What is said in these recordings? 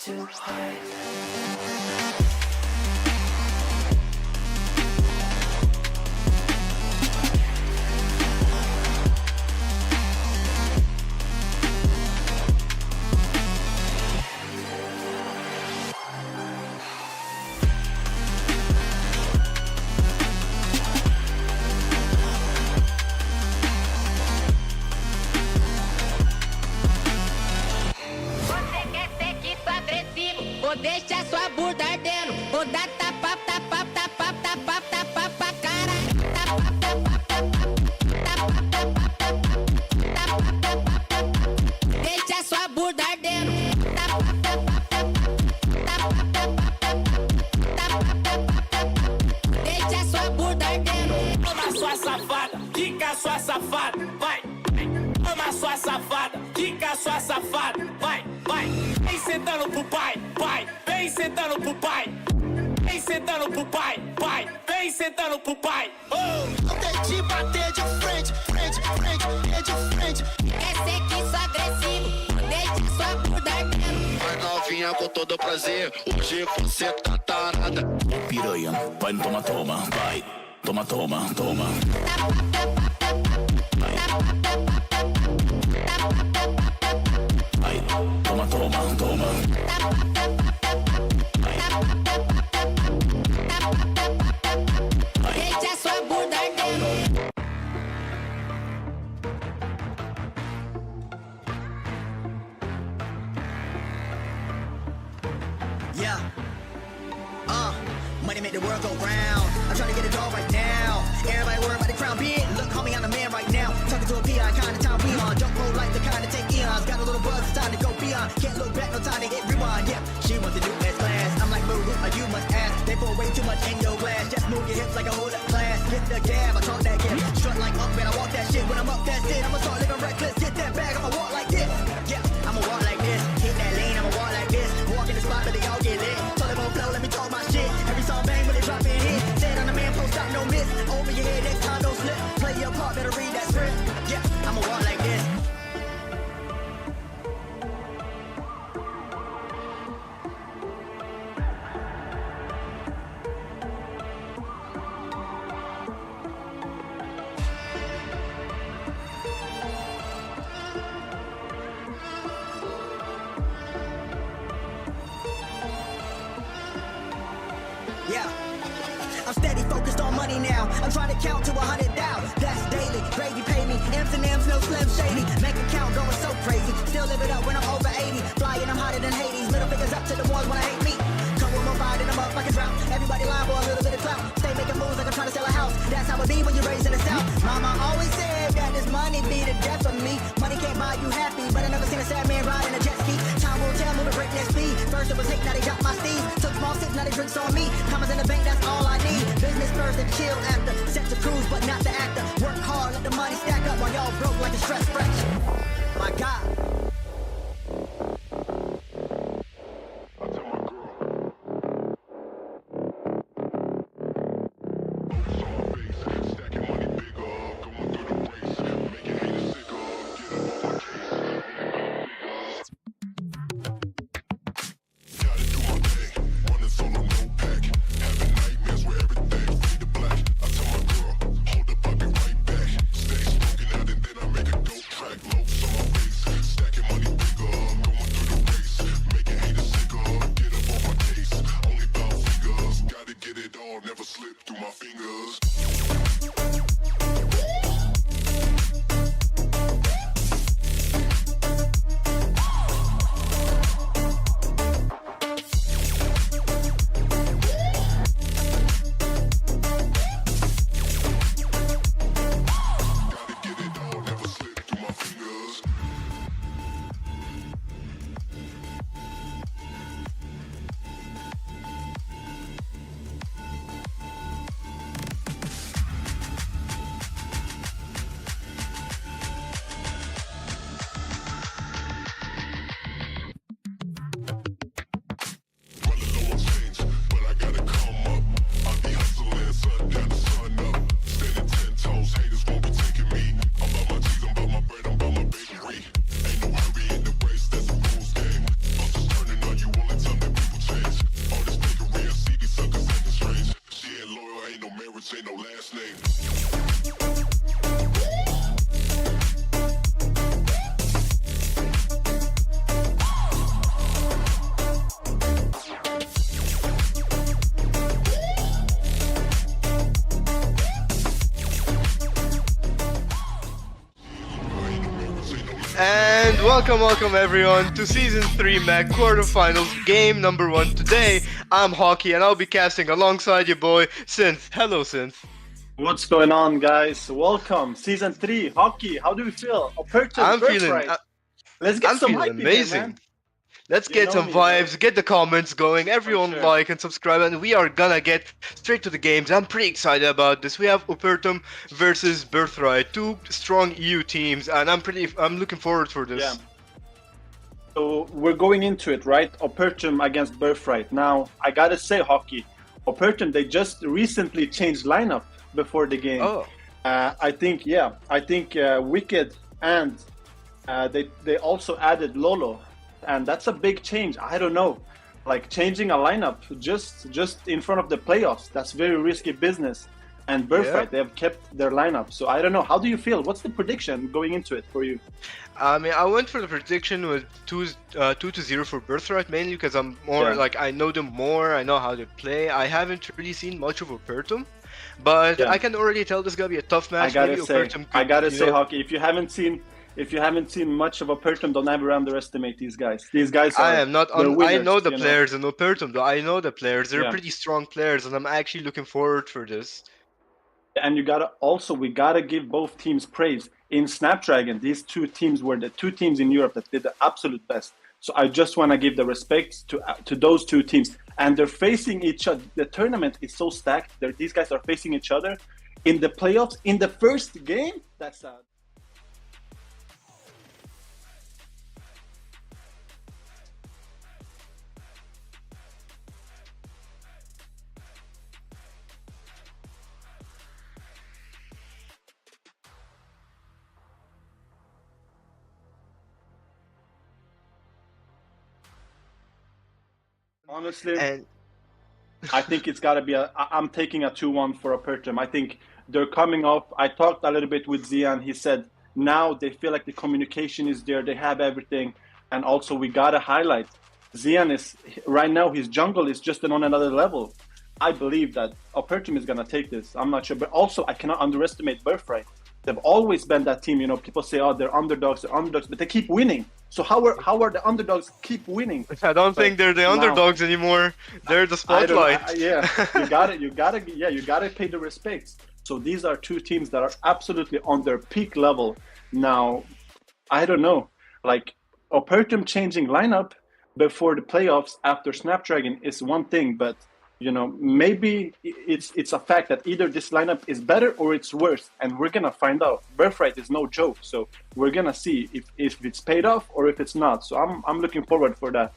to hide. Vou deixar sua bunda ardendo, vou dar tapa, tapa, tapa, tapa, tapa pra cara. Tapa, tapa, tapa, tapa, tapa, tapa, deixa sua bunda ardendo. Tapa, tapa, tapa, tapa, tapa, deixa sua bunda ardendo. Toma sua safada, quica sua safada, vai. Toma sua safada, quica sua safada, vai, vai. Vem sentando pro pai, pai, vem sentando pro pai. Vem sentando pro pai, pai, vem sentando pro pai. Até de bater de frente, frente, frente, de frente. Esse aqui sou agressivo, deixa sua bunda ardendo. Vai novinha com todo prazer, hoje você tá tarada. Piranha, vai no toma, toma, vai. Toma, toma, toma. Vai, toma, toma, toma. Deixa sua bunda ardendo. Yeah. Money make the world go round. I'm trying to get a dog right now. Everybody worried about the crown big. Look, homie, I'm the man right now. Talking to a PI, kind of time we on. Don't roll like the kind of take eons. Got a little buzz, it's time to go beyond. Can't look back, no time to hit rewind. Yeah, she wants to do S class. I'm like, boo, you must ask. They pour way too much in your glass. Just move your hips like a hold up class. Hit the gab, I talk that gab. Strut like up, and I walk that shit. When I'm up, that's it. I'ma start living reckless. Hit that bag, I'ma walk like this. Yeah, I'ma walk like this. Hit that lane, I'ma walk like this. Walk in the spot, but they all get lit. Told them on flow, let me talk my shit. Every song bang, when they drop in hit. Said on the man, post up, no miss. Over your head, next time, don't slip. Play your part, better read that script. Yeah, I'ma walk like this. Yeah, I'm steady focused on money now. I'm trying to count to 100 down. That's daily. Gravy pay me. M's and M's, no slim shady. Bank account going so crazy. Still live it up when I'm over 80. Flying, I'm hotter than Hades. Middle fingers up to the ones when I hate me. Come with my body, I'm up like a drought. Everybody lying for a little bit of clout. Stay making moves like I'm trying to sell a house. That's how it be when you're raised in the South. Mama always said that this money be the death of me. Money can't buy you happy, but I never seen a sad man ride in a jet ski. Time will tell, moving breakneck speed. First it was hate, now they got my steez. Took small sips, now they drinks on me. Commas in the bank, that's all I need. Business first and chill after. Set to cruise, but not the actor. Work hard, let the money stack up while y'all broke like a stress fracture. My God. Track low, so my face welcome everyone to Season 3 MEC Quarterfinals Game Number 1. Today, I'm Hockey and I'll be casting alongside your boy, Synth. Hello, Synth. What's going on, guys? Welcome, Season 3, Hockey. How do you feel? Opertum, Birthright. Let's get some hype amazing. in here, man. Let's get some vibes, get the comments going, everyone sure. like and subscribe, and we are gonna get straight to the games. I'm pretty excited about this. We have Opertum versus Birthright, two strong EU teams, and I'm looking forward for this. Yeah. So we're going into it, right? Opertum against Birthright. Now, I gotta say, Hockey, Opertum, they just recently changed lineup before the game. Oh. I think Wicked and they also added Lolo. And that's a big change. I don't know, like changing a lineup just in front of the playoffs. That's very risky business. And Birthright, they have kept their lineup. So I don't know. How do you feel? What's the prediction going into it for you? I mean, I went for the prediction with 2-0 for Birthright, mainly because I'm more like I know them more. I know how they play. I haven't really seen much of Opertum, but I can already tell this is gonna be a tough match. I gotta say, Hockey, if you haven't seen much of Opertum, don't ever underestimate these guys. These guys are. I know the players in Opertum, though. I know the players. They're Yeah. pretty strong players, and I'm actually looking forward for this. And we gotta give both teams praise. In Snapdragon, these two teams were the two teams in Europe that did the absolute best. So I just want to give the respect to those two teams. And they're facing each other. The tournament is so stacked. These guys are facing each other in the playoffs in the first game. That's sad. Honestly, I think it's got to be I'm taking a 2-1 for Opertum. I think they're coming up. I talked a little bit with Zian. He said now they feel like the communication is there. They have everything. And also we got to highlight Zian is right now, his jungle is just on another level. I believe that Opertum is going to take this. I'm not sure. But also I cannot underestimate Birthright. They've always been that team. You know, people say, oh, they're underdogs, but they keep winning. So how are the underdogs keep winning? I don't think they're the underdogs anymore. They're the spotlight. You gotta pay the respects. So these are two teams that are absolutely on their peak level. Now, I don't know, like Opertum changing lineup before the playoffs after Snapdragon is one thing, but you know, maybe it's a fact that either this lineup is better or it's worse, and we're gonna find out. Birthright is no joke, so we're gonna see if it's paid off or if it's not. So I'm looking forward for that.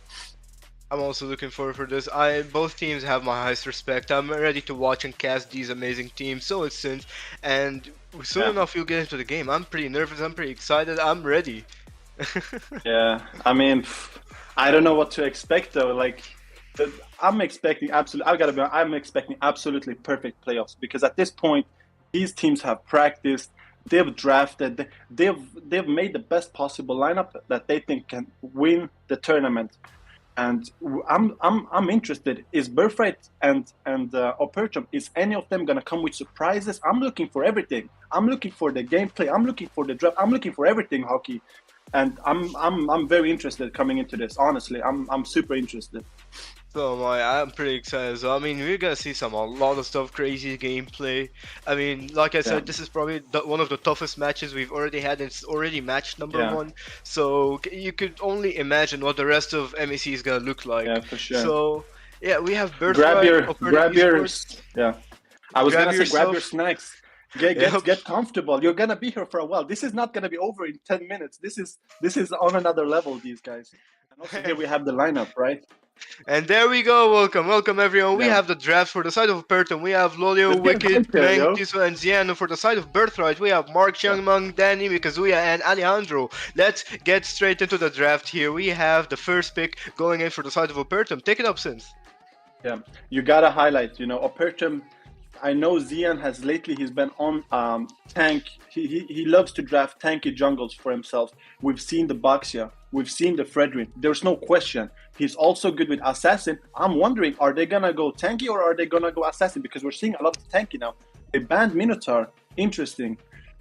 I'm also looking forward for this. Both teams have my highest respect. I'm ready to watch and cast these amazing teams. So it's Synth, and soon enough you'll get into the game. I'm pretty nervous. I'm pretty excited. I'm ready. Yeah, I mean, I don't know what to expect though. Like, I'm expecting absolutely perfect playoffs, because at this point these teams have practiced, they've drafted, they've made the best possible lineup that they think can win the tournament. And I'm interested. Is Birthright and Opertum, is any of them gonna come with surprises? I'm looking for everything. I'm looking for the gameplay. I'm looking for the draft. I'm looking for everything, Hockey. And I'm very interested coming into this. Honestly, I'm super interested. So I'm pretty excited. So I mean, we're gonna see a lot of stuff, crazy gameplay. I mean, like I said, this is probably one of the toughest matches we've already had. And it's already match number 1. So you could only imagine what the rest of MEC is gonna look like. Yeah, for sure. So yeah, we have Birthright. Grab your snacks. Get comfortable. You're gonna be here for a while. This is not gonna be over in 10 minutes. This is on another level, these guys. And also here we have the lineup, right? And there we go. Welcome everyone. We have the draft for the side of Opertum. We have Lolio, Wicked, Meng, Tiso, and Ziano. For the side of Birthright, we have Mark, Xiangmeng, Danny, Mikazuya, and Alejandro. Let's get straight into the draft here. We have the first pick going in for the side of Opertum. Take it up, Synth. Yeah, you gotta highlight, you know, Opertum. I know Zian has lately, he's been on tank. He loves to draft tanky jungles for himself. We've seen the Baxia, we've seen the Fredrin. There's no question. He's also good with Assassin. I'm wondering, are they gonna go tanky or are they gonna go Assassin? Because we're seeing a lot of tanky now. They banned Minotaur. Interesting.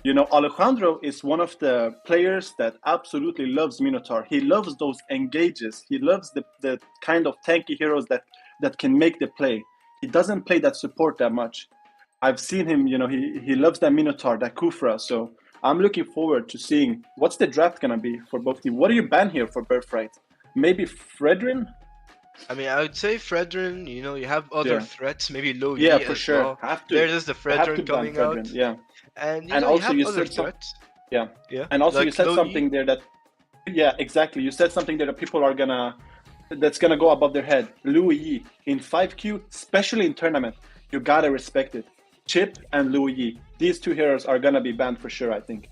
Alejandro is one of the players that absolutely loves Minotaur. He loves those engages. He loves the kind of tanky heroes that can make the play. He doesn't play that support that much. I've seen him, he loves that Minotaur, that Kufra. So I'm looking forward to seeing what's the draft going to be for both teams. What do you ban here for Birthright? Maybe Fredrin? I mean, I would say Fredrin, you have other threats, maybe low Yeah, E for as sure. well. Have to. There is the Have to Fredrin ban coming Fredrin, out. yeah. And, And you also have you other said some- threats. Yeah. Yeah. And also you like said low E. something there exactly. You said something there that people are that's gonna go above their head. Louis in 5Q, especially in tournament, you gotta respect it. Chip and Louis, these two heroes are gonna be banned for sure, I think.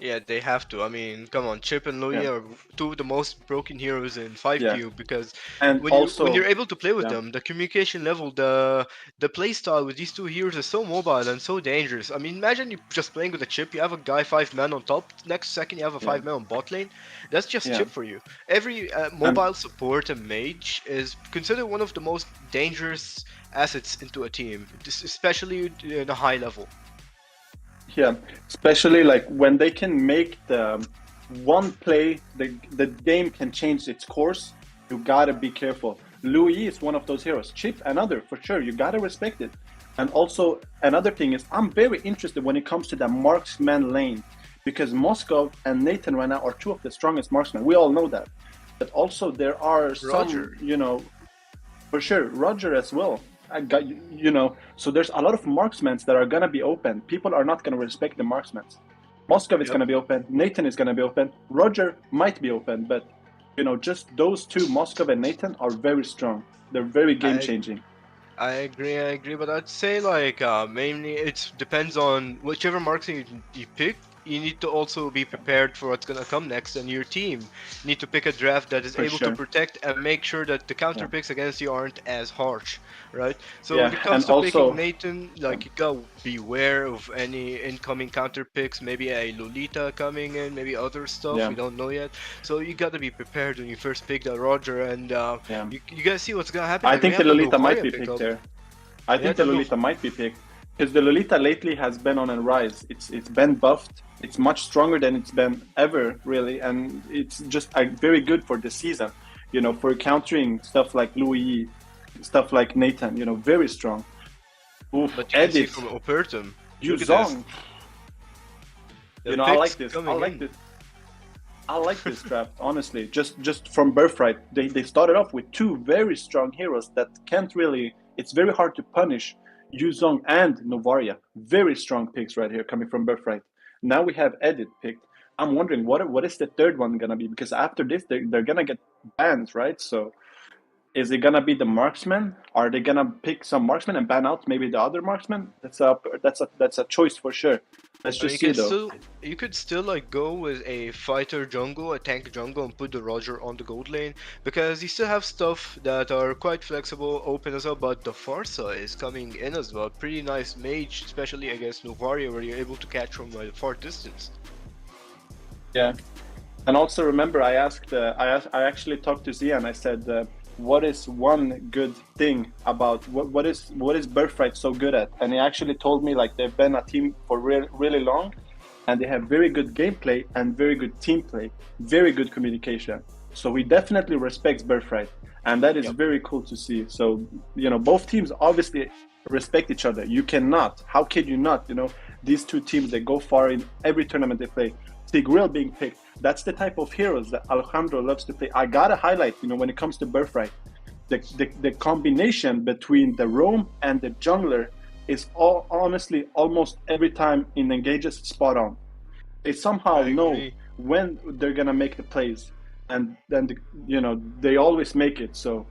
Yeah, they have to. I mean, come on, Chip and Louis Yeah. are two of the most broken heroes in 5Q because And when also, you're able to play with yeah. them, the communication level, the play style with these two heroes is so mobile and so dangerous. I mean, imagine you just playing with a Chip, you have a guy 5-man on top, next second you have a 5-man on bot lane. That's just Yeah. Chip for you. Every mobile support and mage is considered one of the most dangerous assets into a team, especially in a high level. Yeah, especially like when they can make the one play, the game can change its course. You gotta be careful. Louis is one of those heroes. Chip, another for sure. You gotta respect it. And also another thing is, I'm very interested when it comes to the marksman lane, because Moscow and Nathan right now are two of the strongest marksmen. We all know that. But also there are Roger. some, for sure, Roger as well. I got so there's a lot of marksmen that are gonna be open. People are not gonna respect the marksmen. Moscow is gonna be open. Nathan is gonna be open. Roger might be open, but just those two, Moscow and Nathan, are very strong. They're very game changing. I agree, but I'd say like mainly it depends on whichever marksman you pick. You need to also be prepared for what's gonna come next, and your team need to pick a draft that is For able sure. to protect and make sure that the counter picks against you aren't as harsh, right? So Yeah, when it comes and to also- picking Nathan, like you gotta beware of any incoming counter picks, maybe a Lolita coming in, maybe other stuff Yeah. we don't know yet. So you gotta be prepared when you first pick the Roger, and Yeah. you gotta see what's gonna happen. I Like, think we the have Lolita might Novaria be pick picked up. there. I think the the Lolita might be picked because the Lolita lately has been on a rise. It's been buffed. It's much stronger than it's been ever, really, and it's just very good for the season. For countering stuff like Louis, stuff like Nathan. Very strong. Oof, But you can see Edit, from Opertum. Yuzong. The I like picks this. coming in. I like this draft, honestly. Just from Birthright, they started off with two very strong heroes that can't really. It's very hard to punish. Yuzong and Novaria, very strong picks right here coming from Birthright. Now we have Edit picked. I'm wondering what is the third one gonna be, because after this they're gonna get banned, right? So is it gonna be the marksman? Are they gonna pick some marksman and ban out maybe the other marksman? That's a choice for sure. Let's I mean, just see though. you could still like go with a fighter jungle, a tank jungle, and put the Roger on the gold lane because you still have stuff that are quite flexible, open as well. But the Farsa is coming in as well. Pretty nice mage, especially against Novaria, where you're able to catch from a far distance. Yeah, and also remember, I actually talked to Zia and I said, what is one good thing about what is Birthright so good at? And he actually told me like they've been a team for really long, and they have very good gameplay and very good team play, very good communication. So he definitely respects Birthright, and that is very cool to see. So both teams obviously respect each other. You cannot. How can you not? These two teams, they go far in every tournament they play. Tigreal being picked, that's the type of heroes that Alejandro loves to play. I gotta highlight, when it comes to Birthright, the combination between the roam and the jungler is honestly almost every time in engages spot on. They somehow know when they're gonna make the plays, and then they always make it. So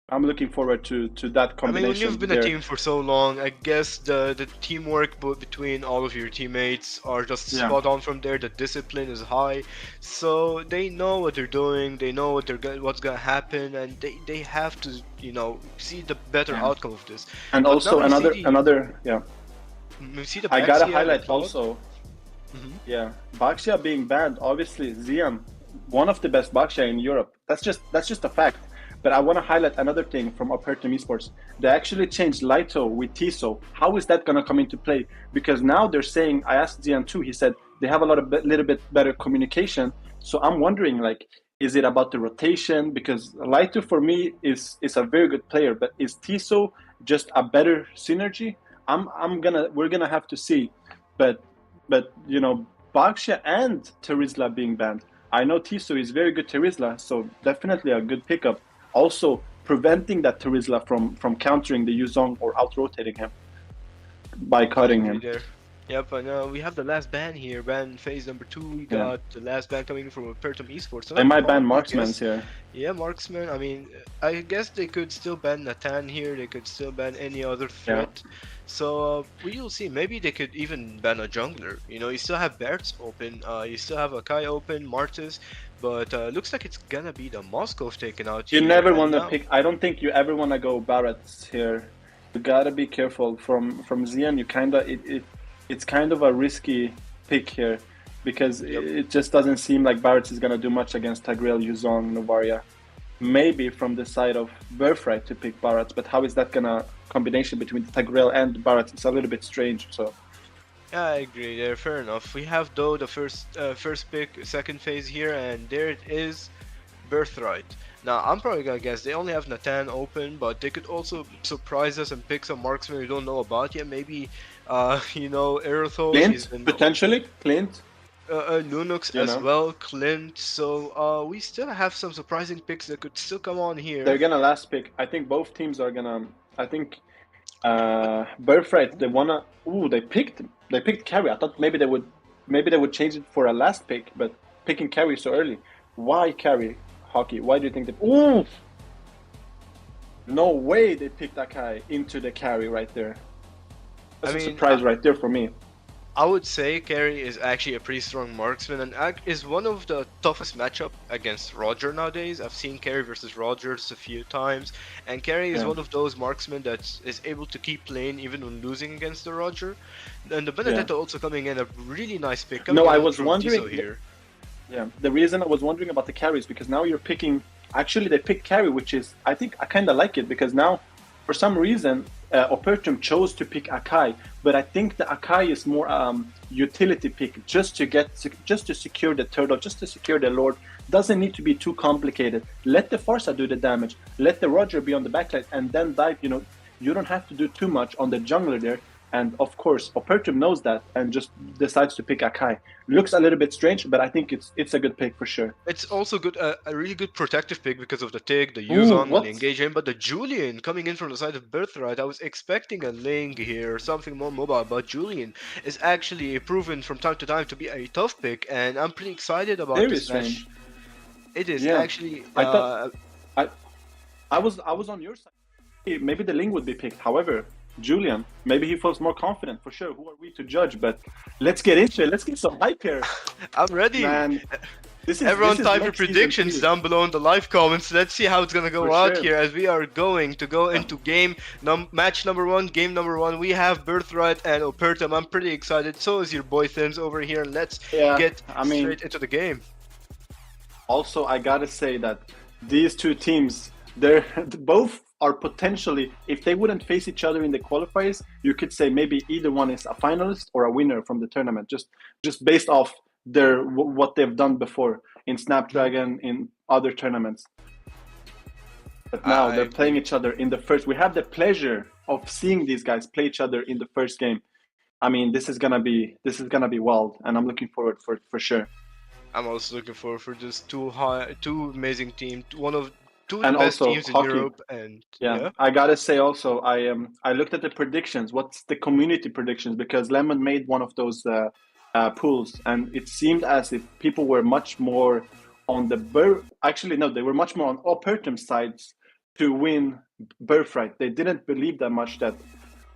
I'm looking forward to that combination. I mean, when you've been there. a team for so long, I guess the teamwork between all of your teammates are just spot on from there. The discipline is high, so they know what they're doing. They know what's gonna happen, and they have to see the better outcome of this. And But also now another we see the I gotta Baxia highlight and Claude. also. Yeah, Baxia being banned, obviously Xian, one of the best Baxia in Europe. That's just a fact. But I want to highlight another thing from Opertum eSports. They actually changed Lito with Tiso. How is that going to come into play? Because now they're saying, I asked Zian too, he said they have a little bit better communication. So I'm wondering, like, is it about the rotation? Because Lito for me is a very good player, but is Tiso just a better synergy? We're gonna have to see. But you know, Baxia and Terizla being banned. I know Tiso is very good Terizla, so definitely a good pickup. Also preventing that Terizla from countering the Yuzong or out-rotating him by cutting him. There. Yep, and we have the last ban here, ban phase number 2. We got the last ban coming from Opertum eSports. They might ban Marksmans here. Yeah, Marksman. I mean, I guess they could still ban Natan here. They could still ban any other threat. So we'll see. Maybe they could even ban a jungler. You know, you still have Bertz open. You still have Akai open, Martis. But looks like it's gonna be the Moskov taken out. You never want to pick. I don't think you ever want to go Barretts here. You gotta be careful. From Zian, you kinda it's kind of a risky pick here because it just doesn't seem like Barretts is gonna do much against Tigreal, Yuzong, Novaria. Maybe from the side of Birthright to pick Barretts, but how is that gonna combination between Tigreal and Barretts? It's a little bit strange. So. Yeah, I agree there, fair enough. We have though the first pick, second phase here, and there it is, Birthright. Now, I'm probably gonna guess they only have Natan open, but they could also surprise us and pick some marksmen we don't know about yet. Maybe, you know, Erythos. Clint, potentially? Clint? Lunux as well, Clint. So, we still have some surprising picks that could still come on here. They're gonna last pick. I think both teams are gonna... I think Birthright, they wanna... Ooh, they picked Carry. I thought maybe they would change it for a last pick, but picking Carry so early. Why Carry? Hockey. Why do you think that? Ooh! No way they picked Akai into the Carry right there. That's a surprise right there for me. I would say Carry is actually a pretty strong marksman and is one of the toughest matchup against Roger nowadays. I've seen Carry versus Rogers a few times, and Carry is one of those marksmen that is able to keep playing even when losing against the Roger. And the Benedetta also coming in a really nice pick. No, I was wondering here. Yeah, the reason I was wondering about the Carry is because now you're picking. Actually, they picked Carry, which is I think I kind of like it because now, for some reason, Opertum chose to pick Akai, but I think the Akai is more utility pick just to secure the turtle, just to secure the Lord. Doesn't need to be too complicated. Let the Farsa do the damage. Let the Roger be on the backline and then dive. You know, you don't have to do too much on the jungler there. And of course, Opertum knows that and just decides to pick Akai. Looks a little bit strange, but I think it's a good pick for sure. It's also good, a really good protective pick because of the Tig, the Yuzong, and the engagement. But the Julian coming in from the side of Birthright, I was expecting a Ling here, something more mobile. But Julian is actually proven from time to time to be a tough pick, and I'm pretty excited about this match. It is actually. I thought I was on your side. Maybe the Ling would be picked. However, Julian, maybe he feels more confident for sure. Who are we to judge? But let's get into it. Let's get some hype here. I'm ready. Man, everyone type your predictions down below in the live comments. Let's see how it's gonna go out here as we are going to go into match number 1, game number 1. We have Birthright and Opertum. I'm pretty excited. So is your boy Thims over here. Let's get straight into the game. Also, I gotta say that these two teams, they're both are potentially, if they wouldn't face each other in the qualifiers, you could say maybe either one is a finalist or a winner from the tournament, just based off what they've done before in Snapdragon, in other tournaments. But now they're playing each other in the first. We have the pleasure of seeing these guys play each other in the first game. I mean, this is gonna be wild, and I'm looking forward for sure. I'm also looking forward for just two amazing teams, one of two and best also teams in hockey. Europe, and I gotta say also, I looked at the predictions. What's the community predictions? Because Lemon made one of those pools, and it seemed as if people were much more on the they were much more on Opertum's sides to win Birthright. They didn't believe that much that,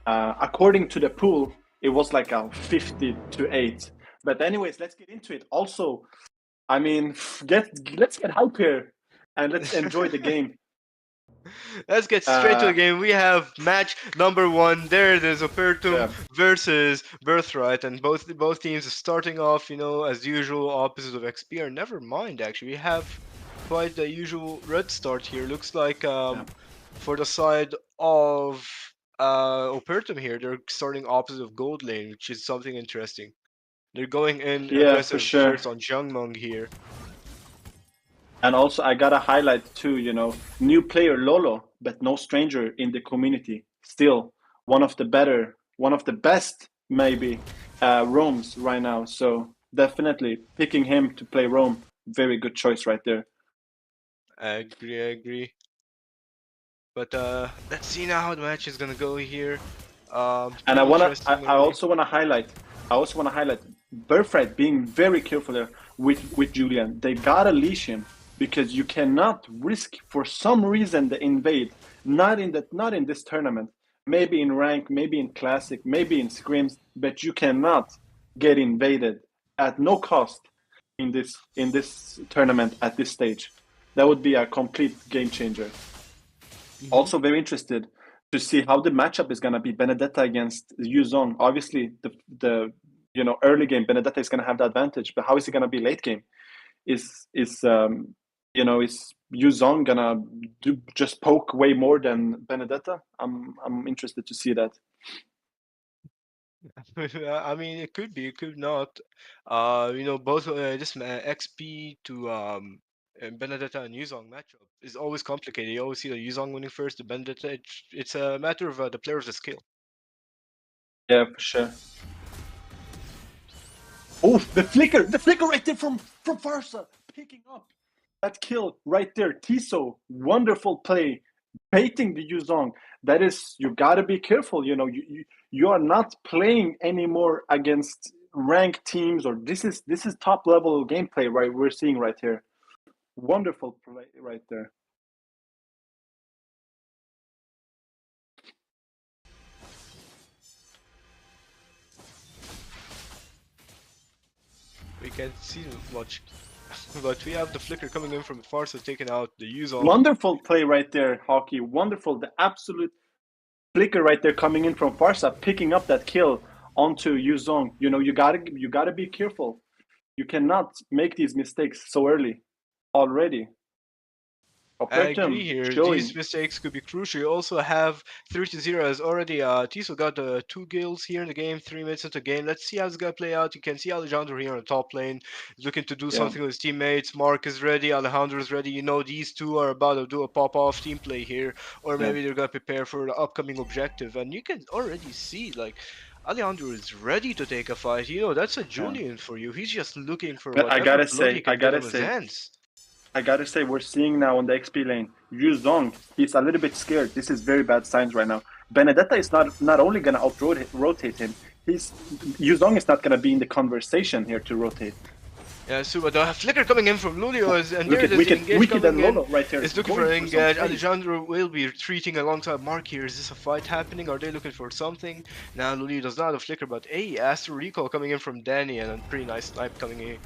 according to the pool, it was like a 50-8. But anyways, let's get into it. Also, I mean, let's get hype here. And let's enjoy the game. Let's get straight to the game. We have match number 1. There it is, Opertum versus Birthright, and both teams are starting off, you know, as usual, opposite of XP. Or never mind, actually, we have quite the usual red start here. Looks like for the side of Opertum here, they're starting opposite of gold lane, which is something interesting. They're going in aggressive first on Jungmung here. And also, I gotta highlight too, new player Lolo, but no stranger in the community. Still one of the best maybe roams right now. So definitely picking him to play roam, very good choice right there. I agree. But let's see now how the match is gonna go here. And I also wanna highlight Birthright being very careful there with Julian. They gotta leash him because you cannot risk for some reason the invade. Not in this tournament. Maybe in rank, maybe in classic, maybe in scrims, but you cannot get invaded at no cost in this tournament at this stage. That would be a complete game changer. Also very interested to see how the matchup is gonna be Benedetta against Yuzong. Obviously the early game Benedetta is gonna have the advantage, but how is it gonna be late game? Is Yuzong gonna just poke way more than Benedetta? I'm interested to see that. I mean, it could be, it could not. Both this XP to Benedetta and Yuzong matchup is always complicated. You always see the Yuzong winning first, the Benedetta. It's a matter of the player's skill. Yeah, for sure. Oh, the flicker right there from Farsa, picking up that kill right there. Tiso, wonderful play, baiting the Yuzong. That is, you gotta be careful. You are not playing anymore against ranked teams, or this is top level gameplay, right? We're seeing right here. Wonderful play right there. We can't see much, but we have the flicker coming in from Farsa, taking out the Yuzong. Wonderful play right there, Hockey. Wonderful, the absolute flicker right there coming in from Farsa, picking up that kill onto Yuzong. You gotta be careful. You cannot make these mistakes so early already. I agree here. These mistakes could be crucial. You also have 3-0 as already Tiso got 2 kills here in the game, 3 minutes into the game. Let's see how this guy play out. You can see Alejandro here on the top lane looking to do something with his teammates. Mark is ready, Alejandro is ready. These two are about to do a pop-off team play here, or maybe they're gonna prepare for the upcoming objective. And you can already see Alejandro is ready to take a fight. That's a Julian for you. He's just looking for whatever I gotta blood he can get on his say, hands. I gotta say, we're seeing now on the XP lane, Yuzong, he's a little bit scared. This is very bad signs right now. Benedetta is not only gonna rotate him, Yuzong is not gonna be in the conversation here to rotate. Yeah, super. The flicker coming in from Lulio and there it is. Wicked and Lolo right there. It's looking for an engage. Alejandro will be retreating alongside Mark here. Is this a fight happening? Are they looking for something? Now Lulio does not have a flicker, but Astro Recall coming in from Danny and a pretty nice snipe coming in.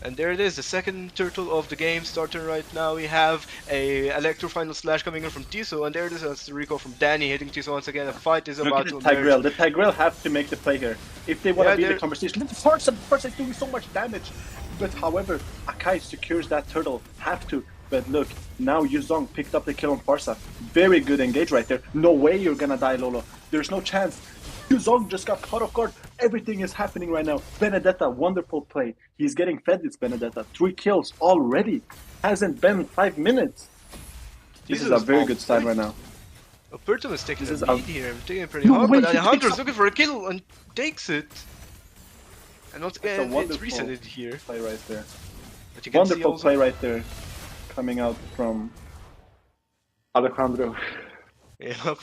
And there it is, the second turtle of the game starting right now. We have a Electro Final Slash coming in from Tiso, and there it is, that's the recall from Danny hitting Tiso once again. A fight is about to emerge. The Tigreal have to make the play here. If they want to be in the conversation, Farsa is doing so much damage. But however, Akai secures that turtle, have to. But look, now Yuzong picked up the kill on Farsa. Very good engage right there. No way you're gonna die, Lolo. There's no chance. Yuzong just got caught off guard. Everything is happening right now. Benedetta, wonderful play. He's getting fed this Benedetta. 3 kills already. Hasn't been 5 minutes. This is a very good start right now. Opertum is taking the lead here. I'm taking it pretty hard, but Alejandro's looking for a kill and takes it. And once again, it's resetted here. Play right there. Wonderful play right there. Coming out from Alejandro. Yep.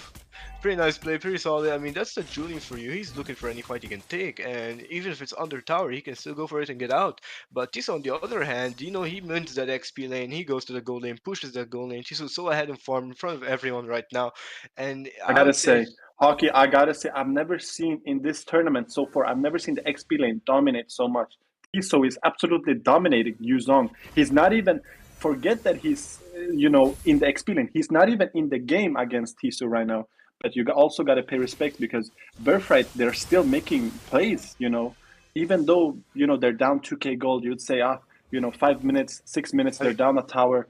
Pretty nice play, pretty solid. I mean, that's the Julian for you. He's looking for any fight he can take, and even if it's under tower, he can still go for it and get out. But Tiso, on the other hand, he mints that XP lane, he goes to the gold lane, pushes that gold lane. Tiso's so ahead in farm in front of everyone right now. And I gotta say, Hockey, I've never seen in this tournament so far, I've never seen the XP lane dominate so much. Tiso is absolutely dominating Yuzong. He's not even, forget that he's, in the XP lane, he's not even in the game against Tiso right now. But you also got to pay respect because Birthright, they're still making plays, even though, they're down 2k gold, you'd say, 5 minutes, 6 minutes, they're down a tower.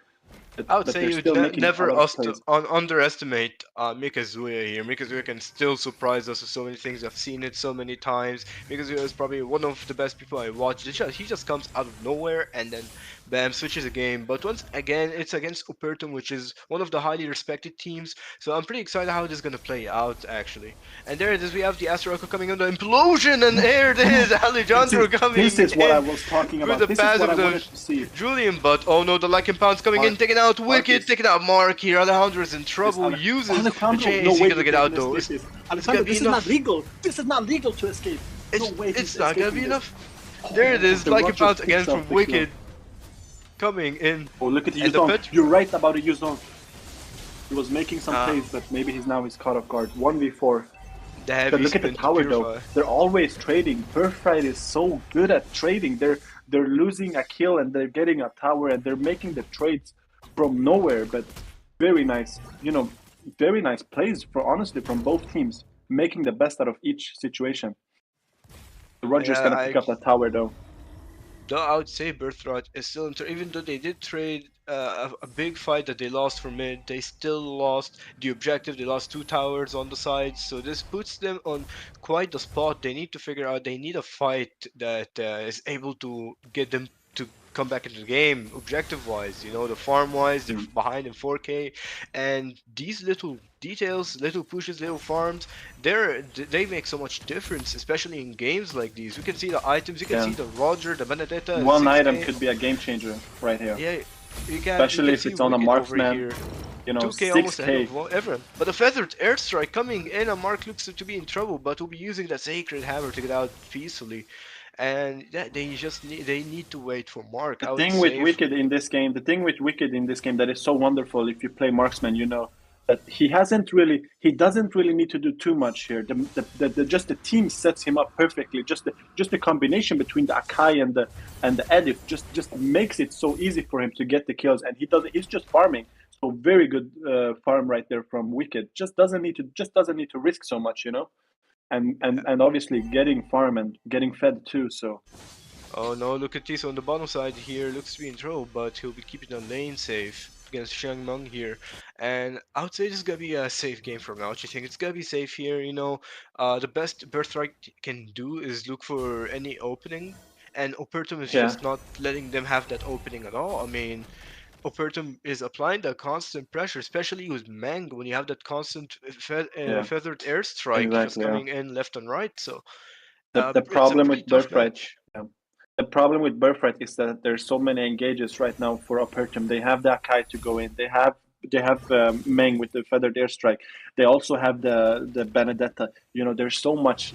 I would but say they're you still making a never lot of plays. underestimate Mikazuya here. Mikazuya can still surprise us with so many things. I've seen it so many times. Mikazuya is probably one of the best people I watch. He just comes out of nowhere and then bam, switches the game. But once again, it's against Opertum, which is one of the highly respected teams. So I'm pretty excited how this is gonna play out actually. And there it is. We have the Astro Echo coming on the implosion, and there it is. Alejandro coming This is what I in was talking with about. the This is pass what I of the wanted to see. Julian, but oh no, the Lycan Pounds coming in, taking out Wicked, taking out Mark here. Alejandro is in trouble, uses the chase. He's gonna get out though. It's gonna be this enough. is not legal. This is not legal to escape. No way. It's not gonna be enough. There it is, Lycan Pounds again from Wicked coming in. Oh, look at the And Yuzong. You're right about the Yuzong. He was making some plays, but maybe he's caught off guard. 1v4. But look at the tower though. They're always trading. Birthright is so good at trading. They're losing a kill and they're getting a tower and they're making the trades from nowhere. But very nice, very nice plays honestly from both teams, making the best out of each situation. Roger's gonna pick up that tower though. Though I would say Birthright is still even though they did trade a big fight that they lost for mid, they still lost the objective. They lost 2 towers on the side, so this puts them on quite the spot. They need to figure out. They need a fight that is able to get them to come back into the game objective-wise. The farm-wise, they're behind in 4K, and these little details, little pushes, little farms, they make so much difference, especially in games like these. You can see the items, you can see the Roger, the Benedetta. One item could be a game changer right here. Yeah, especially if it's on a marksman. 2K almost ahead 6K. of everyone. But the feathered airstrike coming in, and Mark looks to be in trouble, but will be using that sacred hammer to get out peacefully. And yeah, they need to wait for Mark. The thing with Wicked in this game that is so wonderful if you play marksman, that he doesn't really need to do too much here. Just the team sets him up perfectly. Just the combination between the Akai and the Edif just makes it so easy for him to get the kills, and he's just farming. So very good farm right there from Wicked. Just doesn't need to risk so much, and obviously getting farm and getting fed too. So. Oh no, look at this on the bottom side here. Looks to be in trouble, but he'll be keeping the lane safe against Xiang Meng here. And I would say this is gonna be a safe game from now. What you think? It's gonna be safe here. The best Birthright can do is look for any opening, and Opertum is just not letting them have that opening at all. I mean, Opertum is applying that constant pressure, especially with Meng when you have that constant feathered airstrike just coming in left and right. So the problem with Birthright. The problem with Birthright is that there's so many engages right now for Opertum. They have the Akai to go in. They have Meng with the feathered airstrike. They also have the Benedetta. There's so much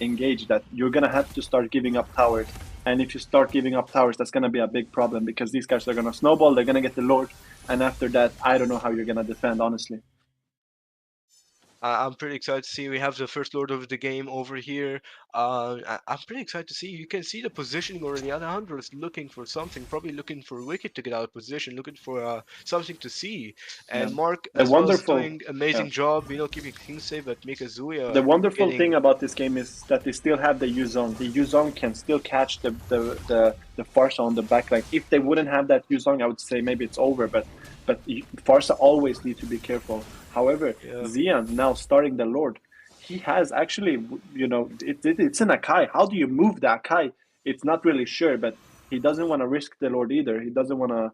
engaged that you're gonna have to start giving up towers. And if you start giving up towers, that's gonna be a big problem because these guys are gonna snowball. They're gonna get the Lord, and after that, I don't know how you're gonna defend, honestly. I'm pretty excited to see we have the first Lord of the game over here. I'm pretty excited to see. You can see the positioning already. Alejandro is looking for something, probably looking for Wicked to get out of position, looking for something to see. And Mark as well is doing amazing job, keeping things safe. But Mikazuya. The wonderful thing about this game is that they still have the Yuzong. The Yuzong can still catch the Farsa on the backline. If they wouldn't have that Yuzong, I would say maybe it's over. But Farsa always need to be careful. However, Xian now starting the Lord, he has actually, it's an Akai. How do you move the Akai? It's not really sure, but he doesn't want to risk the Lord either. He doesn't want to,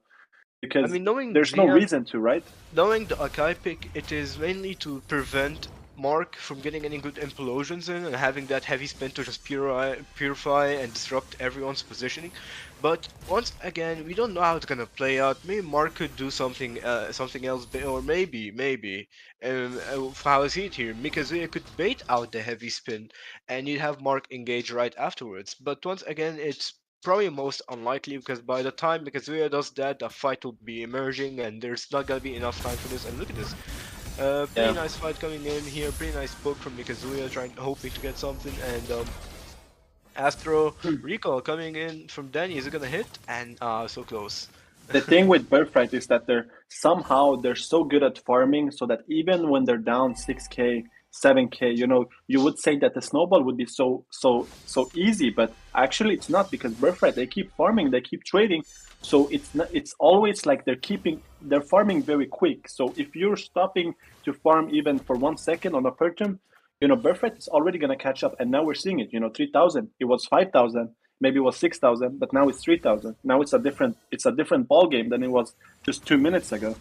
because there's no reason to, right? Knowing the Akai pick, it is mainly to prevent Mark from getting any good implosions in and having that heavy spin to just purify and disrupt everyone's positioning. But once again, we don't know how it's gonna play out. Maybe Mark could do something else, or maybe how I see it here, Mikazuya could bait out the heavy spin, and you'd have Mark engage right afterwards. But once again, it's probably most unlikely because by the time Mikazuya does that, the fight will be emerging, and there's not gonna be enough time for this. And look at this. Pretty nice fight coming in here, pretty nice poke from Mikazuya, hoping to get something, and Astro recall coming in from Danny, is it gonna hit? And so close. The thing with Birthright is that they're so good at farming, so that even when they're down 6K, 7K. You know, you would say that the snowball would be so easy, but actually it's not, because Birthright, they keep farming, they keep trading. So it's not, it's always like they're farming very quick. So if you're stopping to farm even for 1 second on Opertum, you know, Birthright is already gonna catch up. And now we're seeing it, you know, 3,000. It was 5,000, maybe it was 6,000, but now it's 3,000. Now it's a different ball game than it was just 2 minutes ago.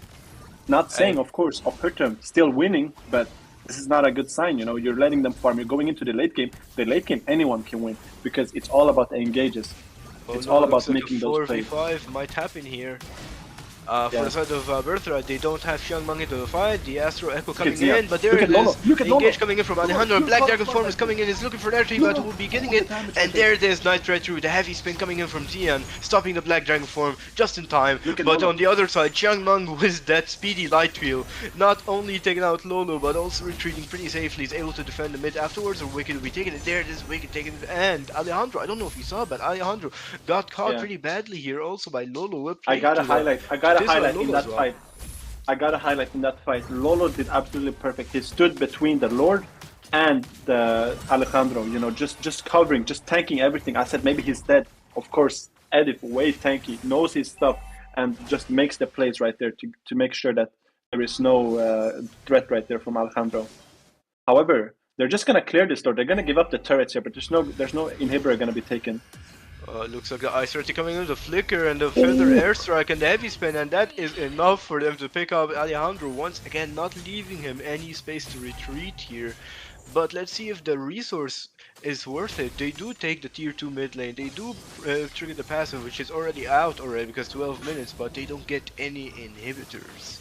Not saying, of course, Opertum still winning, but this is not a good sign. You know, you're letting them farm. You're going into the late game. The late game, anyone can win, because it's all about the engages. It's all about making those plays. 4v5 might happen here. For the side of Birthright, they don't have Qeon into the fight. The Astro Echo coming in, but there it is. The engage coming in from Alejandro. Black Dragon form is coming in. He's looking for that but will be getting it. And there it is. Night right through the heavy spin coming in from Qeon, stopping the Black Dragon form just in time. But on the other side, Qiangmeng with that speedy light wheel, not only taking out Lolo, but also retreating pretty safely. He's able to defend the mid afterwards. Or Wicked will be taking it. There it is. Wicked taking it. And Alejandro, I don't know if you saw, but Alejandro got caught pretty badly here also by Lolo. I got a highlight in that fight. I got a highlight in that fight. Lolo did absolutely perfect. He stood between the Lord and the Alejandro, you know, just covering, just tanking everything. I said maybe he's dead. Of course, Edith, way tanky, knows his stuff, and just makes the plays right there to make sure that there is no threat right there from Alejandro. However, they're just gonna clear this door. They're gonna give up the turrets here, but there's no inhibitor gonna be taken. Looks like the Ice Arty coming in, the Flicker and the Feather Airstrike and the Heavy Spin, and that is enough for them to pick up Alejandro once again, not leaving him any space to retreat here. But let's see if the resource is worth it. They do take the tier 2 mid lane, they do trigger the passive, which is already out already because 12 minutes, but they don't get any inhibitors.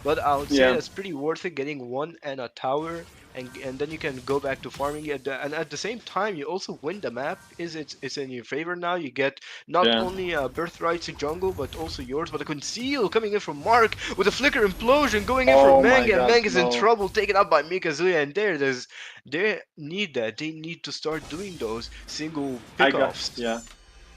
But I would say that's pretty worth it, getting one and a tower, and then you can go back to farming it. And at the same time, you also win the map. It's in your favor now. You get not only Birthright's jungle, but also yours. But a conceal coming in from Mark with a Flicker Implosion going in from Meng, and Meng is in trouble, taken up by Mikazuya. And there it is. They need that. They need to start doing those single pickoffs.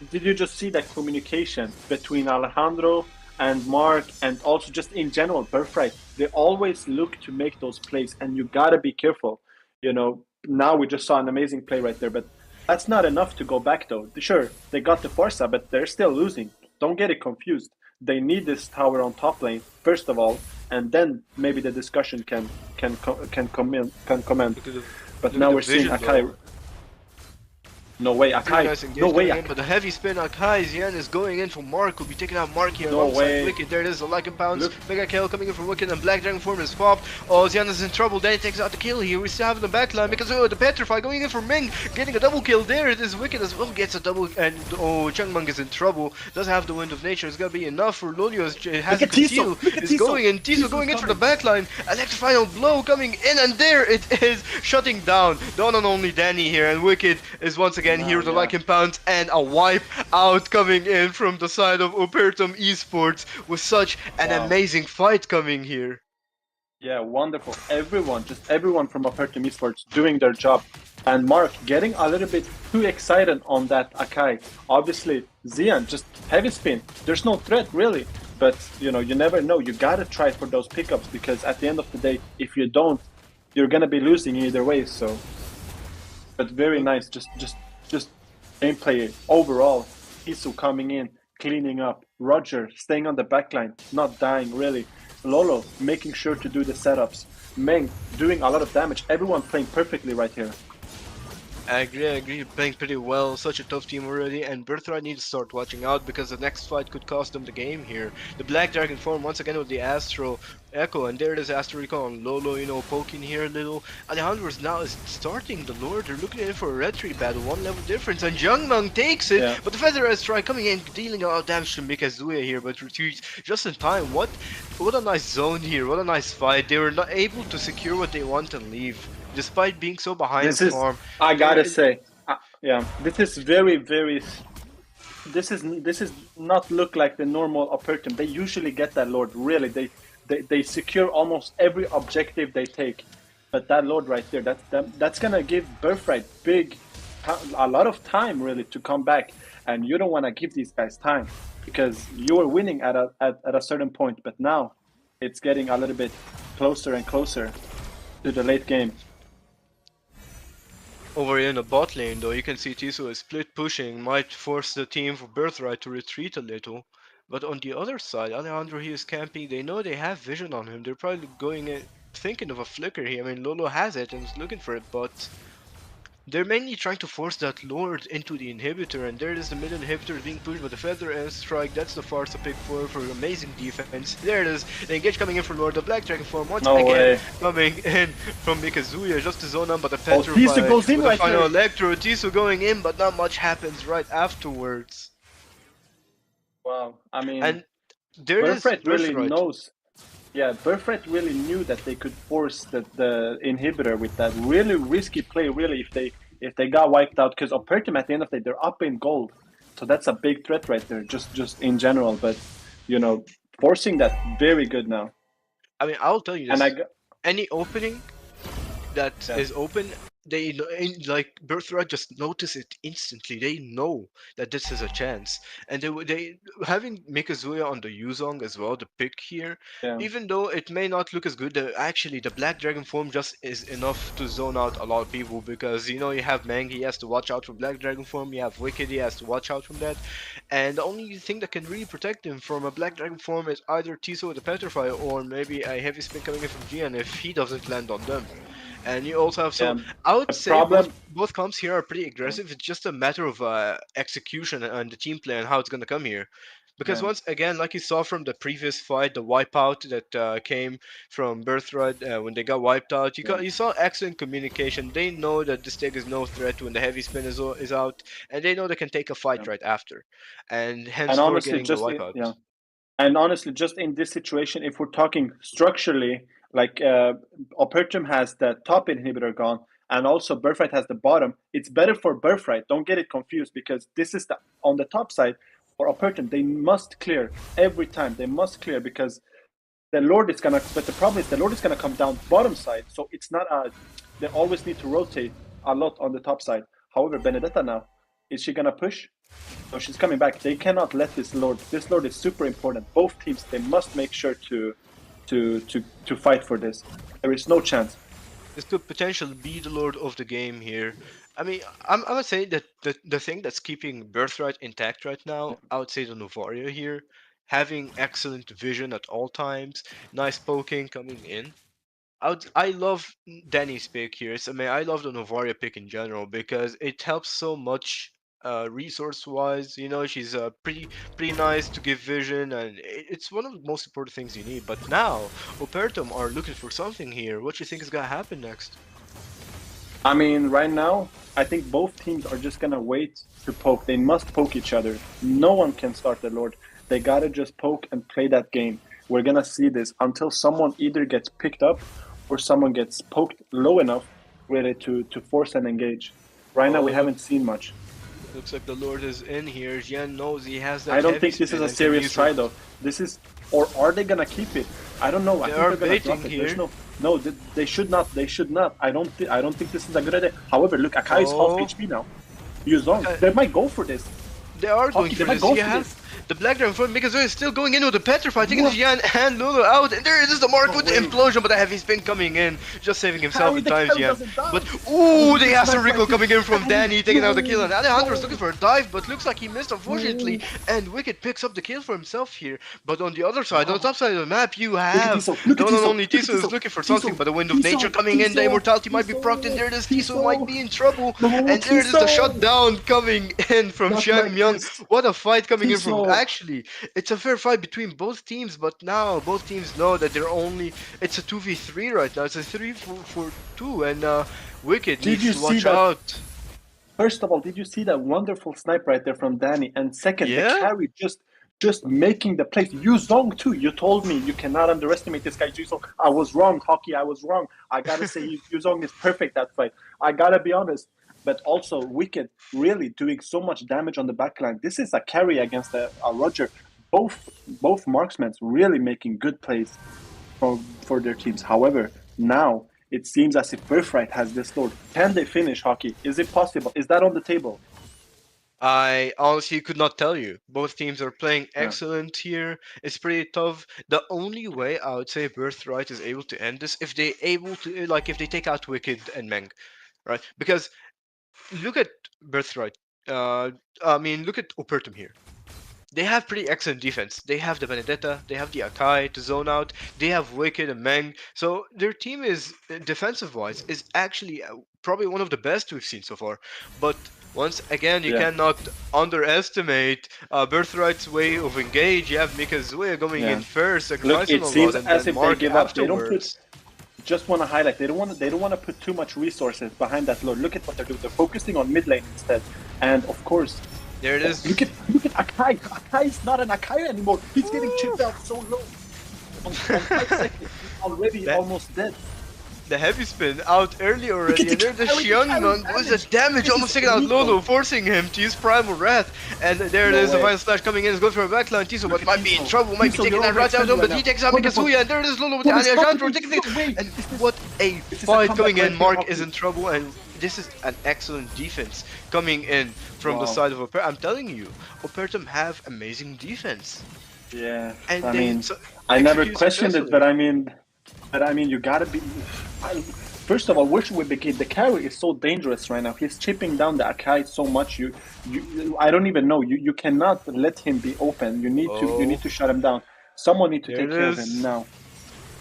Did you just see that communication between Alejandro and Mark, and also just in general Birthright? They always look to make those plays, and you gotta be careful. You know, now we just saw an amazing play right there, but that's not enough to go back though. Sure, they got the Forza, but they're still losing. Don't get it confused. They need this tower on top lane first of all, and then maybe the discussion can comment. But now we're seeing Akai. No way, Akai. No way, But the heavy spin, Akai, Xian is going in for Mark. Will be taking out Mark here. No way. Wicked. There it is, the Lycan Pounds. Mega kill coming in from Wicked, and Black Dragon form is popped. Oh, Xian is in trouble. Then he takes out the kill here. We still have the backline because the Petrify going in for Ming, getting a double kill. There it is. Wicked as well gets a double, and Qiangmeng is in trouble. Doesn't have the Wind of Nature. It's gonna be enough for Lolio. Has a conceal. Is going in. Tiso going in for the backline. Electrifying blow coming in, and there it is, shutting down the one and only Danny here. And Wicked is once again here with the Lycan Pounds, and a wipe out coming in from the side of Opertum eSports with such an amazing fight coming here. Yeah, wonderful. Everyone from Opertum eSports doing their job. And Mark getting a little bit too excited on that Akai. Obviously, Xian just heavy spin. There's no threat really, but you know, you never know. You gotta try for those pickups, because at the end of the day, if you don't, you're gonna be losing either way. So, but very nice. Just gameplay overall. Isu coming in, cleaning up. Roger staying on the backline, not dying really. Lolo making sure to do the setups. Meng doing a lot of damage. Everyone playing perfectly right here. I agree, playing pretty well. Such a tough team already, and Birthright needs to start watching out, because the next fight could cost them the game here. The Black Dragon form once again with the Astro Echo, and there it is, Astro Recall on Lolo, you know, poking here a little. Alejandro is starting the Lord. They're looking in for a red tree battle, 1 level difference, and Qiangmeng takes it, but the Feather Airstrike coming in, dealing a lot of damage to Mikazuya here, but retreats just in time. What a nice zone here, what a nice fight. They were not able to secure what they want and leave, despite being so behind the farm. I gotta say, this is very, this is not look like the normal Opertum. They usually get that Lord, really. They secure almost every objective they take. But that Lord right there, that's gonna give Birthright a lot of time really to come back. And you don't want to give these guys time, because you were winning at a certain point, but now it's getting a little bit closer and closer to the late game. Over in the bot lane, though, you can see Tiso is split pushing, might force the team for Birthright to retreat a little. But on the other side, Alejandro he is camping. They know they have vision on him. They're probably going in, thinking of a flicker here. I mean, Lolo has it and is looking for it, but they're mainly trying to force that Lord into the inhibitor, and there it is, the mid inhibitor being pushed by the Feather and Strike. That's the Farsa pick for amazing defense. There it is, the engage coming in for Lord, the Black Dragon form once No again way. coming in from Mikazuya just to zone on, but the Oh, Petrify Tisu goes in with the right final there. Electro. Tisu going in, but not much happens right afterwards. Wow. I mean, And there it is, Birthright really Birthright. knows. Yeah, Birthright really knew that they could force the inhibitor with that really risky play. Really, if they got wiped out, because Opertum at the end of the day they're up in gold, so that's a big threat right there. Just in general, but you know, forcing that very good now. I mean, I'll tell you And I this. got, Any opening that yeah, is open, like Birthright just notice it instantly. They know that this is a chance, and they having Mikazuya on the Yuzong as well, the pick here. yeah, Even though it may not look as good, actually the Black Dragon form just is enough to zone out a lot of people, because you know you have Mang, he has to watch out for Black Dragon form. You have Wicked, he has to watch out from that, and the only thing that can really protect him from a Black Dragon form is either Tiso with the Petrify, or maybe a heavy spin coming in from Qeon if he doesn't land on them. And you also have, yeah. so I would The say problem, both comps here are pretty aggressive. It's just a matter of execution and the team play and how it's gonna come here. Because yeah, once again, like you saw from the previous fight, the wipeout that came from Birthright when they got wiped out, yeah, you saw excellent communication. They know that this take is no threat when the heavy spin is out, and they know they can take a yeah. fight right after, and And hence for honestly, getting the wipeout. yeah. And honestly, just in this situation, if we're talking structurally, like Opertum has the top inhibitor gone, and also Birthright has the bottom. It's better for Birthright. Don't get it confused, because this is the on the top side for Opertum. They must clear every time. They must clear, because the Lord is gonna. But the problem is the Lord is gonna come down bottom side, so it's not a. They always need to rotate a lot on the top side. However, Benedetta now, is she gonna push? So she's coming back. They cannot let this Lord. This Lord is super important. Both teams, they must make sure to fight for this. There is no chance. This could potentially be the lord of the game here. I mean, I would say that the thing that's keeping Birthright intact right now, I would say the Novaria here, having excellent vision at all times, nice poking coming in. I love Danny's pick here. I mean, I love the Novaria pick in general because it helps so much resource-wise. You know, she's pretty nice to give vision, and it's one of the most important things you need. But now, Opertum are looking for something here. What do you think is gonna happen next? I mean, right now, I think both teams are just gonna wait to poke. They must poke each other. No one can start the Lord. They gotta just poke and play that game. We're gonna see this until someone either gets picked up or someone gets poked low enough really to force and engage. Right now, we Oh, haven't seen much. looks like the Lord is in here. Jian knows he has that I don't heavy think this is spin a and can serious use try it. though. This is, or are they gonna keep it? I don't know. I They think are they're gonna drop baiting it. There's here. no. They should not. They should not. I don't think this is a good idea. However, look, Akai is half Oh. HP now. Yuzong, Okay. they might go for this. They are going Hockey, for they might this. go You for have this. the Black Dragon front because they're still going in with the Petrify, taking the What? Jian and Lulu out, and there it is the mark No with the way. implosion, but the heavy spin coming in, just saving himself Carry in the time, carry Jian. doesn't die. But Oh, ooh, they this have some sniper recall kill. coming in from Carry. Danny, taking out the kill, No, and Alejandro's no, looking for a dive, but looks like he missed unfortunately, no. and Wicked picks up the kill for himself here. But on the other side, on the Oh. top side of the map, you Look at have Tiso. Look the at one and Tiso. only Look at Tiso is Tiso. looking for something, Tiso. but the Wind of Nature Tiso. coming in, the Tiso. Immortality might be procced, and Tiso. there it is, Tiso might Tiso. be in trouble, No, and there it is the Tiso. shutdown coming in from Not Xiang like Myung. this. What a fight coming in from. Tiso. Actually, it's a fair fight between both teams, but now both teams know that they're only. It's a 2v3 right now. It's a 3 for 2, and Wicked Did needs you to see watch that? out. First of all, did you see that wonderful snipe right there from Danny? And second, the Yeah? carry just making the plays. Yu Zong too. You told me you cannot underestimate this guy. Yu Zong. I was wrong, Hockey. I was wrong. I gotta say, Yu Zong is perfect that fight. I gotta be honest. But also, Wicked really doing so much damage on the backline. This is a carry against a Roger. Both marksmen really making good plays for their teams. However, now it seems as if Birthright has this load. Can they finish Hockey? Is it possible? Is that on the table? I honestly could not tell you. Both teams are playing Yeah. excellent here. It's pretty tough. The only way I would say Birthright is able to end this if they able to, like, if they take out Wicked and Meng, right? Because look at Birthright. I mean, look at Opertum here. They have pretty excellent defense. They have the Benedetta, they have the Akai to zone out, they have Wicked and Meng. So their team is, defensive wise, is actually probably one of the best we've seen so far. But once again, you Yeah. cannot underestimate Birthright's way of engage. You have Mikazuya going in first, Look, sacrificing it a seems lot, and as then if they Mark give up. They don't afterwards. put. Just want to highlight. They don't want to put too much resources behind that Lord. Look at what they're doing. They're focusing on mid lane instead. And of course, There it is. look at Akai. Akai is not an Akai anymore. He's getting chipped out so low. On 5 seconds, he's already almost dead. The heavy spin out early already, the and there's the carry, Xiangmeng with the damage, almost taking out Lolo, forcing him to use Primal Wrath. And there it is, the final slash coming in, is going for a backline. Tiso, but might be in trouble, might be taking that right out, but he takes out Mikazuya, and there it is Lolo with the Alejandro taking it. And what a fight coming in, Mark is in trouble, and this is an excellent defense coming in from the side of Opertum. I'm telling you, Opertum have amazing defense. Yeah, And I they mean, I never execute questioned it, successfully. but I mean, you gotta be. First of all, where should we begin? The carry is so dangerous right now. He's chipping down the Akai so much. I don't even know. You cannot let him be open. You need to shut him down. Someone need to There take it care of is. him now.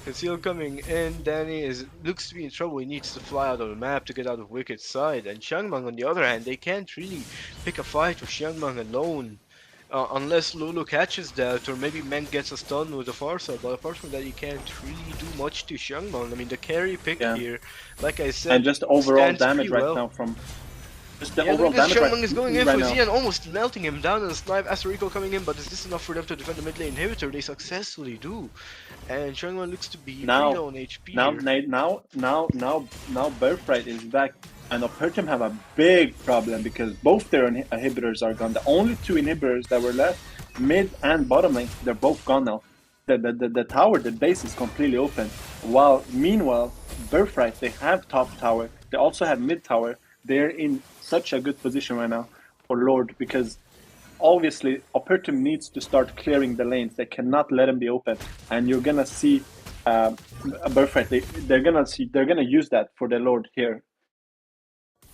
Conceal coming in, Danny looks to be in trouble. He needs to fly out of the map to get out of Wicked's side. And Xiangmeng, on the other hand, they can't really pick a fight with Xiangmeng alone. Unless Lulu catches that, or maybe Meng gets a stun with the far side. But apart from that, you can't really do much to Xiangmeng. I mean, the carry pick here, like I said, And just overall stands damage pretty right well. now from. Just the Yeah, overall look at this, damage Xiangmeng is going in right for now. Xian, almost melting him down, and the snipe Astorico coming in, but is this enough for them to defend the mid lane inhibitor? They successfully do. And Xiangmeng looks to be pretty low on HP here. Now, Birthright is back, and Opertum have a big problem because both their inhibitors are gone. The only two inhibitors that were left, mid and bottom lane, they're both gone now. The tower, the base is completely open. Meanwhile, Birthright, they have top tower. They also have mid tower. They're in such a good position right now for Lord because obviously Opertum needs to start clearing the lanes. They cannot let them be open, and you're gonna see Birthright. They're gonna use that for the Lord here.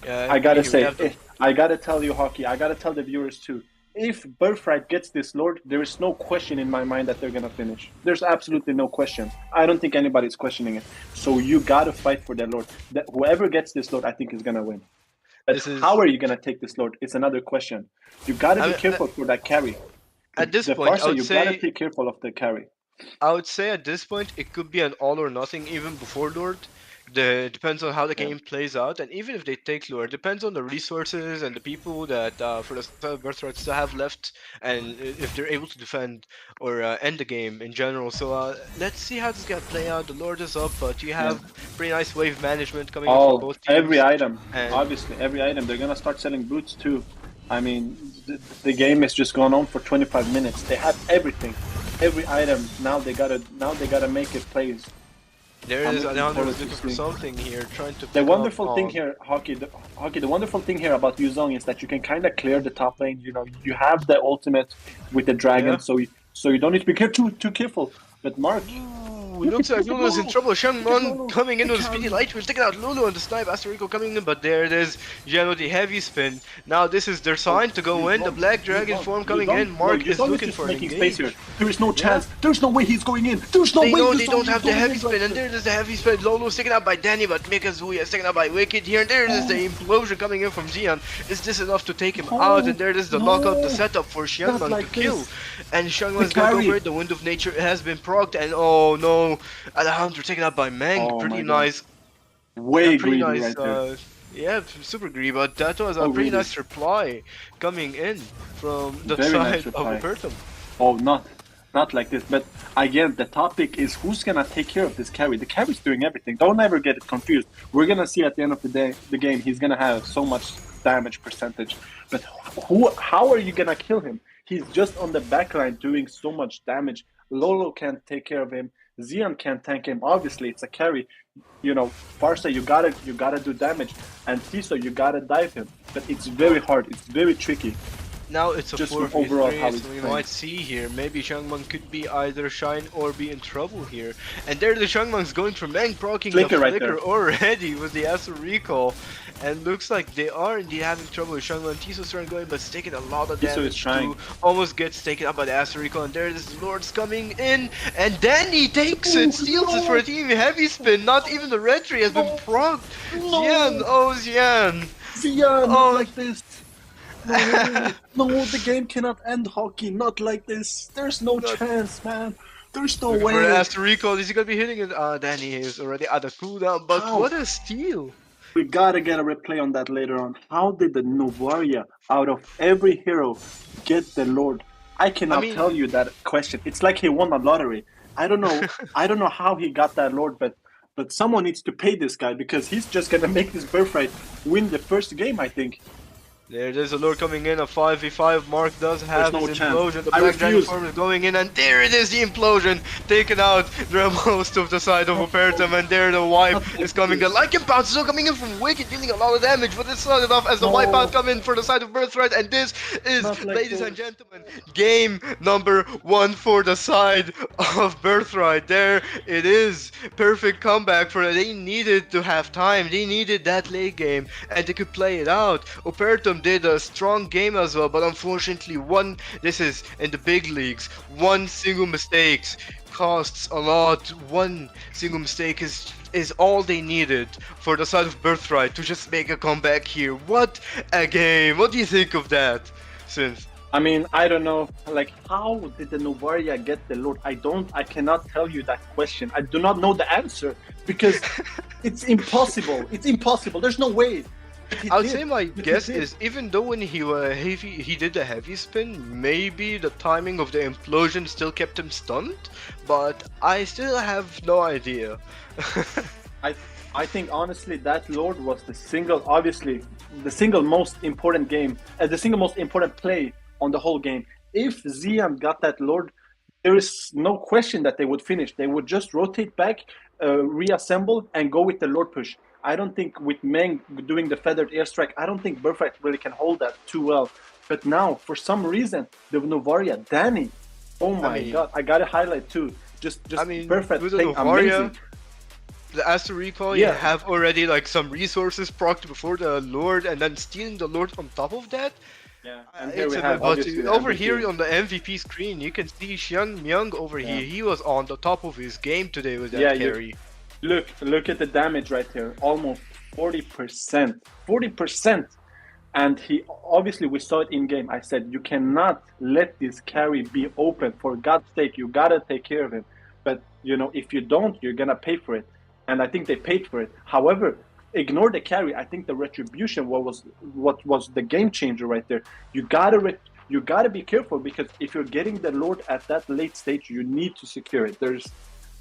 I gotta say, I gotta tell you, Hockey. I gotta tell the viewers too. If Birthright gets this Lord, there is no question in my mind that they're gonna finish. There's absolutely no question. I don't think anybody's questioning it. So you gotta fight for the Lord. Whoever gets this Lord, I think is gonna win. But how are you gonna take this Lord? It's another question. You gotta be careful for that carry. At this point, I would say gotta be careful of the carry. I would say at this point it could be an all or nothing even before Lord. Depends on how the game plays out, and even if they take Lord, depends on the resources and the people that for the Birthright still have left, and if they're able to defend or end the game in general. So let's see how this is gonna play out. The Lord is up, but you have pretty nice wave management coming in from both teams. Every item, obviously, every item. They're gonna start selling boots too. I mean, the game has just gone on for 25 minutes. They have everything, every item. Now they gotta make it plays. There it is, Alejandro is looking for something here, trying to. The wonderful thing here, Hockey. The wonderful thing here about Yuzong is that you can kind of clear the top lane. You know, you have the ultimate with the dragon, so you don't need to be too careful. But Mark. Looks like Lulu's in trouble. Xiangmeng coming in with speedy light. We're taking out Lulu on the snipe. Astorico coming in, but there it is. Jian with the heavy spin. Now this is their sign to go in. The black dragon form coming in. Mark is looking for an engage. There is no chance. There's no way he's going in. There's no way. They know they don't have the heavy spin, and there it is the heavy spin. Lulu's taken out by Danny, but Mikazuya is taken out by Wicked here. And there it is the implosion coming in from Xian. Is this enough to take him out? And there it is the lockup, the setup for Xiangmeng to kill. And Xiangmeng is going to go for it. The Wind of Nature has been procced, and oh no. Alejandro taken out by Meng, pretty nice. Way greedy right there. Yeah, super greedy, but that was a pretty nice reply coming in from the side of Opertum. Oh, not like this. But again, the topic is who's gonna take care of this carry. The carry's doing everything. Don't ever get it confused. We're gonna see at the end of the day, the game, he's gonna have so much damage percentage. But how are you gonna kill him? He's just on the backline doing so much damage. Lolo can't take care of him. Xian can't tank him. Obviously, it's a carry. You know, Farsa, you gotta do damage, and Tiso, you gotta dive him. But it's very hard. It's very tricky. Now it's a Just from overall how 4v3, he's so we playing. might see here. Maybe Xiangmeng could be either shine or be in trouble here. And there the Xiangmeng's going for Meng, proccing the Flicker right flicker there. already with the Astro Recall. And looks like they are indeed having trouble with Xiangmeng. Tiso's trying going, but it's taking a lot of Tiso is damage trying. too. Almost gets taken up by the Astro Recall. And there this Lord's coming in. And Danny takes it, steals it for a team heavy spin. Not even the red tree has been procced. Xian, oh Xian. Xian, Oh. not like this. No, the game cannot end hockey. Not like this. There's no chance, man. There's no For way. Astro Recall, is he gonna be hitting it? Danny is already at the cooldown, but How? what a steal! We gotta get a replay on that later on. How did the Novaria, out of every hero, get the Lord? I cannot tell you that question. It's like he won a lottery. I don't know. I don't know how he got that Lord, but someone needs to pay this guy because he's just gonna make this Birthright win the first game, I think. There's a Lord coming in, a 5v5. Mark does have no his chance. implosion. The I Black Dragon refuse. form is going in, and there it is, the implosion. Taken out the most of the side of Opertum, and there the wipe is coming. The Lycan Pounce still coming in from Wicked, dealing a lot of damage, but it's not enough as the wipeout come in for the side of Birthright, and this is, Not like ladies this. and gentlemen, game number 1 for the side of Birthright. There it is. Perfect comeback for it. They needed to have time. They needed that late game, and they could play it out. Opertum did a strong game as well, but unfortunately this is in the big leagues, one single mistake costs a lot. One single mistake is all they needed for the side of Birthright to just make a comeback here. What a game! What do you think of that, Synth? I mean, I don't know. Like, how did the Novaria get the Lord? I cannot tell you that question. I do not know the answer because it's impossible. It's impossible. There's no way. I would say my guess is, even though when he did the heavy spin, maybe the timing of the implosion still kept him stunned, but I still have no idea. I think honestly that Lord was the single most important game, the single most important play on the whole game. If Xian got that Lord, there is no question that they would finish. They would just rotate back, reassemble, and go with the Lord push. I don't think with Meng doing the feathered airstrike, I don't think Birthright really can hold that too well. But now, for some reason, the Novaria, Danny, oh my god, I gotta highlight too. Just Birthright with the playing Novaria, amazing. the Astro Recall, you have already like some resources procced before the Lord, and then stealing the Lord on top of that. Yeah, and It's here we have but obviously the over MVP. here on the MVP screen, you can see Xiang Myung over here. He was on the top of his game today with that carry. Look at the damage right here, almost 40%, 40%, and he obviously, we saw it in game. I said you cannot let this carry be open. For God's sake, you gotta take care of him. But you know, if you don't, you're gonna pay for it, and I think they paid for it. However, ignore the carry. I think the retribution what was the game changer right there. You gotta be careful, because if you're getting the Lord at that late stage, you need to secure it.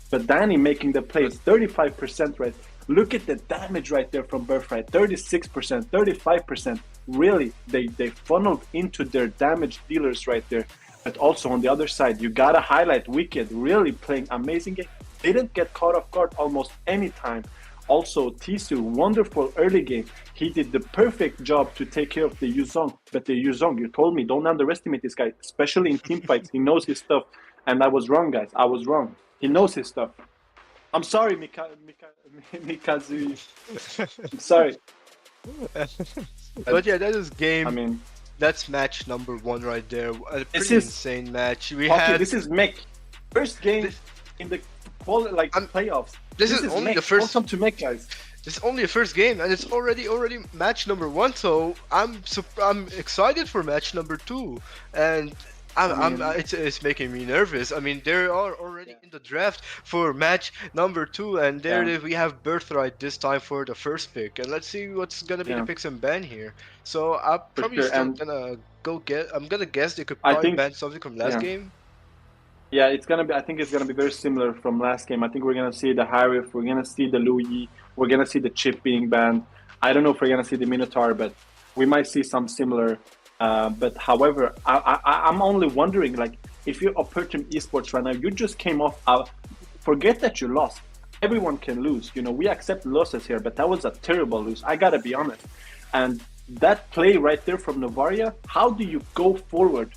But Danny making the plays, 35% right. Look at the damage right there from Birthright, 36%, 35%. Really, they funneled into their damage dealers right there. But also on the other side, you gotta highlight Wicked, really playing amazing game. Didn't get caught off guard almost any time. Also, Tisu, wonderful early game. He did the perfect job to take care of the Yuzong. But the Yuzong, you told me, don't underestimate this guy, especially in team fights. He knows his stuff. And I was wrong, guys. I was wrong. He knows his stuff. I'm sorry, Mikazu. I'm sorry. But yeah, that is game. I mean, that's match number 1 right there. A This pretty is- insane match. this is MEC. First game in the playoffs. This is only MEC. the first- Welcome to MEC, guys. It's only the first game, and it's already match number 1. So I'm excited for match number 2, and it's making me nervous. I mean, they are already in the draft for match number 2, and we have Birthright this time for the first pick, and let's see what's gonna be the picks and ban here. So I'm probably sure, still and gonna I'm gonna guess they could I probably think- ban something from last game. Yeah, it's gonna be. I think it's gonna be very similar from last game. I think we're gonna see the Harif, we're gonna see the Louis, we're gonna see the Chip being banned. I don't know if we're gonna see the Minotaur, but we might see some similar. But however, I'm only wondering, like, if you're Opertum eSports right now, you just came off. Forget that you lost. Everyone can lose. You know, we accept losses here, but that was a terrible lose. I gotta be honest. And that play right there from Novaria, how do you go forward?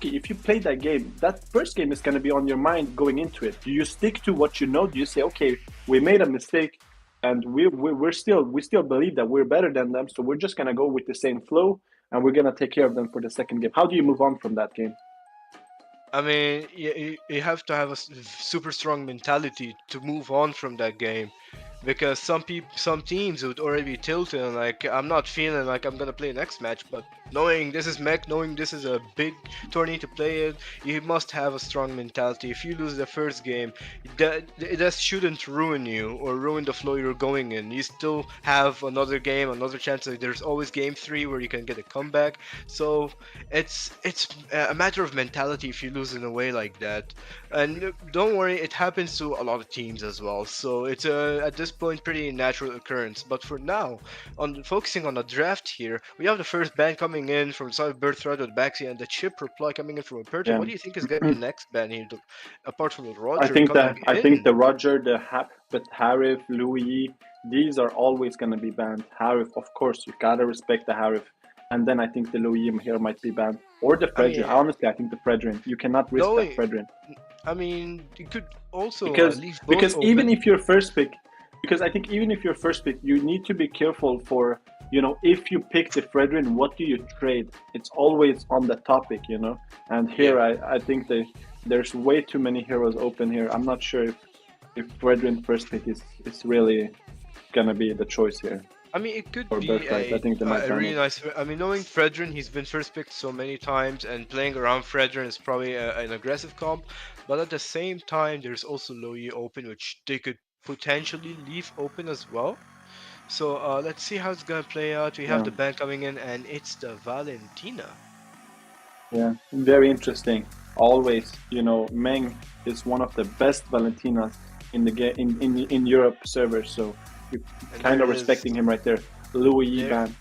If you play that game, that first game is going to be on your mind going into it. Do you stick to what you know? Do you say, okay, we made a mistake, and we still believe that we're better than them, so we're just going to go with the same flow, and we're going to take care of them for the second game? How do you move on from that game? I mean, you have to have a super strong mentality to move on from that game, because some teams would already be tilted and like, I'm not feeling like I'm gonna play next match, but knowing this is MEC, knowing this is a big tourney to play it, you must have a strong mentality. If you lose the first game, that shouldn't ruin you or ruin the flow you're going in. You still have another game, another chance. There's always game 3 where you can get a comeback. So it's a matter of mentality if you lose in a way like that. And don't worry, it happens to a lot of teams as well. So it's at this point pretty natural occurrence. But for now, focusing on the draft here, we have the first ban coming in from the side of Birthright with Baxi and the chip reply coming in from Opertum. Yeah. What do you think is going to be the next ban here, apart from the Roger? I think the Roger, but Harif, Louis, these are always going to be banned. Harif, of course, you gotta respect the Harif. And then I think the Louis here might be banned. Or the Fredrin. Honestly, I think the Fredrin. You cannot risk that Fredrin. I mean, you could also because even if you're first pick, because I think even if you're first pick, you need to be careful for, you know, if you pick the Fredrin, what do you trade? It's always on the topic, you know. And here I think there's way too many heroes open here. I'm not sure if Fredrin first pick is really gonna be the choice here. I mean, it could be I think they might a really nice. I mean, knowing Fredrin, he's been first picked so many times, and playing around Fredrin is probably an aggressive comp. But at the same time, there's also Loyi open, which they could potentially leave open as well. So let's see how it's gonna play out. We have the ban coming in, and it's the Valentina. Yeah, very interesting. Always, you know, Meng is one of the best Valentinas in the game in Europe servers. So you're kind of respecting him right there. Louis ban.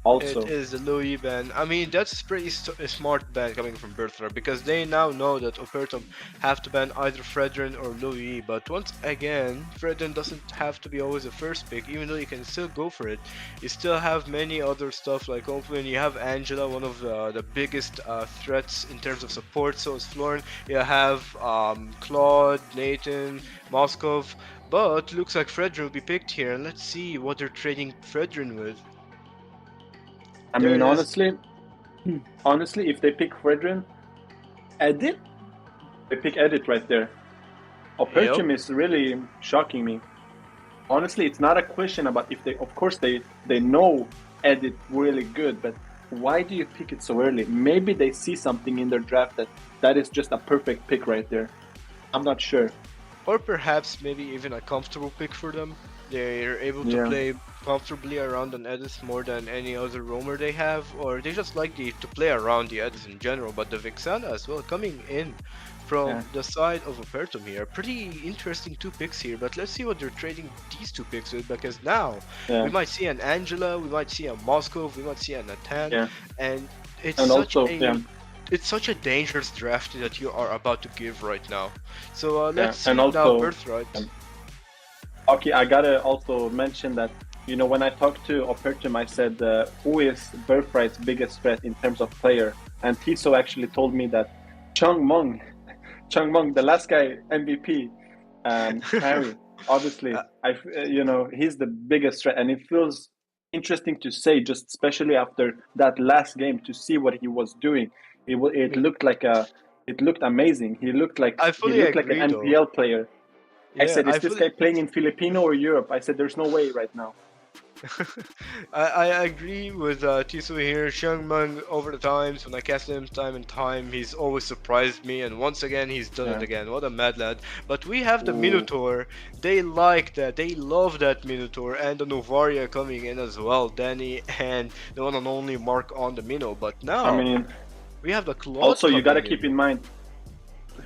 Also. It is the Louis ban. I mean, that's pretty smart ban coming from Birthright, because they now know that Opertum have to ban either Fredrin or Louis. But once again, Fredrin doesn't have to be always a first pick, even though you can still go for it. You still have many other stuff like open. You have Angela, one of the biggest threats in terms of support. So is Florin. You have Claude, Nathan, Moskov. But looks like Fredrin will be picked here, and let's see what they're trading Fredrin with. I mean, honestly, if they pick Fredrin, Edit, they pick Edit right there. Opertum is really shocking me. Honestly, it's not a question about if they, of course, they know Edit really good, but why do you pick it so early? Maybe they see something in their draft that is just a perfect pick right there. I'm not sure. Or perhaps maybe even a comfortable pick for them. They're able to play comfortably around an Edis more than any other roamer they have, or they just like to play around the Edis in general. But the Vixana as well coming in from the side of Opertum here. Pretty interesting 2 picks here, but let's see what they're trading these 2 picks with, because now we might see an Angela, we might see a Moskov, we might see a Natan, and it's it's such a dangerous draft that you are about to give right now. So let's see now Birthright. Okay, I gotta also mention that, you know, when I talked to Opertum, I said, who is Birthright's biggest threat in terms of player? And Tiso actually told me that Changmeng, the last guy MVP, Harry, obviously, you know, he's the biggest threat, and it feels interesting to say, just especially after that last game, to see what he was doing. It looked amazing. He looked like an NPL player. I said, is this guy playing in Filipino or Europe? I said, there's no way right now. I agree with Tiso here. Xiangmeng, over the times, when I cast him time and time, he's always surprised me, and once again, he's done it again. What a mad lad. But we have the Minotaur. They like that. They love that Minotaur, and the Novaria coming in as well. Danny and the one and only Mark on the Mino. But now, I mean, we have the Claude. Also, you gotta keep in mind.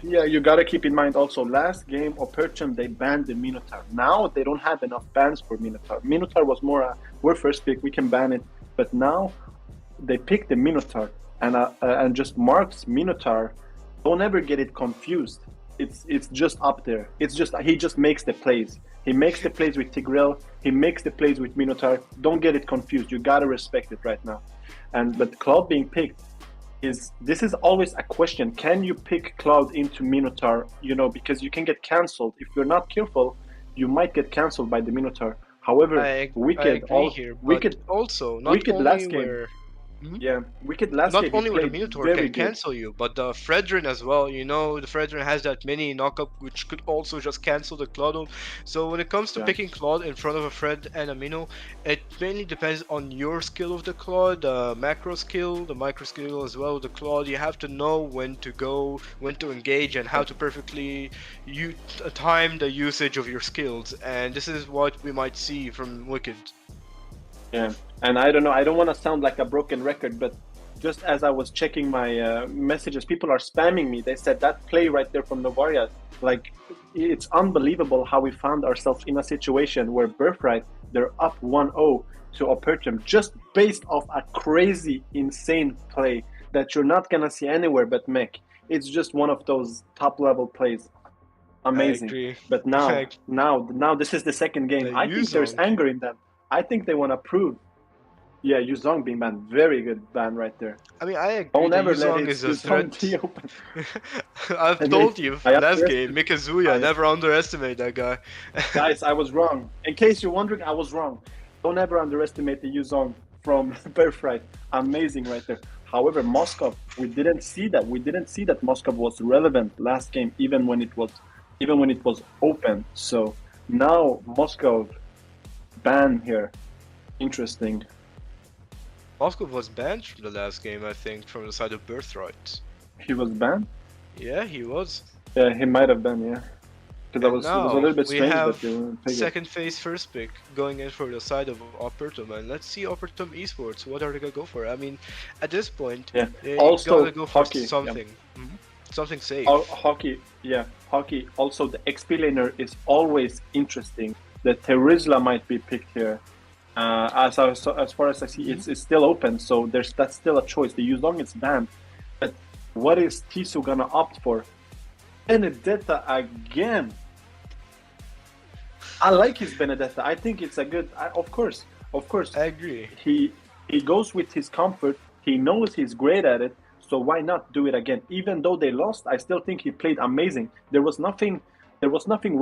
Yeah, you gotta keep in mind also, last game, Opertum, they banned the Minotaur. Now they don't have enough bans for Minotaur. Minotaur was more, we're first pick, we can ban it. But now they pick the Minotaur, and just Mark's Minotaur. Don't ever get it confused. It's just up there. It's just, he just makes the plays. He makes the plays with Tigreal. He makes the plays with Minotaur. Don't get it confused. You gotta respect it right now. But Cloud being picked this is always a question. Can you pick Cloud into Minotaur? You know, because you can get cancelled if you're not careful. You might get cancelled by the Minotaur. However, I Wicked, agree here, but Wicked, also not Wicked only last game. where. Mhm. Yeah, Wicked last Not game he only where the played Minotaur very can good. cancel you, but the Fredrin as well. You know, the Fredrin has that mini knockup which could also just cancel the Claude. So when it comes to Yeah. picking Claude in front of a Fred and a Mino, it mainly depends on your skill of the Claude, the macro skill, the micro skill as well. The Claude, you have to know when to go, when to engage, and how to perfectly time the usage of your skills. And this is what we might see from Wicked. Yeah, and I don't know. I don't want to sound like a broken record, but just as I was checking my messages, people are spamming me. They said that play right there from Novaria, like it's unbelievable how we found ourselves in a situation where Birthright they're up 1-0 to Opertum just based off a crazy, insane play that you're not gonna see anywhere but MEC. It's just one of those top level plays. Amazing. agree. But now this is the second game. The I think there's Yuzong. anger in them. I think they want to prove. Yeah, Yuzong being banned. Very good ban right there. I mean, I agree. Don't The ever let Yuzong it is a Yuzong threat. be open. I've And told you I last underestimate- game, Mikazuya, I- never underestimate that guy. Guys, I was wrong. In case you're wondering, I was wrong. Don't ever underestimate the Yuzong from Birthright. Amazing right there. However, Moscow, we didn't see that. We didn't see that Moscow was relevant last game, even when it was open. So now Moscow ban here. Interesting. Moskov was banned from the last game, I think, from the side of Birthright. He was banned? Yeah, he was. Yeah, he might have been, yeah. Because it was a little bit we strange have that they wouldn't pick it. second phase first pick going in for the side of Opertum, and let's see Opertum eSports. What are they gonna go for? I mean, at this point, Yeah. they Also, gotta go for hockey, yeah. something, something safe. Hockey, yeah, hockey. Also, the XP laner is always interesting. The Terizla might be picked here. As far as I see, it's still open, so that's still a choice. The Yuzong is banned, but what is Tisu gonna opt for? Benedetta again. I like his Benedetta. I think it's a good. Of course. I agree. He goes with his comfort. He knows he's great at it. So why not do it again? Even though they lost, I still think he played amazing. There was nothing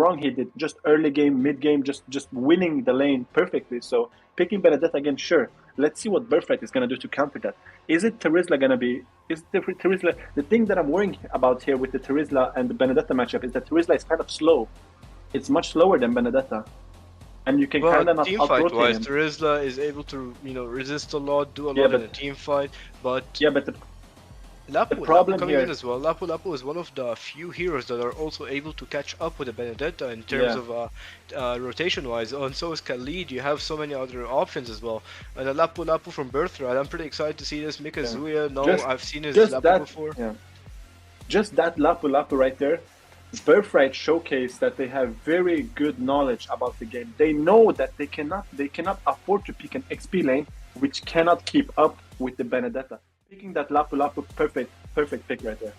wrong he did. Just early game, mid game, just winning the lane perfectly. So picking Benedetta again, sure. Let's see what Birthright is gonna do to counter that. Is it Terizla gonna be? Is the Terizla? The thing that I'm worrying about here with the Terizla and the Benedetta matchup is that Terizla is kind of slow. It's much slower than Benedetta, and you can Well, kind of not team fight out-rotate wise, him. Terizla is able to, resist a lot, do a Yeah, lot in but- a team fight, but Yeah, but Lapu problem coming here- in as well. Lapu is one of the few heroes that are also able to catch up with the Benedetta in terms Yeah. of rotation-wise. And so is Khalid. You have so many other options as well. And the Lapu from Birthright. I'm pretty excited to see this. Mikazuya, no, Just- I've seen his just Lapu that, before. yeah. Just that Lapu right there, Birthright showcased that they have very good knowledge about the game. They know that they cannot afford to pick an XP lane which cannot keep up with the Benedetta. Picking that Lapu, perfect pick right there.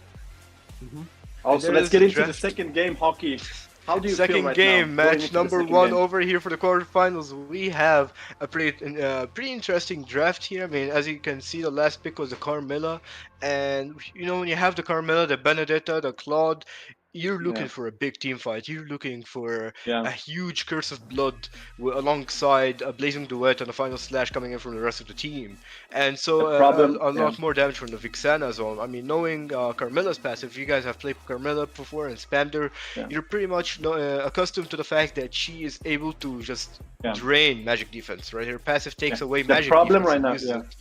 Also, there let's is get the into the draft. second game, hockey. How do you feel Second right game, now, going match into the number second one game? over here for the quarterfinals. We have a pretty interesting draft here. I mean, as you can see, the last pick was the Carmilla, and when you have the Carmilla, the Benedetta, the Claude, you're looking Yeah. for a big team fight. You're looking for Yeah. a huge curse of blood alongside a blazing duet and a final slash coming in from the rest of the team, and so The problem- a lot yeah. more damage from the Vixana as well. I mean, knowing Carmilla's passive, you guys have played Carmilla before and spammed her, Yeah. you're pretty much accustomed to the fact that she is able to just Yeah. drain magic defense, right? Her passive takes Yeah. away The magic problem defense right and now, uses yeah. it.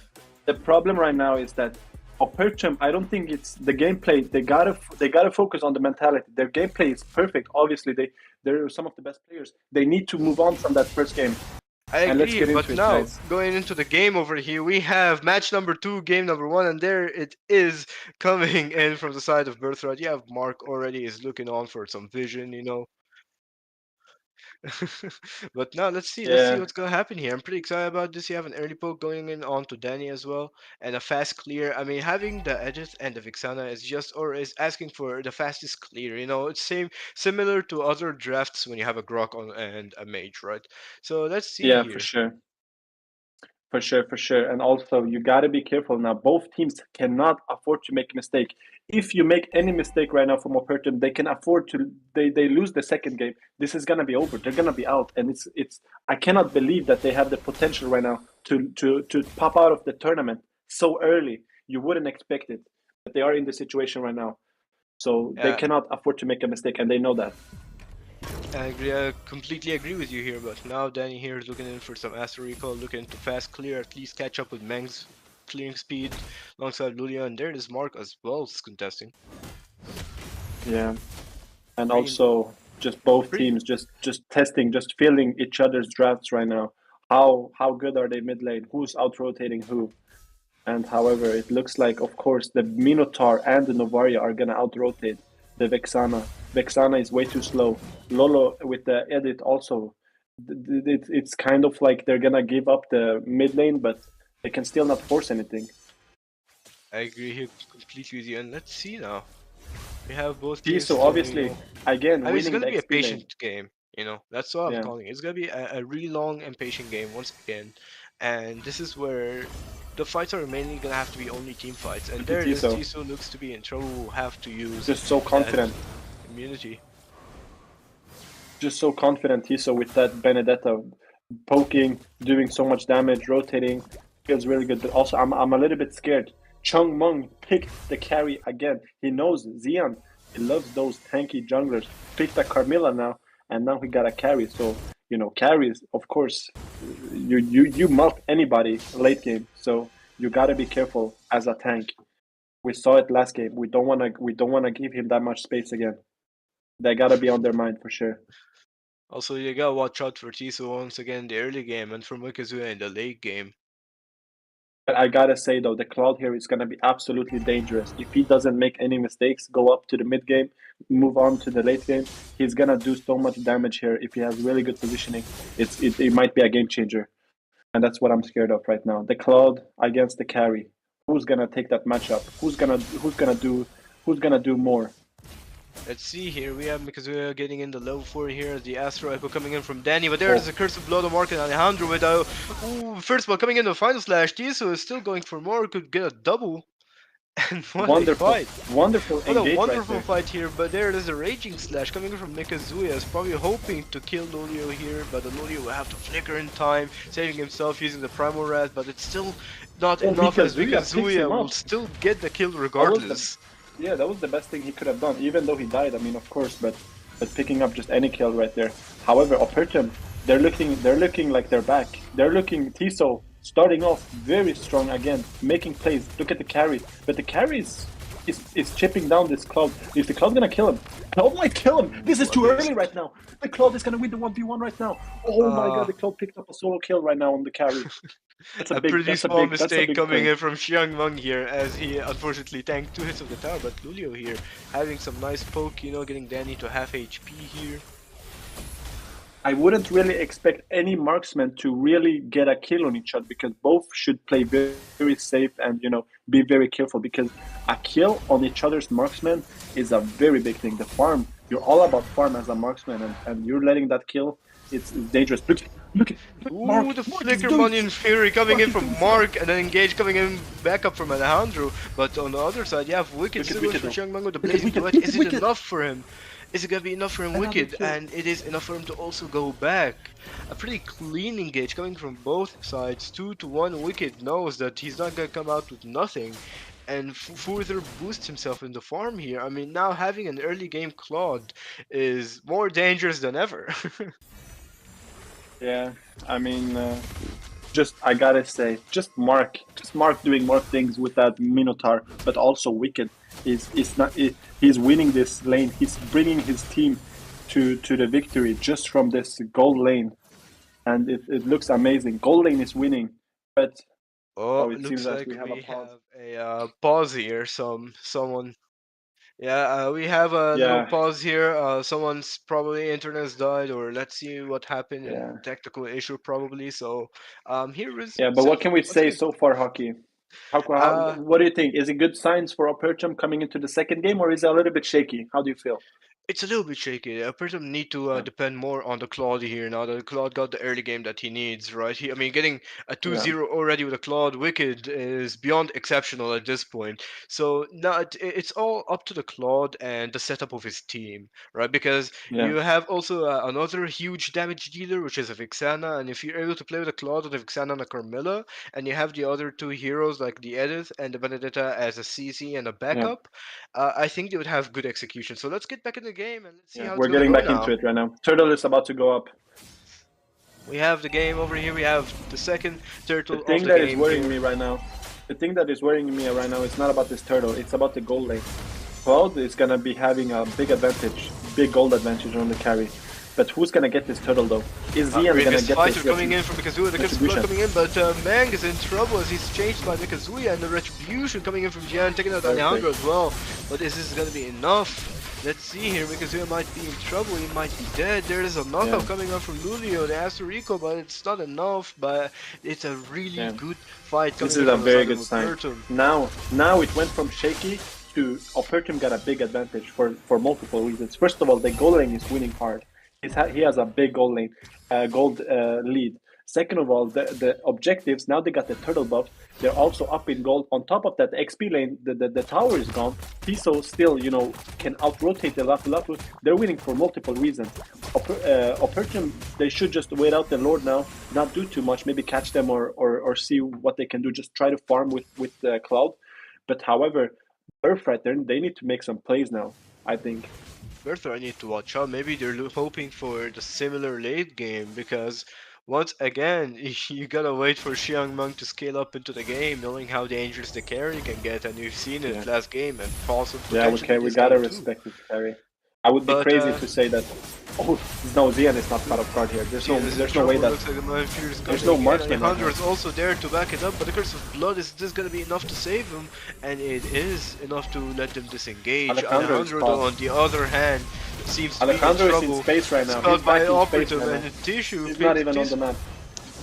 The problem right now is that Opertum, I don't think it's the gameplay. They gotta focus on the mentality. Their gameplay is perfect. Obviously, they're some of the best players. They need to move on from that first game. I And let's agree, get but into it, now guys. going into the game over here, we have match number 2, game number 1, and there it is coming in from the side of Birthright. You have Mark already is looking on for some vision. But now let's see. Let's see Yeah, what's gonna happen here. I'm pretty excited about this. You have an early poke going in onto Danny as well, and a fast clear. I mean, having the Edith and the Vixana is just or is asking for the fastest clear. You know, it's similar to other drafts when you have a Grok on and a Mage, right? So let's see yeah, for here. sure. For sure, for sure. And also, you got to be careful now. Both teams cannot afford to make a mistake. If you make any mistake right now from Opertum, they can afford to. They lose the second game. This is gonna be over. They're gonna be out, and it's. I cannot believe that they have the potential right now to pop out of the tournament so early. You wouldn't expect it, but they are in the situation right now, so they Yeah, cannot afford to make a mistake, and they know that. I agree. I completely agree with you here. But now Danny here is looking in for some Astro Recall, looking to fast clear, at least catch up with Meng's clearing speed alongside Lulia, and there is Mark as well is contesting. Yeah. And Pretty, also just both pretty teams just testing, just feeling each other's drafts right now. How good are they mid lane? Who's out rotating who? And however, it looks like, of course, the Minotaur and the Novaria are gonna out rotate the Vexana. Vexana is way too slow. Lolo with the edit also. It's kind of like they're gonna give up the mid lane, but they can still not force anything. I agree here completely with you. And let's see now. We have both See, teams so still, you obviously, know. again, I mean, it's winning gonna the be a XP lane. patient game. You know, that's what I'm Yeah. calling it. It's gonna be a really long and patient game once again. And this is where the fights are mainly gonna have to be only team fights. And Look at there it is. Tiso. Tiso looks to be in trouble. Will have to use Just so that confident. immunity. Just so confident Tiso with that Benedetta poking, doing so much damage, rotating, feels really good. But also, I'm a little bit scared. Chung Meng picked the carry again. He knows Xian. He loves those tanky junglers. Picked a Carmilla now, and now he got a carry. So carries, of course, you melt anybody late game. So you gotta be careful as a tank. We saw it last game. We don't wanna give him that much space again. They gotta be on their mind for sure. Also, you gotta watch out for Tiso once again in the early game and for Mikazuya in the late game. But I gotta say though, the Cloud here is gonna be absolutely dangerous. If he doesn't make any mistakes, go up to the mid game, move on to the late game, he's gonna do so much damage here. If he has really good positioning, it might be a game changer, and that's what I'm scared of right now. The Cloud against the carry. Who's gonna take that matchup? Who's gonna do more? Let's see here, we have Mikazuya getting in the level 4 here, the Astro Echo coming in from Danny, but there's a Curse of Blood on Mark and Alejandro with a first ball coming in the final slash. Tiso is still going for more, could get a double. And what a Wonderful, fight! wonderful What a engage right wonderful there. fight here, but there is a Raging Slash coming in from Mikazuya, is probably hoping to kill Lolio here, but the Lolio will have to flicker in time, saving himself using the Primal Raz, but it's still not enough as Mikazuya picks Mikazuya him will up. still get the kill regardless. Yeah, that was the best thing he could have done, even though he died. I mean, of course, but picking up just any kill right there. However, Opertum, they're looking like they're back. They're looking Tiso starting off very strong again, making plays. Look at the carry, but the carry is chipping down this Cloud. Is the Cloud gonna kill him? Cloud might kill him. This is too early right now. The Cloud is gonna win the 1v1 right now. Oh my god, the Cloud picked up a solo kill right now on the carry. That's A pretty small mistake coming play. in from Xiang Meng here as he unfortunately tanked 2 hits of the tower, but Lulio here having some nice poke, you know, getting Danny to half HP here. I wouldn't really expect any marksman to really get a kill on each other because both should play very, very safe and be very careful because a kill on each other's marksman is a very big thing. The farm, you're all about farm as a marksman and you're letting that kill, it's dangerous. Look, Ooh, the Flicker Money and Fury coming in from Mark and then Engage coming in back up from Alejandro. But on the other side, you have Wicked still going for Xiang Meng with the Blazing Duet. Is it enough for him? Is it gonna be enough for him, Wicked? And it is enough for him to also go back. A pretty clean engage coming from both sides. 2-1. Wicked knows that he's not gonna come out with nothing. And further boost himself in the farm here. I mean, now having an early game Claude is more dangerous than ever. Yeah, I mean, I gotta say, just Mark doing more things with that Minotaur, but also Wicked he's winning this lane. He's bringing his team to the victory just from this gold lane, and it looks amazing. Gold lane is winning, but Oh, it it looks seems that like we have a pause. a pause here. Someone Yeah, we have a little Yeah, pause here. Someone's probably internet's died, or let's see what happened yeah, in technical issue probably. So, here is yeah. But what Cent can we once say again. so far, Hockey? Uh, What do you think? Is it good signs for Opertum coming into the second game, or is it a little bit shaky? How do you feel? It's a little bit shaky. Opertum need to Yeah, depend more on the Claude here now that Claude got the early game that he needs, right? I mean, getting a two yeah, zero already with a Claude Wicked is beyond exceptional at this point. So now it's all up to the Claude and the setup of his team, right? Because yeah, you have also another huge damage dealer, which is a Vixana, and if you're able to play with a Claude and a Vixana and a Carmilla, and you have the other two heroes like the Edith and the Benedetta as a CC and a yeah, backup, I think they would have good execution. So let's get back in the game and let's see yeah. how it's We're gonna getting go back into now. it right now. Turtle is about to go up. We have the game over here. We have the second The turtle of thing the that is game worrying here. me right now, the thing that is worrying me right now, it's not about this turtle. It's about the gold lane. Cloud is gonna be having a big advantage, big gold advantage on the carry. But who's gonna get this turtle though? Is Zian gonna Previous get fighter this coming in from Mikazuya, the Curse of Blood retribution? coming in, but Mang is in trouble as he's changed by Mikazuya, and the Retribution coming in from Jian, taking out Perfect. Alejandro as well. But is this gonna be enough? Let's see here, Mikazuya might be in trouble, he might be dead. There is a knockout Yeah. coming up from Lulio, the Astorico, but it's not enough. But it's a really Yeah. good fight coming This in is a from the very side good of sign. Opertum. Now it went from shaky to Opertum got a big advantage for multiple reasons. First of all, the goal lane is winning hard. He has a big goal lane, gold lead. Second of all, the objectives, now they got the turtle buff. They're also up in gold. On top of that, the XP lane, the tower is gone. Tiso still, can out-rotate the Lapu Lapu. They're winning for multiple reasons. Opertum, they should just wait out the Lord now, not do too much, maybe catch them or see what they can do. Just try to farm with Cloud. But however, Birthright, they need to make some plays now, I think. Birthright need to watch out. Maybe they're hoping for the similar late game because once again you gotta wait for Xiang Meng to scale up into the game, knowing how dangerous the carry can get, and you've seen it Yeah. last game and possibly Yeah, potentially okay, we this gotta game too. respect his carry. I would be But crazy to say that. Oh no, Zian is not caught off guard here. There's no way that. looks like the Mind Fury is There's coming no in. marksman Alejandro right is also there to back it up, but the Curse of Blood is just gonna be enough to save him, and it is enough to let them disengage. Alejandro is Alejandro, though, caught. on the other hand, seems to Alejandro be in is trouble. in space right now. Spelled He's by back in space Operatum, right and now. Tissue. He's not even on the map.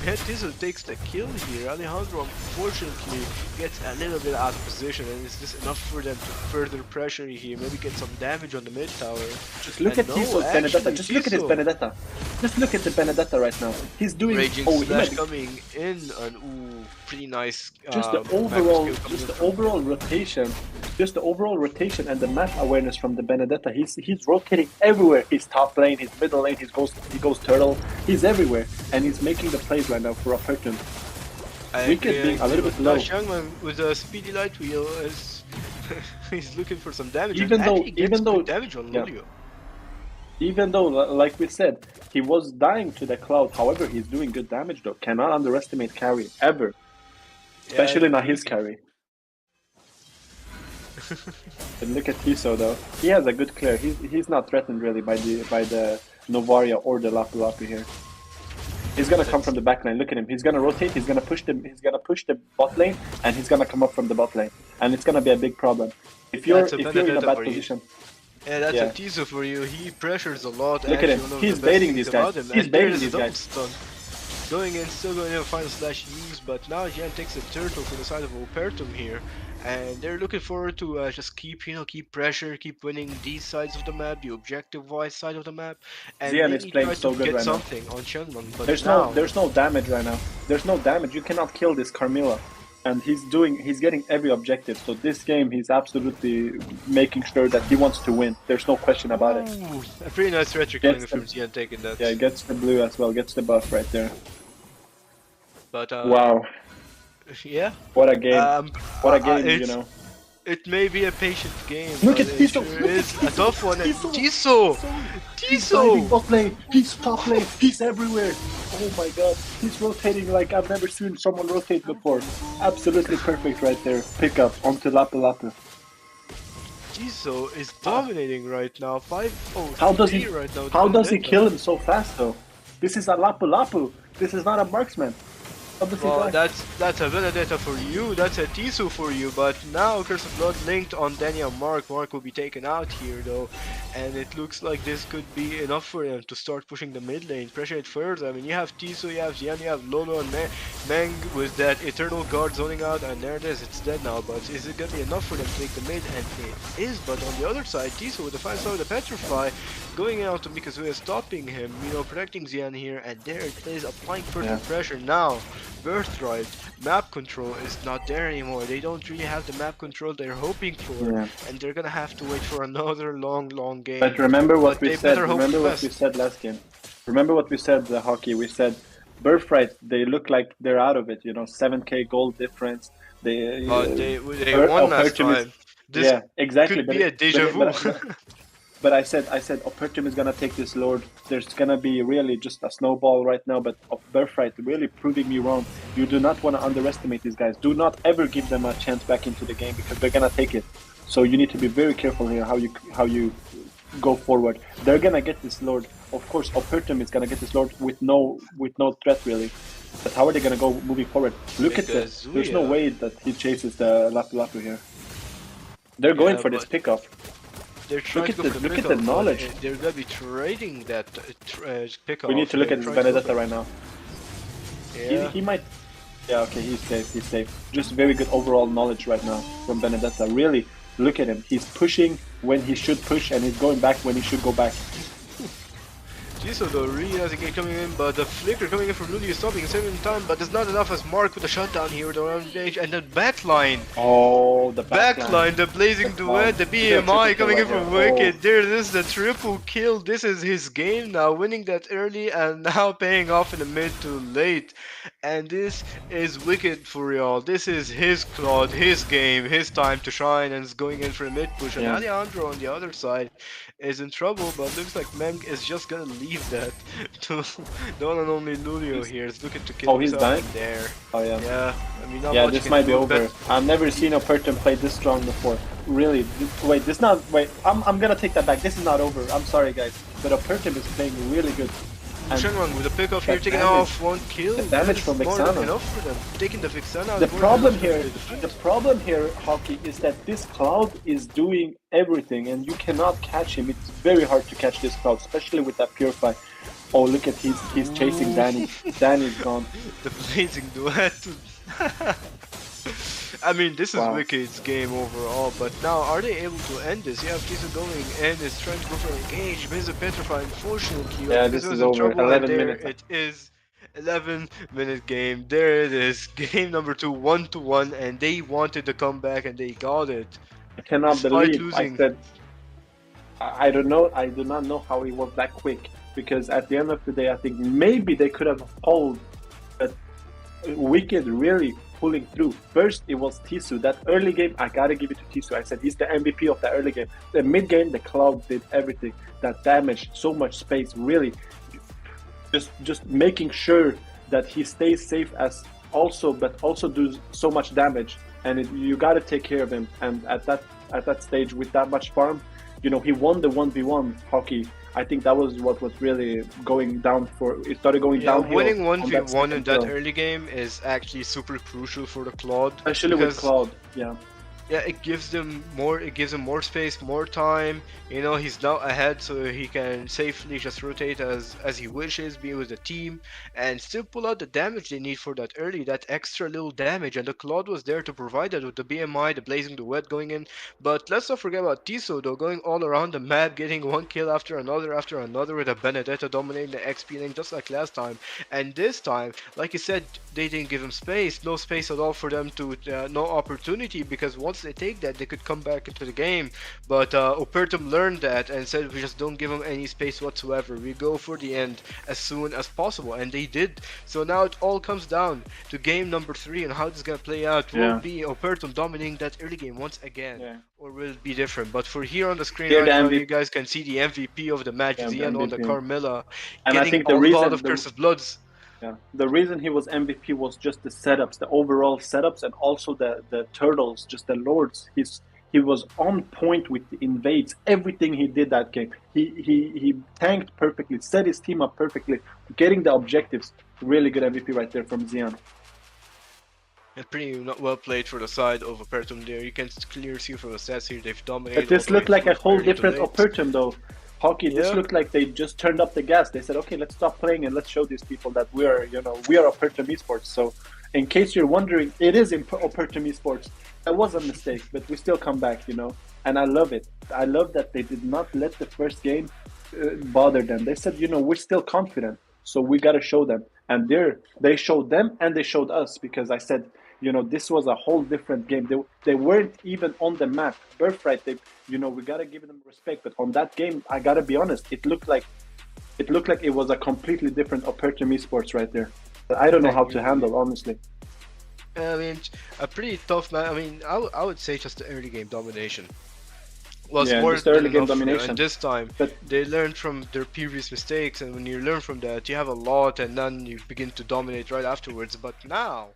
Tizzle takes the kill here. Alejandro unfortunately gets a little bit out of position, and it's just enough for them to further pressure here. Maybe get some damage on the mid tower. Just look And at Tiso's actually, Benedetta. Just look at his Tiso, Benedetta. Just look at the Benedetta right now. He's doing. Raging Oh, he Slash might be coming in, and ooh, pretty nice. just the overall rotation, just the overall rotation and the map awareness from the Benedetta. He's rotating everywhere. He's top lane, his middle lane, he goes turtle. He's everywhere, and he's making the plays right now for Opertum. Wicked being a little bit low. Youngman with a speedy light wheel is he's looking for some damage. Even and though- actually gets even though- good damage on yeah. Lulio. Even though, like we said, he was dying to the cloud. However, he's doing good damage though. Cannot underestimate carry ever, especially not his carry. But look at Tiso though. He has a good clear. He's not threatened really by the Novaria or the Lapu Lapu here. He's gonna come from the back lane. Look at him. He's gonna rotate. He's gonna push the bot lane, and he's gonna come up from the bot lane, and it's gonna be a big problem. If you're That's a in a Benedetta bad for you. position, Yeah, that's Yeah. a teaser for you. He pressures a lot. Look at actually, him. one of He's the best baiting things these guys. about him. He's And there baiting is these a double guys. stun. Going in, still going in, final slash use, but now Jan takes a turtle from the side of Opertum here, and they're looking forward to just keep pressure, keep winning these sides of the map, the objective-wise side of the map, and Zian maybe is playing try so to good get right now. something on Chunman. But there's now, no damage right now. There's no damage. You cannot kill this Carmilla, and he's getting every objective. So this game, he's absolutely making sure that he wants to win. There's no question about it. ooh, a pretty nice retro Gets killing from them. Jan taking that. Yeah, gets the blue as well. Gets the buff right there. But Wow, yeah. what a game! What a game, it's- It may be a patient game. Look but at it Tiso, sure look at is a tough one. And Tiso. He's diving Tiso! bot lane. He's top lane. He's everywhere. Oh my god, he's rotating like I've never seen someone rotate before. Absolutely perfect right there. Pick up onto Lapu Lapu. Tiso is dominating right now. 5-0 How does he? right now? How does he Vendetta. kill him so fast though? This is a Lapu Lapu. This is not a marksman. How does he Well, die? that's a Vendetta for you, that's a Tisu for you, but now Curse of Blood linked on Daniel Mark. Mark will be taken out here though, and it looks like this could be enough for him to start pushing the mid lane, pressure it further. I mean, you have Tisu, you have Xian, you have Lolo and Meng with that Eternal Guard zoning out, and there it is, it's dead now, but is it gonna be enough for them to take the mid? And it is, but on the other side, Tisu with the 5-star with the Petrify, going out to Mikazuya, stopping him, you know, protecting Xian here, and there it is, applying further pressure now. Birthright, map control is not there anymore. They don't really have the map control they're hoping for, and they're gonna have to wait for another long game. But remember what we they said. better hope Remember for what best. we said last game. Remember what we said, the hockey. We said Birthright. They look like they're out of it. You know, 7K gold difference. They won last time. This exactly. could be a deja vu. But I said Opertum is gonna take this Lord. There's gonna be really just a snowball right now. But Birthright really proving me wrong. You do not want to underestimate these guys. Do not ever give them a chance back into the game because they're gonna take it. So you need to be very careful here how you go forward. They're gonna get this Lord. Of course, Opertum is gonna get this Lord with no threat really. But how are they gonna go moving forward? Look at this. There's no way that he chases the Lapu Lapu here. They're going for this pickoff. They're trying Look to go at for the look at pickup, the knowledge. but they're gonna be trading that pickup. We need to look at this Benedetta right now. Yeah. He might. Yeah, okay, he's safe. He's safe. Just very good overall knowledge right now from Benedetta. Really, look at him. He's pushing when he should push, and he's going back when he should go back. Tisu though really has a game coming in, but the flicker coming in from Ludi is stopping at the same time, but there's not enough as Mark with the shutdown here with the round range, and the backline. Oh, the Backline, the blazing duet, the BMI coming in from Wicked. There, this is the triple kill. This is his game now, winning that early and now paying off in the mid to late. And this is Wicked for y'all. This is his Claude, his game, his time to shine, and is going in for a mid push. And Alejandro on the other side is in trouble, but looks like Mem is just gonna leave that to the one and only Lulio here. Is looking to kill he's himself dying? there. Oh yeah. Yeah, I mean, Yeah, this might be over. I've never seen Opertum play this strong before. Really. Wait, this not. Wait, I'm gonna take that back. This is not over. I'm sorry, guys, but Opertum is playing really good. And Shenron with a pickup here, taking damage, off one kill. the damage from More than Vexana. enough for them. Taking the Vexana out. The problem here, Hockey, is that this Cloud is doing everything, and you cannot catch him. It's very hard to catch this Cloud, especially with that Purify. Oh, look at he's chasing Danny. Danny's gone. The blazing duet. I mean, this is Wicked's game overall, but now are they able to end this? You have Tisu going and is trying to go for engage, but it's a Petrify, unfortunately. Yeah, this is over. 11 minutes. It is 11-minute game. There it is. Game number 2, 1-1, and they wanted to come back and they got it. I cannot Despite believe losing. I said. I don't know. I do not know how he was that quick. Because at the end of the day, I think maybe they could have pulled, but Wicked really pulling through. First, it was Tisu. That early game, I gotta give it to Tisu. I said he's the MVP of that early game. The mid game, the Cloud did everything. That damage, so much space, really, just making sure that he stays safe as also, but also do so much damage. And you gotta take care of him. And at that stage, with that much farm, you know, he won the 1v1 hockey. I think that was what was really going down for. It started going downhill. Winning 1v1 in that early game is actually super crucial for the Claude. Especially with Claude, yeah. Yeah, it gives them more. It gives him more space, more time. You know, he's now ahead, so he can safely just rotate as he wishes, be with the team, and still pull out the damage they need for that early, that extra little damage. And the Claude was there to provide that with the BMI, the Blazing Duet going in. But let's not forget about Tiso though, going all around the map, getting one kill after another with a Benedetta dominating the XP lane just like last time. And this time, like you said, they didn't give him space, no space at all for them to, no opportunity, because once they take that, they could come back into the game. But Opertum learned that and said, we just don't give them any space whatsoever. We go for the end as soon as possible, and they did. So now it all comes down to game number 3 and how this is gonna play out. Will be Opertum dominating that early game once again, or will it be different? But for here on the screen right now, you guys can see the MVP of the match, Qeon on the Carmilla, and getting I think the a reason lot of Curse of Bloods. Yeah, the reason he was MVP was just the setups, the overall setups, and also the turtles, just the lords. He was on point with the invades. Everything he did that game, he tanked perfectly, set his team up perfectly, getting the objectives. Really good MVP right there from Qeon. And pretty well played for the side of Opertum there. You can clearly see from the stats here they've dominated. But this all the way looked like a through whole early to different late. Opertum though. Hockey, this Yeah. looked like they just turned up the gas. They said, okay, let's stop playing and let's show these people that we are Opertum eSports. So in case you're wondering, it is in Opertum eSports. That was a mistake, but we still come back, and I love it. I love that they did not let the first game bother them. They said, we're still confident, so we got to show them. And they showed them and they showed us, because I said, this was a whole different game. They weren't even on the map. Birthright, we got to give them respect. But on that game, I got to be honest, it looked like it was a completely different Opertum eSports right there. I don't know how to handle, honestly. I mean, a pretty tough man. I mean, I would say just the early game domination was more just the early than game enough, domination. and this time But they learned from their previous mistakes, and when you learn from that, you have a lot, and then you begin to dominate right afterwards. But now,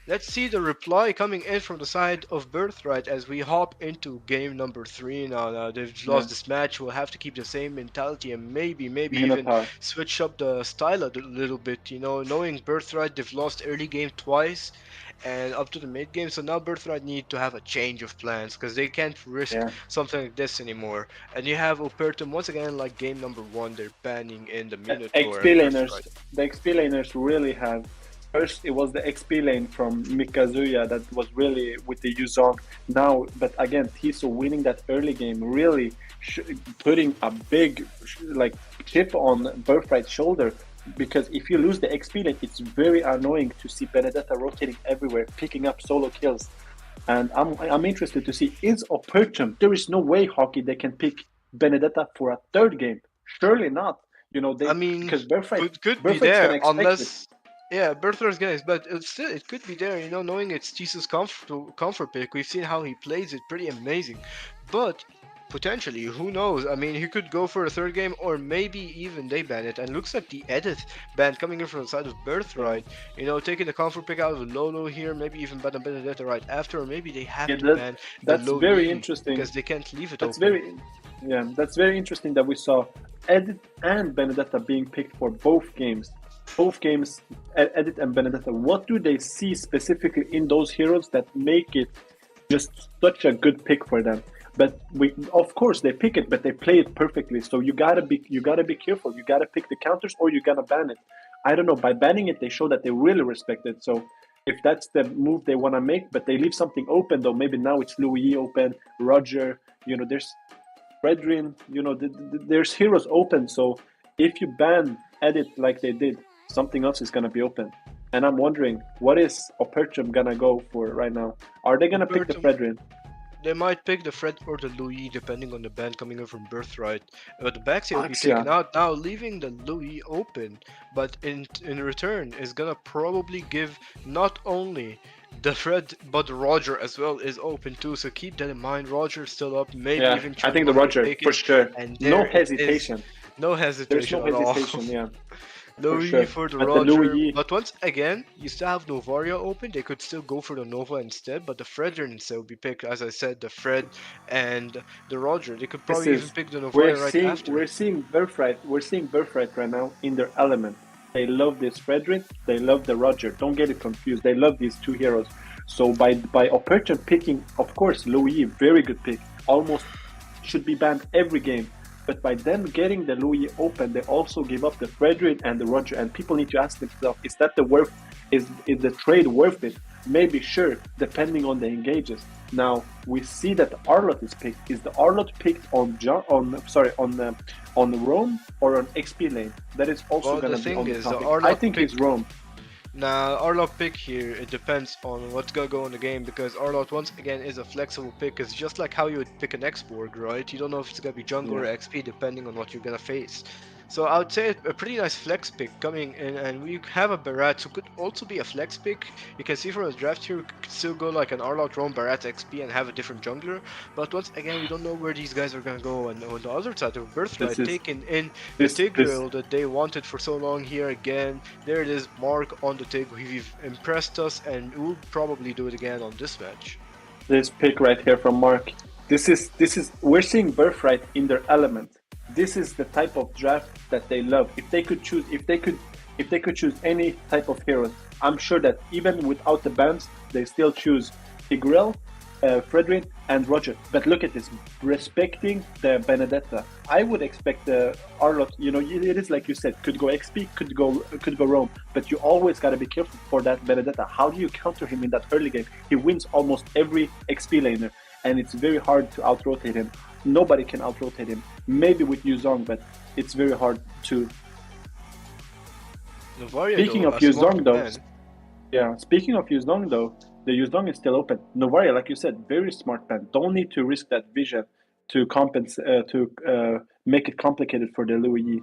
let's see the reply coming in from the side of Birthright as we hop into game number 3 now. Now they've lost this match. We'll have to keep the same mentality and maybe even Minotaur. switch up the style a little bit. Knowing Birthright, they've lost early game twice and up to the mid game. So now Birthright need to have a change of plans because they can't risk something like this anymore. And you have Opertum once again, like game number 1, they're banning in the Minotaur. The XP laners really have. First, it was the XP lane from Mikazuya that was really with the Yuzong. Now, but again, Tiso winning that early game, really putting a big chip on Birthright's shoulder. Because if you lose the XP lane, it's very annoying to see Benedetta rotating everywhere, picking up solo kills. And I'm interested to see, is Opertum, there is no way, Hockey, they can pick Benedetta for a third game. Surely not. Because Birthright could be there unless... Yeah, Birthright's guys, but it could be there, knowing it's Jesus' comfort pick. We've seen how he plays it, pretty amazing. But potentially, who knows? I mean, he could go for a third game, or maybe even they ban it. And looks like the edit ban coming in from the side of Birthright. Taking the comfort pick out of Lolo here, maybe even ban Benedetta right after, or maybe they have to ban the That's very interesting because they can't leave it open. That's very interesting that we saw Edit and Benedetta being picked for both games. Both games, Edit and Benedetta, what do they see specifically in those heroes that make it just such a good pick for them? But of course they pick it, but they play it perfectly. So you gotta be careful. You gotta pick the counters, or you gotta ban it. I don't know. By banning it, they show that they really respect it. So if that's the move they want to make, but they leave something open though. Maybe now it's Louis open, Roger. There's Fredrin. There's heroes open. So if you ban Edit like they did, something else is going to be open. And I'm wondering, what is Opertum going to go for right now? Are they going to pick the Fredrin? They might pick the Fred or the Louis, depending on the ban coming in from Birthright. But the Baxi will be taken out now, leaving the Louis open. But in return, is going to probably give not only the Fred, but Roger as well is open too. So keep that in mind. Roger's still up, maybe even... I think the Roger, for sure. And no hesitation. No hesitation There's no hesitation, all. yeah. Louis for the Roger, but once again, you still have Novaria open. They could still go for the Nova instead, but the Fredrin instead will be picked. As I said, the Fred and the Roger. They could probably even pick the Novaria right after. We're seeing Birthright right now in their element. They love this Fredrin. They love the Roger. Don't get it confused. They love these two heroes. So by Opertum picking, of course, Louis, very good pick. Almost should be banned every game. But by them getting the Louis open, they also give up the Fredrin and the Roger. And people need to ask themselves, is that the worth? Is the trade worth it? Maybe, sure, depending on the engages. Now we see that Arlott is picked. Is the Arlott picked on Rome or on XP lane? That is also going to be on the topic. I think it's Rome. Now, Arlott pick here, it depends on what's gonna go in the game, because Arlott once again is a flexible pick. It's just like how you would pick an X-Borg, right? You don't know if it's gonna be jungle or XP depending on what you're gonna face. So I would say a pretty nice flex pick coming in, and we have a Barat who could also be a flex pick. You can see from the draft here, we could still go like an Arlott, Rome, Barat, XP and have a different jungler. But once again, we don't know where these guys are gonna go. And on the other side of Birthright, taking in the Tigreal that they wanted for so long here again. There it is, Mark on the Tig. We've impressed us, and we'll probably do it again on this match. This pick right here from Mark. This is we're seeing Birthright in their element. This is the type of draft that they love. If they could choose, if they could if they could choose any type of heroes, I'm sure that even without the bans, they still choose Tigreal, Fredrin, and Roger. But look at this, respecting the Benedetta. I would expect the Arlott, you know, it is like you said, could go XP, could go Roam, but you always got to be careful for that Benedetta. How do you counter him in that early game? He wins almost every XP laner, and it's very hard to out-rotate him. Nobody can out-rotate him. Maybe with Yuzong, but it's very hard to. Speaking of Yuzong though, the Yuzong is still open. Novaria, like you said, very smart ban. Don't need to risk that vision to compensate make it complicated for the Louis.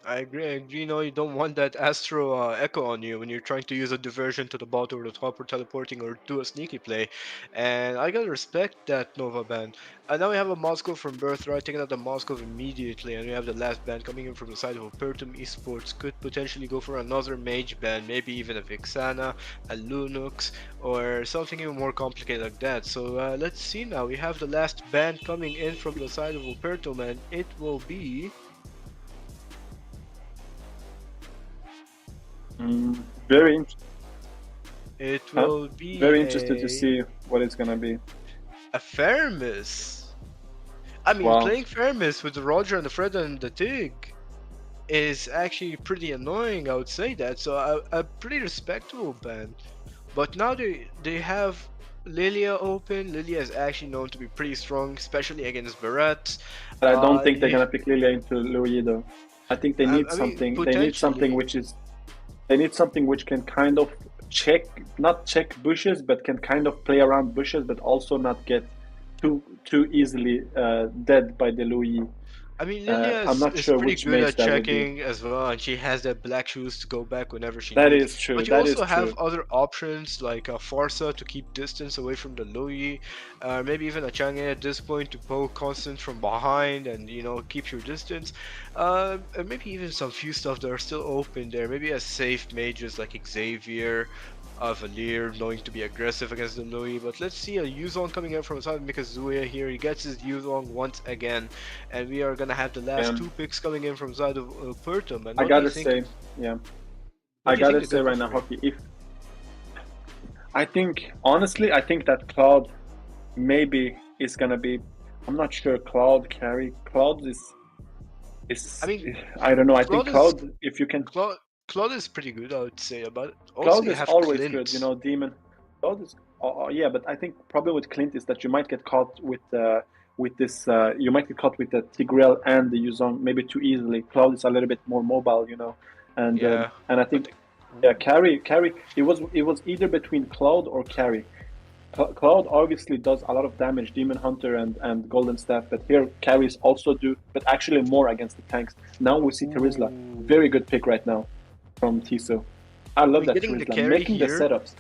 I agree. You know, you don't want that Astro Echo on you when you're trying to use a diversion to the bot or the top or teleporting or do a sneaky play. And I gotta respect that Nova ban. And now we have a Moscow from Birthright taking out the Moscow immediately, and we have the last ban coming in from the side of Opertum eSports. Could potentially go for another mage ban, maybe even a Vixana, a Lunux, or something even more complicated like that. So let's see now. We have the last ban coming in from the side of Opertum, and it will be. Very interesting. It will be very interested to see what it's gonna be. A Fermis. I mean, playing Fermis with the Roger and the Fred and the Tig is actually pretty annoying. I would say that. So a pretty respectable ban. But now they have Lilia open. Lilia is actually known to be pretty strong, especially against Barrett. But I don't think they're gonna pick Lilia into Louis though. I think they need something. They need something which is. They need something which can kind of not check bushes, but can kind of play around bushes, but also not get too easily dead by the Louis. I mean, Lilia is pretty good at checking as well, and she has that black shoes to go back whenever she needs. That is true. But you also have other options like Farsa to keep distance away from the Louis, maybe even a Chang'e at this point to poke Constant from behind and, you know, keep your distance. And maybe even some few stuff that are still open there. Maybe a safe mages like Xavier, Valir knowing to be aggressive against the Louis, but let's see a Yuzong coming in from the side of Mikazuya here. He gets his Yuzong once again, and we are gonna have the last two picks coming in from the side of Opertum. And I gotta say, I gotta say right now, Hockey, if I think honestly, I think that Cloud maybe is gonna be. I'm not sure. Cloud carry. Cloud is. I mean, I don't know. I think Cloud, if you can. Cloud is pretty good, I would say. But Cloud is always Clint. Good, you know. Demon. Cloud is, yeah, but I think problem with Clint is that you might get caught with this. You might get caught with the Tigreal and the Yuzong maybe too easily. Cloud is a little bit more mobile, you know, and I think carry. It was either between Cloud or carry. Cloud obviously does a lot of damage, Demon Hunter and Golden Staff, but here carries also do, but actually more against the tanks. Now we see Terizla, very good pick right now from Tiso. I love that Terizla, making the setups.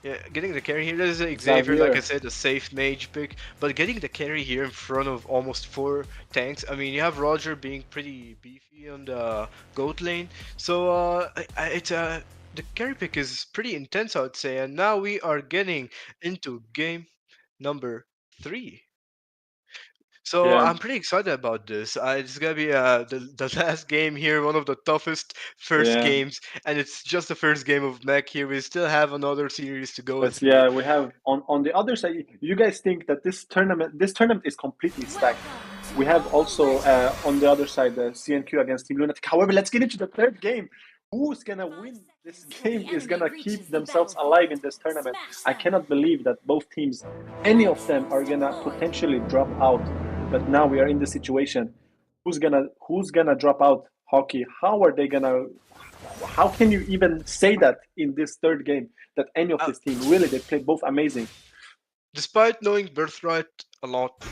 Yeah, getting the carry here, this is Xavier, like I said, a safe mage pick, but getting the carry here in front of almost 4 tanks. I mean, you have Roger being pretty beefy on the goat lane, so the carry pick is pretty intense, I would say, and now we are getting into game number 3. So I'm pretty excited about this. It's gonna be the last game here, one of the toughest first games, and it's just the first game of MEC here. We still have another series to go. But yeah, we have on the other side. You guys think that this tournament is completely stacked. We have also on the other side the CNQ against Team Lunatic. However, let's get into the third game. Who's gonna win this game is gonna keep themselves alive in this tournament. I cannot believe that both teams, any of them, are gonna potentially drop out. But now we are in the situation. Who's gonna drop out? Hockey. How are they gonna? How can you even say that in this third game that any of this team really they play both amazing? Despite knowing Birthright a lot,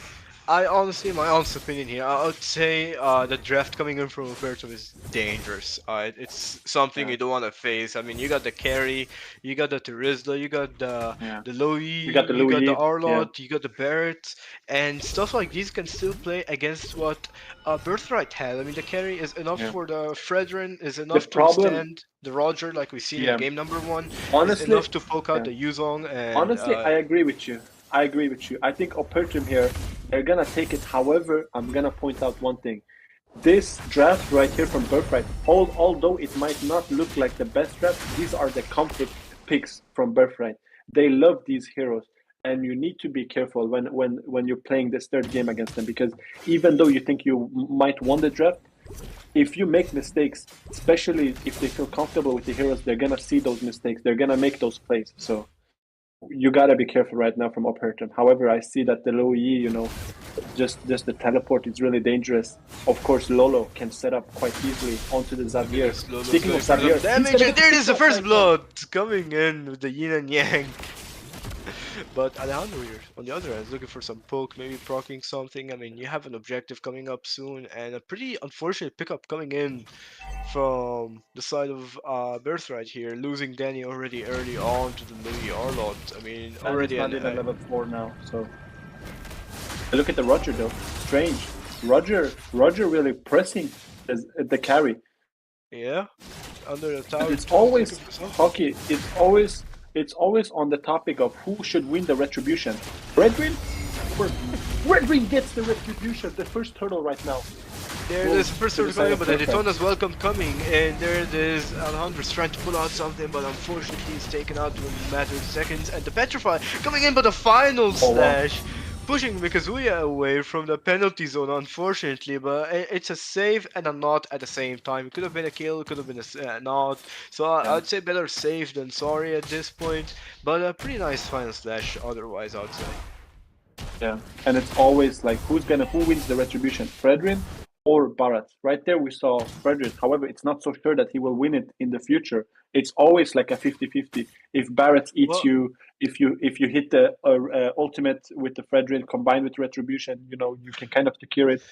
I honestly, my honest opinion here, I would say the draft coming in from Opertum is dangerous. It's something you don't want to face. I mean, you got the carry, you got the Terizla, you got the Louis, you got the Arlott, you got the Barrett, and stuff like these can still play against what Birthright has. I mean, the carry is enough for the Fredrin, is enough to stand the Roger, like we see in game number 1. Honestly, enough to poke out the Yuzong. And honestly, I agree with you. I think Opertum here, they're gonna take it. However, I'm gonna point out one thing. this draft right here from Birthright, although it might not look like the best draft, these are the comfort picks from Birthright. They love these heroes, and you need to be careful when you're playing this third game against them, because even though you think you might win the draft, if you make mistakes, especially if they feel comfortable with the heroes, they're gonna see those mistakes. They're gonna make those plays. So you gotta be careful right now from Opertum. However, I see that the low E, just the teleport is really dangerous. Of course, Lolo can set up quite easily onto the Xavier. Speaking of Xavier, damage, and there is the first blood coming in with the yin and yang. But Alejandro here, on the other hand, is looking for some poke, maybe proccing something. I mean, you have an objective coming up soon, and a pretty unfortunate pickup coming in from the side of Birthright here, losing Danny already early on to the Louis Arlott. I mean, already at level 4 now, so... Look at the Roger though, strange. Roger really pressing the carry. Yeah, under the tower. It's always hockey. It's always on the topic of who should win the retribution. Redwin? Redwin gets the retribution. The first turtle right now. There it is, first turtle coming, but the Daytona's welcome coming, and there it is. Alejandro's trying to pull out something, but unfortunately he's taken out in a matter of seconds. And the Petrify coming in, but the final slash. Pushing Mikazuya away from the penalty zone, unfortunately, but it's a save and a not at the same time. It could have been a kill, it could have been a not. So I'd say better safe than sorry at this point, but a pretty nice final slash otherwise, I'd say. Yeah, and it's always like who wins the retribution, Fredrin or Barat? Right there we saw Fredrin. However, it's not so sure that he will win it in the future. It's always like a 50-50. If Barrett eats you, if you hit the ultimate with the Fredrin combined with retribution, you can kind of secure it.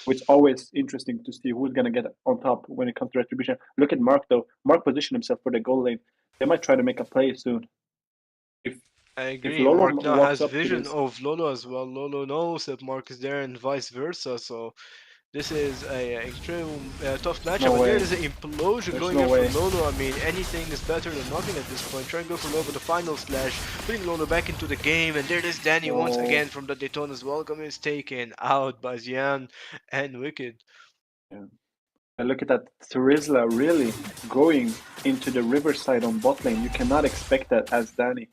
It's always interesting to see who's gonna get on top when it comes to retribution. Look at Mark though. Mark positioned himself for the goal lane. They might try to make a play soon. I agree. Mark now has vision of Lolo as well. Lolo knows that Mark is there and vice versa. So this is a extreme tough matchup. And there is an implosion going in for Lolo. I mean, anything is better than nothing at this point. Trying to go for Lolo, the final slash, putting Lolo back into the game. And there it is, Danny once again from the Daytona's welcome is taken out by Xian and Wicked. Yeah. And look at that, Terizla really going into the riverside on bot lane. You cannot expect that as Danny.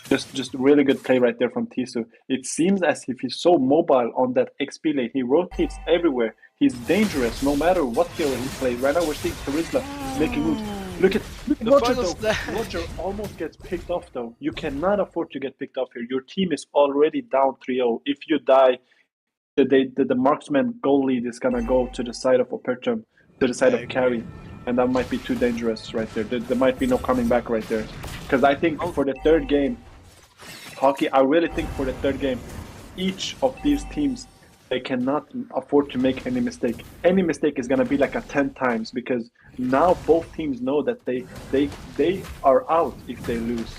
Just really good play right there from Tisu. It seems as if he's so mobile on that XP lane. He rotates everywhere. He's dangerous no matter what hero he plays. Right now we're seeing Terizla making moves. Look at Roger though. Roger almost gets picked off though. You cannot afford to get picked off here. Your team is already down 3-0. If you die, the marksman goal lead is gonna go to the side of Opertum, to the side of carry, and that might be too dangerous right there. There might be no coming back right there, because I think for the third game, hockey. I really think for the third game, each of these teams, they cannot afford to make any mistake. Any mistake is gonna be like a 10 times, because now both teams know that they are out if they lose.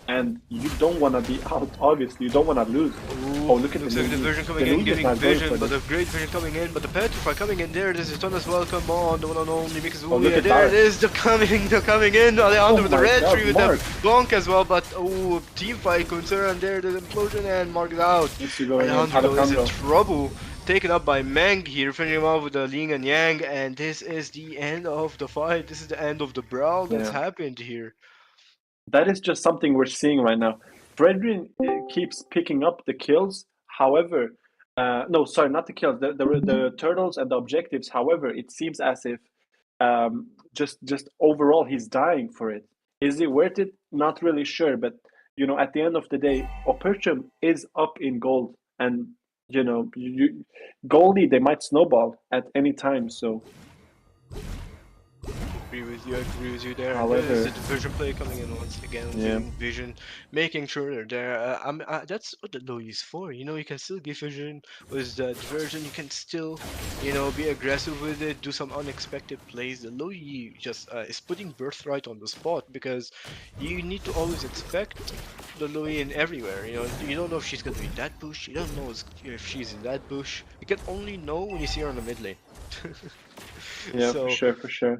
And you don't want to be out, obviously. You don't want to lose. Ooh, look at the vision coming in, giving vision, but a great vision coming in, but the Petrify coming in there. This is Tonas welcome on the one and only because there it is, the coming in. Alejandro with the red tree with the bonk as well, but team fight concern there, the implosion, and Mark is out. Alejandro is in trouble. Taken up by Meng here, finishing him off with the Ling and Yang, and this is the end of the fight. This is the end of the brawl that's happened here. That is just something we're seeing right now. Fredrin keeps picking up the kills. However, no, sorry, not the kills. The turtles and the objectives. However, it seems as if just overall he's dying for it. Is it worth it? Not really sure. But at the end of the day, Opertum is up in gold, and goalie they might snowball at any time. So. I agree with you there. However, there's a division play coming in once again. Vision, making sure they're there. That's what the low is for. You can still give vision with the diversion. You can still, be aggressive with it. Do some unexpected plays. The low just is putting Birthright on the spot, because you need to always expect the low in everywhere. You don't know if she's gonna be in that bush. You don't know if she's in that bush. You can only know when you see her on the mid lane. Yeah, so, for sure.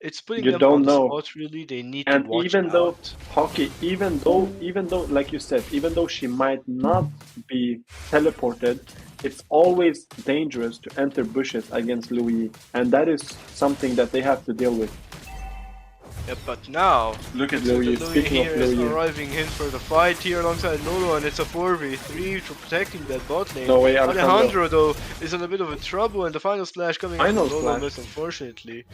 It's putting them on the spot, really. They need to watch even though hockey, even though, like you said, even though she might not be teleported, it's always dangerous to enter bushes against Louis, and that is something that they have to deal with. Yeah, but now, Look at Louis Louis. here is Louis. arriving in for the fight here alongside Lolo, and it's a 4v3 for protecting that bot lane. No way, Alejandro though is in a bit of a trouble, and the final splash coming in Final from Lolo splash. miss, unfortunately.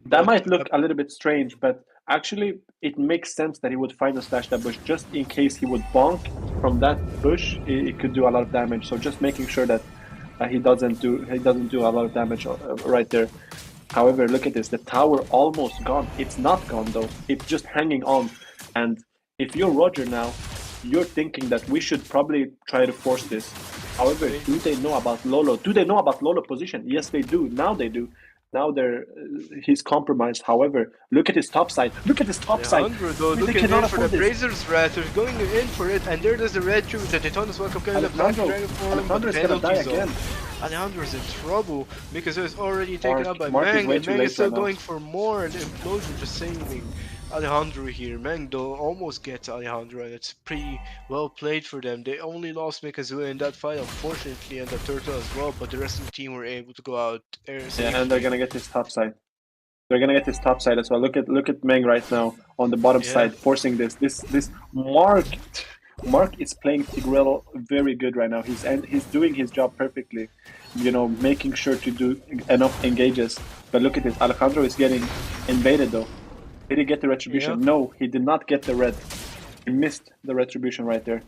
That But, might look a little bit strange, but actually it makes sense that he would final slash that bush just in case he would bonk from that bush. It could do a lot of damage. So just making sure that he doesn't do a lot of damage right there. However, look at this. The tower almost gone. It's not gone though. It's just hanging on. And if you're Roger now, you're thinking that we should probably try to force this. However, do they know about Lolo? Do they know about Lolo position? Yes, they do. Now they do. Now he's compromised. However, look at his top side. Look at his top side. Alejandro though They looking cannot in for the afford this. Brazer's Wrath, they're going in for it, and there is the red tube, the Daytona's welcome coming, the black Alejandro- dragon form, but Alejandro is gonna die penalty zone. again. Alejandro's in trouble because it's already taken up by Mark is Mang, way and too Mang late is still right now. going for more, and the implosion just saving Alejandro here. Mang though almost gets Alejandro, and it's pretty well played for them. They only lost Mikazua in that fight, unfortunately, and the Turtle as well, but the rest of the team were able to go out there. Yeah, and they're gonna get his top side. They're gonna get his top side as well. Look at Meng right now on the bottom Yeah. side, forcing this Mark is playing Tigreal very good right now. He's doing his job perfectly, you know, making sure to do enough engages. But look at this, Alejandro is getting invaded though. Did he get the retribution? Yeah. No, he did not get the red. He missed the retribution right there.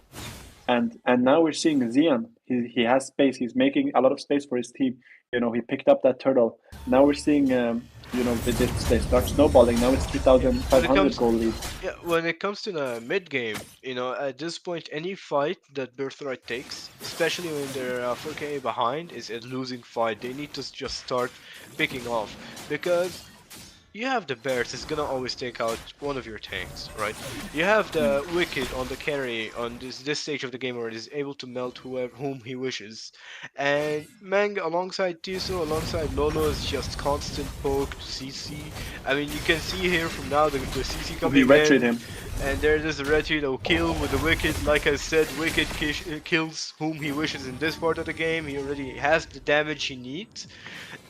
And now we're seeing Qeon. He has space. He's making a lot of space for his team. You know, he picked up that turtle. Now we're seeing, you know, they start snowballing. Now it's 3,500 goal lead. Yeah, when it comes to the mid game, you know, at this point, any fight that Birthright takes, especially when they're 4K behind, is a losing fight. They need to just start picking off, because you have the Bears, it's gonna always take out one of your tanks, right? You have the Wicked on the carry on this stage of the game where it is able to melt whom he wishes. And Mang alongside Tiso, alongside Lolo is just constant poke to CC. I mean, you can see here from now the CC coming He red in. him. And there is a red that will kill with the Wicked. Like I said, Wicked kills whom he wishes in this part of the game. He already has the damage he needs.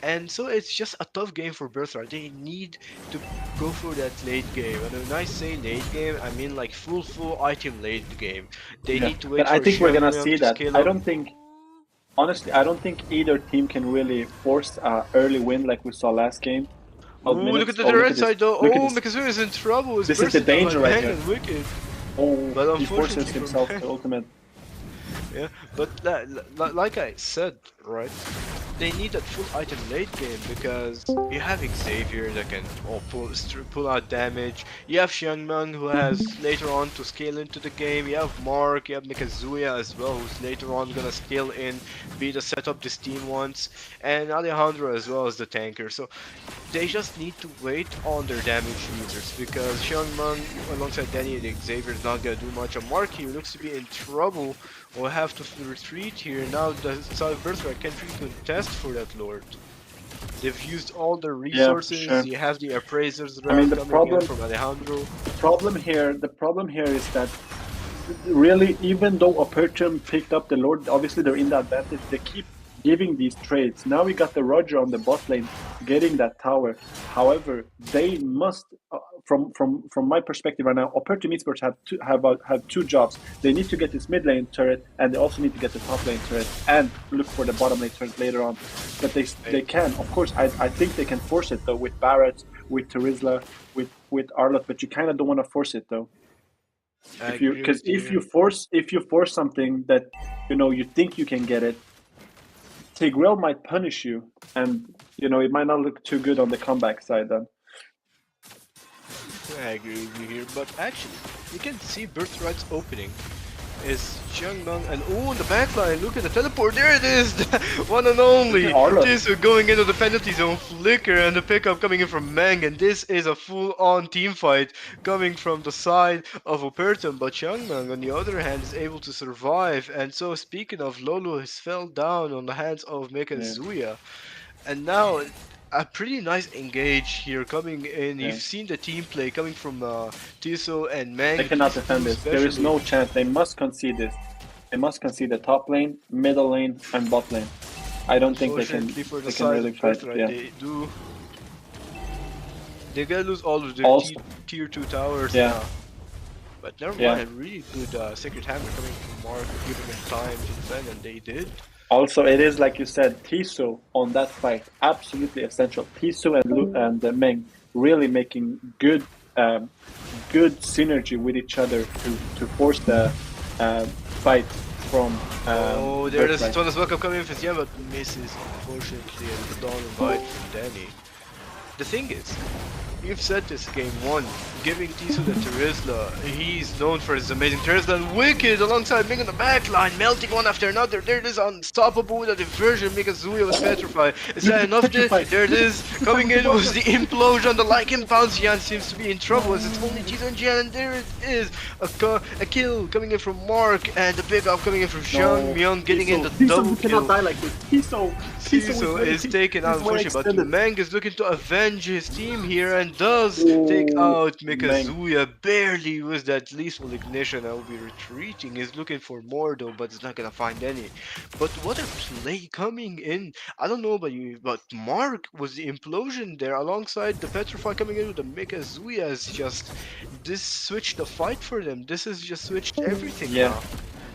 And so it's just a tough game for Birthright. They need to go for that late game. And when I say late game, I mean like full item late game. They need to wait But for I think we're gonna Xiaomi see to that. scale I up. don't think, honestly, I don't think either team can really force an early win like we saw last game. Ooh, look at the red side though. Look at Oh, this. Mikazura is in trouble. This is the danger right here. And Wicked. Oh, But he forces unfortunately for himself Mang- to ultimate. Yeah, but like I said, right? They need that full item late game because you have Xavier that can pull out damage. You have Xiangmeng who has later on to scale into the game. You have Mark, you have Mikazuya as well, who's later on gonna scale in, be the setup this team wants, and Alejandro as well as the tanker. So they just need to wait on their damage leaders because Xiangmeng alongside Danny and Xavier is not gonna do much. And Mark here looks to be in trouble. We'll have to retreat here. Now the side of Birthright can't really contest for that Lord. They've used all their resources. sure. You have the appraisers I mean, the coming problem- in from Alejandro. The problem here is that really, even though Opertum picked up the Lord, obviously they're in the advantage. They keep giving these trades. Now we got the Roger on the bot lane getting that tower. However, they must, from my perspective right now, Opertum eSports have two jobs. They need to get this mid lane turret, and they also need to get the top lane turret, and look for the bottom lane turret later on. But they can, of course. I think they can force it though with Barrett, with Terizla, with Arlott. But you kind of don't want to force it though. Because if you force something that you think you can get it, Tigreal might punish you, and it might not look too good on the comeback side then. I agree with you here, but actually, you can see Birthright's opening is Xiangmeng, and oh, in the backline, look at the teleport, there it is, the one and only. This is going into the penalty zone, Flicker, and the pickup coming in from Mang, and this is a full-on team fight coming from the side of Opertum, but Xiangmeng, on the other hand, is able to survive, and so speaking of, Lolo has fell down on the hands of Mikazuya, and now a pretty nice engage here coming in. You've seen the team play coming from Tiso and Mang. They cannot defend this. There is no chance. They must concede this. They must concede the top lane, middle lane, and bot lane. I don't think they can. Unfortunately for the They can side really of fight. Birthright, Yeah. they do. They're gonna lose all of their Also- tier 2 towers Yeah. now. But never Yeah. mind, a really good Sacred Hammer coming from Mark, giving him time to defend, and they did. Also, it is like you said, Tiso on that fight, absolutely essential. Tiso and Meng really making good good synergy with each other to force the fight from. Oh, there is Birthright. Thomas welcome coming in for Xian, but misses unfortunately, and the down invite from Danny. The thing is, you've said this game 1, giving Tiso the Terizla. He's known for his amazing Terizla, and Wicked alongside Ming on the backline, melting one after another. There it is, unstoppable with a diversion because Zuya was petrified. Is that enough? There it is, coming in was the implosion, the like impound. Xian seems to be in trouble as it's only Tiso and Xian, and there it is, a kill coming in from Mark, and the big up coming in from Xiang Myung, getting in the double you kill. cannot die like this. Tiso Is taken out unfortunately, but Meng is looking to avenge his team here and does take out Mikazuya barely with that lethal ignition. I will be retreating. He's looking for more though, but he's not gonna find any. But what a play coming in. I don't know about you, but Mark was the implosion there alongside the Petrify coming in with the Mikazuya. Is just this switched the fight for them. This has just switched everything now.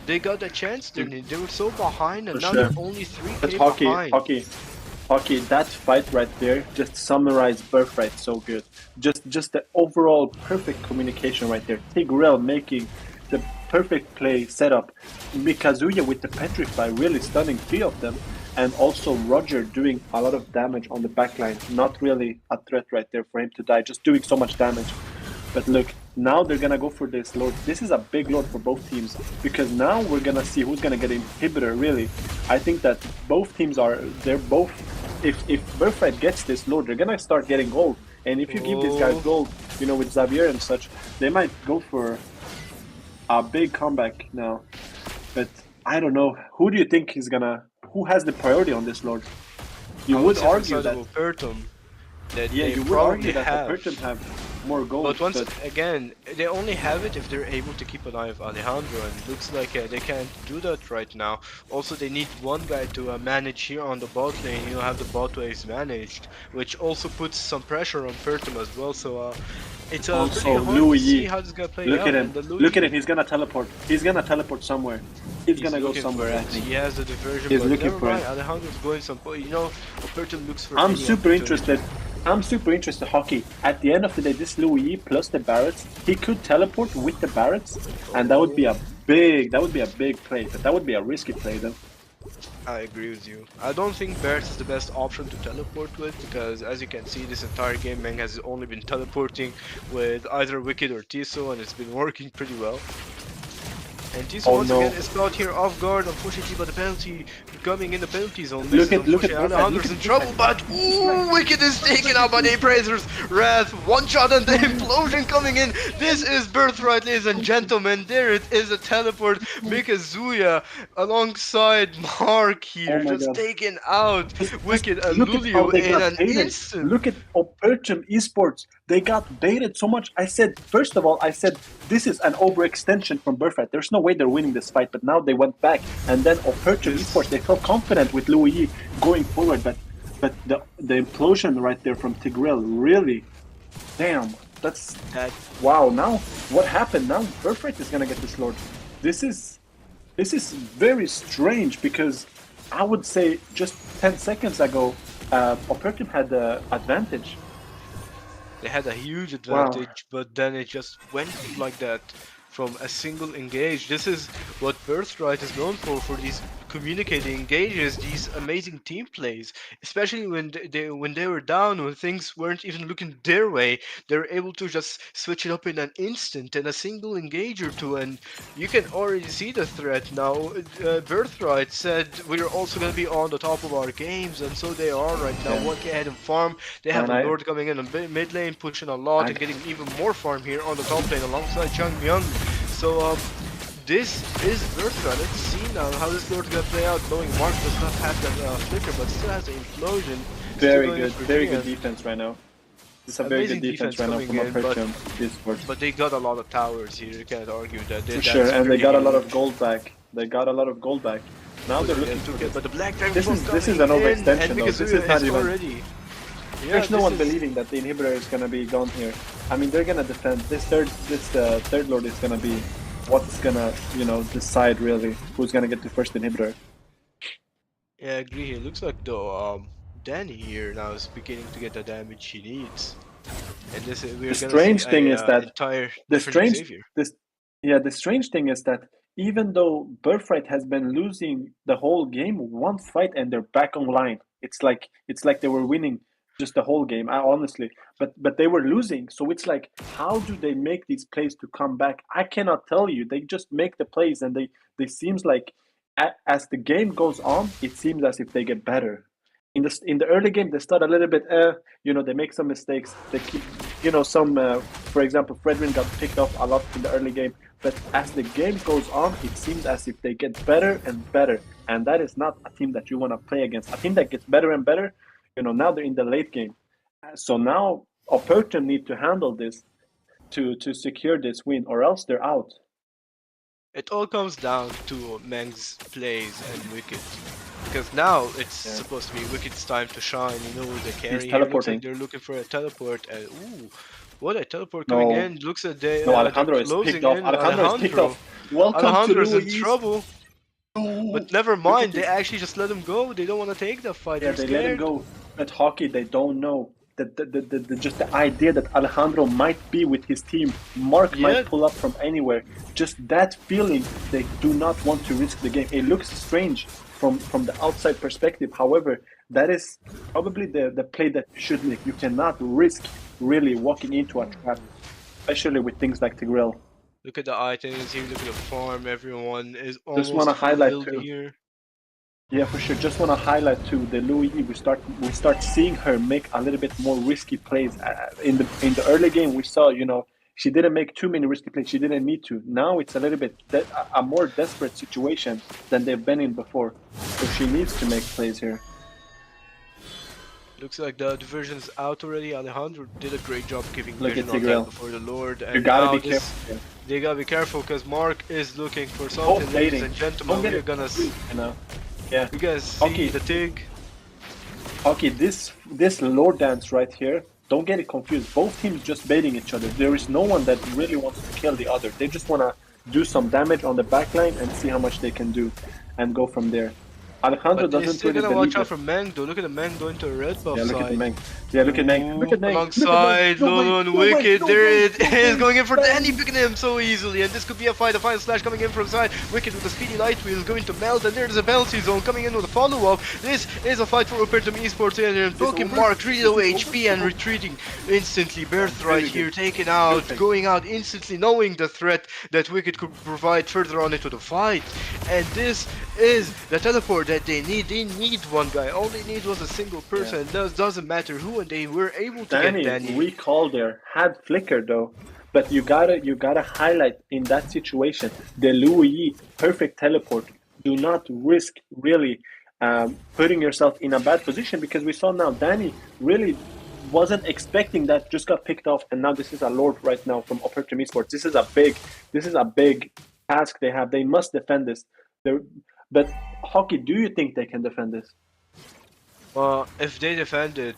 They got a chance, they were so behind, and now they're only 3k behind. Hockey, that fight right there just summarized Birthright so good. Just the overall perfect communication right there. Tigreal making the perfect play setup. Mikazuya with the Petrify really stunning 3 of them. And also Roger doing a lot of damage on the backline. Not really a threat right there for him to die, just doing so much damage. But look, now they're gonna go for this Lord. This is a big Lord for both teams because now we're gonna see who's gonna get inhibitor. Really, I think that both teams they're both. If Birthright gets this Lord, they're gonna start getting gold. And if you give these guys gold, you know, with Xavier and such, they might go for a big comeback now. But I don't know. Who do you think is gonna? Who has the priority on this Lord? You would argue that Opertum, that yeah, they you would argue that have. Opertum have more gold. But once again, they only have it if they're able to keep an eye of Alejandro, and it looks like they can't do that right now. Also, they need one guy to manage here on the bot lane, you know, have the bot waves managed, which also puts some pressure on Opertum as well. So it's also pretty hard Louis to see how this is gonna play Look out. at him. Look at him. He's gonna teleport. He's gonna teleport somewhere. He's gonna go somewhere. I think. He has the diversion. He's but looking never for mind. it. Alejandro's going some. You know, Opertum looks for. I'm any super opportunity. interested. I'm super interested, Hockey. At the end of the day, this Louis plus the Barretts, he could teleport with the Barretts, and that would be a big play. But that would be a risky play, though. I agree with you. I don't think Barretts is the best option to teleport with because, as you can see, this entire game Meng has only been teleporting with either Wicked or Tiso, and it's been working pretty well. And Tiso once again is caught here off guard, unfortunately, but the penalty coming in the penalty zone. Look at Alejandro's in trouble, but ooh, Wicked is taken out by the Appraiser's Wrath. One shot and the implosion coming in. This is Birthright, ladies and gentlemen. There it is, a teleport. Mikazuya alongside Mark here, just taken out Wicked and Lulio in an instant. Look at Opertum eSports. They got baited so much. I said, first of all, this is an overextension from Birthright. There's no way they're winning this fight, but now they went back. And then Opertum eSports, they felt confident with Louis going forward, but the implosion right there from Tigreal, really, damn, that's wow. Now what happened? Now Birthright is gonna get this Lord. This is very strange because I would say just 10 seconds ago, Opertum had the advantage. They had a huge advantage, but then it just went like that from a single engage. This is what Birthright is known for these communicating engages, these amazing team plays, especially when they were down, when things weren't even looking their way. They were able to just switch it up in an instant and a single engage or two, and you can already see the threat now. Birthright said we're also going to be on the top of our games, and so they are right now. 1k ahead in farm. They have the Lord coming in mid lane, pushing a lot and getting even more farm here on the top lane alongside Xiang Myung. So this is Birthright. Let's see now how this Lord's gonna play out, knowing Mark does not have that flicker, but still has the implosion. Very good defense right now. It's a very good defense right now from Opertum. But they got a lot of towers here, you can't argue that. For sure, and they got a lot of gold back. They got a lot of gold back. Now they're looking to but the Black Dragon this Force is coming an in, overextension and though. because This is not even already. Yeah, there's no this one is- believing that the inhibitor is gonna be gone here. I mean, they're gonna defend. This third lord is gonna be what's gonna decide really who's gonna get the first inhibitor. Yeah, I agree here. Looks like the Danny here now is beginning to get the damage he needs. And this is, we're The gonna strange see thing a, is that entire the different strange Xavier. the strange thing is that even though Birthright has been losing the whole game, one fight and they're back online. It's like they were winning just the whole game. Honestly, but they were losing. So it's like, how do they make these plays to come back? I cannot tell you. They just make the plays, and they seems like as the game goes on, it seems as if they get better. In the early game, they start a little bit, they make some mistakes. They keep, for example, Fredrin got picked off a lot in the early game. But as the game goes on, it seems as if they get better and better. And that is not a team that you want to play against. A team that gets better and better, now they're in the late game. So now Opertum need to handle this to secure this win, or else they're out. It all comes down to Meng's plays and Wicked. Because now it's supposed to be Wicked's time to shine, the carry here. Looks like they're looking for a teleport, and ooh, what a teleport coming in. Looks like they Alejandro is picked off. Alejandro is picked off. Welcome Alejandro's to in trouble. But never mind, they actually just let him go. They don't want to take the fight. Yeah, they let him go. At hockey, they don't know. Just the idea that Alejandro might be with his team, Mark might pull up from anywhere. Just that feeling, they do not want to risk the game. It looks strange from the outside perspective. However, that is probably the play that you should make. You cannot risk really walking into a trap, especially with things like Tigreal. Look at the items here. Look at the farm. Everyone is Just almost want to highlight too. here. Yeah, for sure. Just want to highlight too the Louis. We start seeing her make a little bit more risky plays. In the early game, we saw she didn't make too many risky plays. She didn't need to. Now it's a little bit a more desperate situation than they've been in before. So she needs to make plays here. Looks like the diversion is out already. Alejandro did a great job giving Look vision at on Tigreal. that before the Lord. And You gotta now be careful. They gotta be careful because Mark is looking for something, ladies and gentlemen. We're gonna see. Yeah. You guys see the Tig? Okay, this Lord dance right here. Don't get it confused. Both teams just baiting each other. There is no one that really wants to kill the other. They just wanna do some damage on the backline and see how much they can do, and go from there. Alejandro But doesn't still really gonna believe watch out it. for Meng though. Look at the Meng going to a red buff Yeah, look side. at the Meng. Yeah, look at Meng. Look at Meng. Alongside Lolo and Wicked, there it is, going in for Bang. Danny, picking him so easily, and this could be a fight. A final slash coming in from side. Wicked with a speedy light wheel going to melt, and there's a penalty zone coming in with a follow-up. This is a fight for Opertum eSports, and poking Mark, really low HP and retreating instantly. Birthright here taken out, going out instantly, knowing the threat that Wicked could provide further on into the fight. And this is the teleport that they need. They need one guy. All they need was a single person. It doesn't matter who, and they were able to get Danny. Recall there had flicker though, but you gotta highlight in that situation the Louis perfect teleport. Do not risk really putting yourself in a bad position, because we saw now Danny really wasn't expecting that, just got picked off, and now this is a Lord right now from Opertum eSports. This is a big task they have. They must defend this. But Hockey, do you think they can defend this? Well, if they defend it,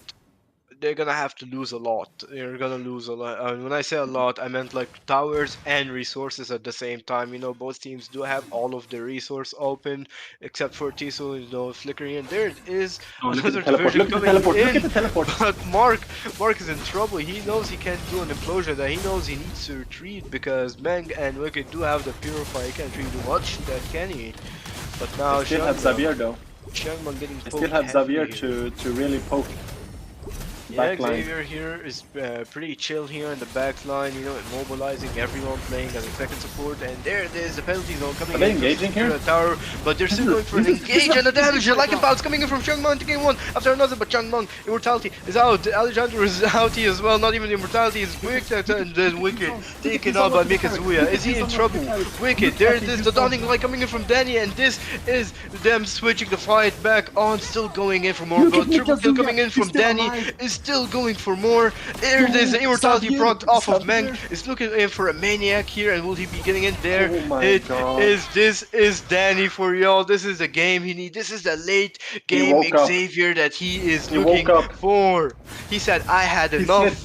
they're gonna have to lose a lot. They're gonna lose a lot. When I say a lot, I meant like towers and resources at the same time. Both teams do have all of the resource open, except for Tiso, flickering in. There it is. Another diversion coming in. Look at the teleport. But Mark is in trouble. He knows he can't do an implosion. That he knows he needs to retreat because Meng and Wicked do have the Purify. He can't really do much that, can he? But now They still have Xavier though. Xiangman getting They poked still have Xavier heavily. to really poke. Yeah, Backline. Xavier here is pretty chill here in the backline, immobilizing everyone playing as a second support, and there it is, the penalty zone coming Are they in engaging to here? the tower, but they're still going for an engage and a damage. Like a bounce coming in from Xiangman, taking one after another, but Xiangman, immortality is out, Alejandro is out here as well, not even immortality is quick, and then Wicked taken out by Mikazuya. Is he in trouble? Wicked, there it is, the dawning light coming in from Danny, and this is them switching the fight back on, still going in for more, but triple kill coming in from Danny is still going for more. There it is, the immortality proc off of Meng. Is looking in for a maniac here, and will he be getting in there? Oh my It God. this is Danny for y'all. This is the game he needs. This is the late game woke up. Xavier that he is He looking woke up. for. He said, I had enough.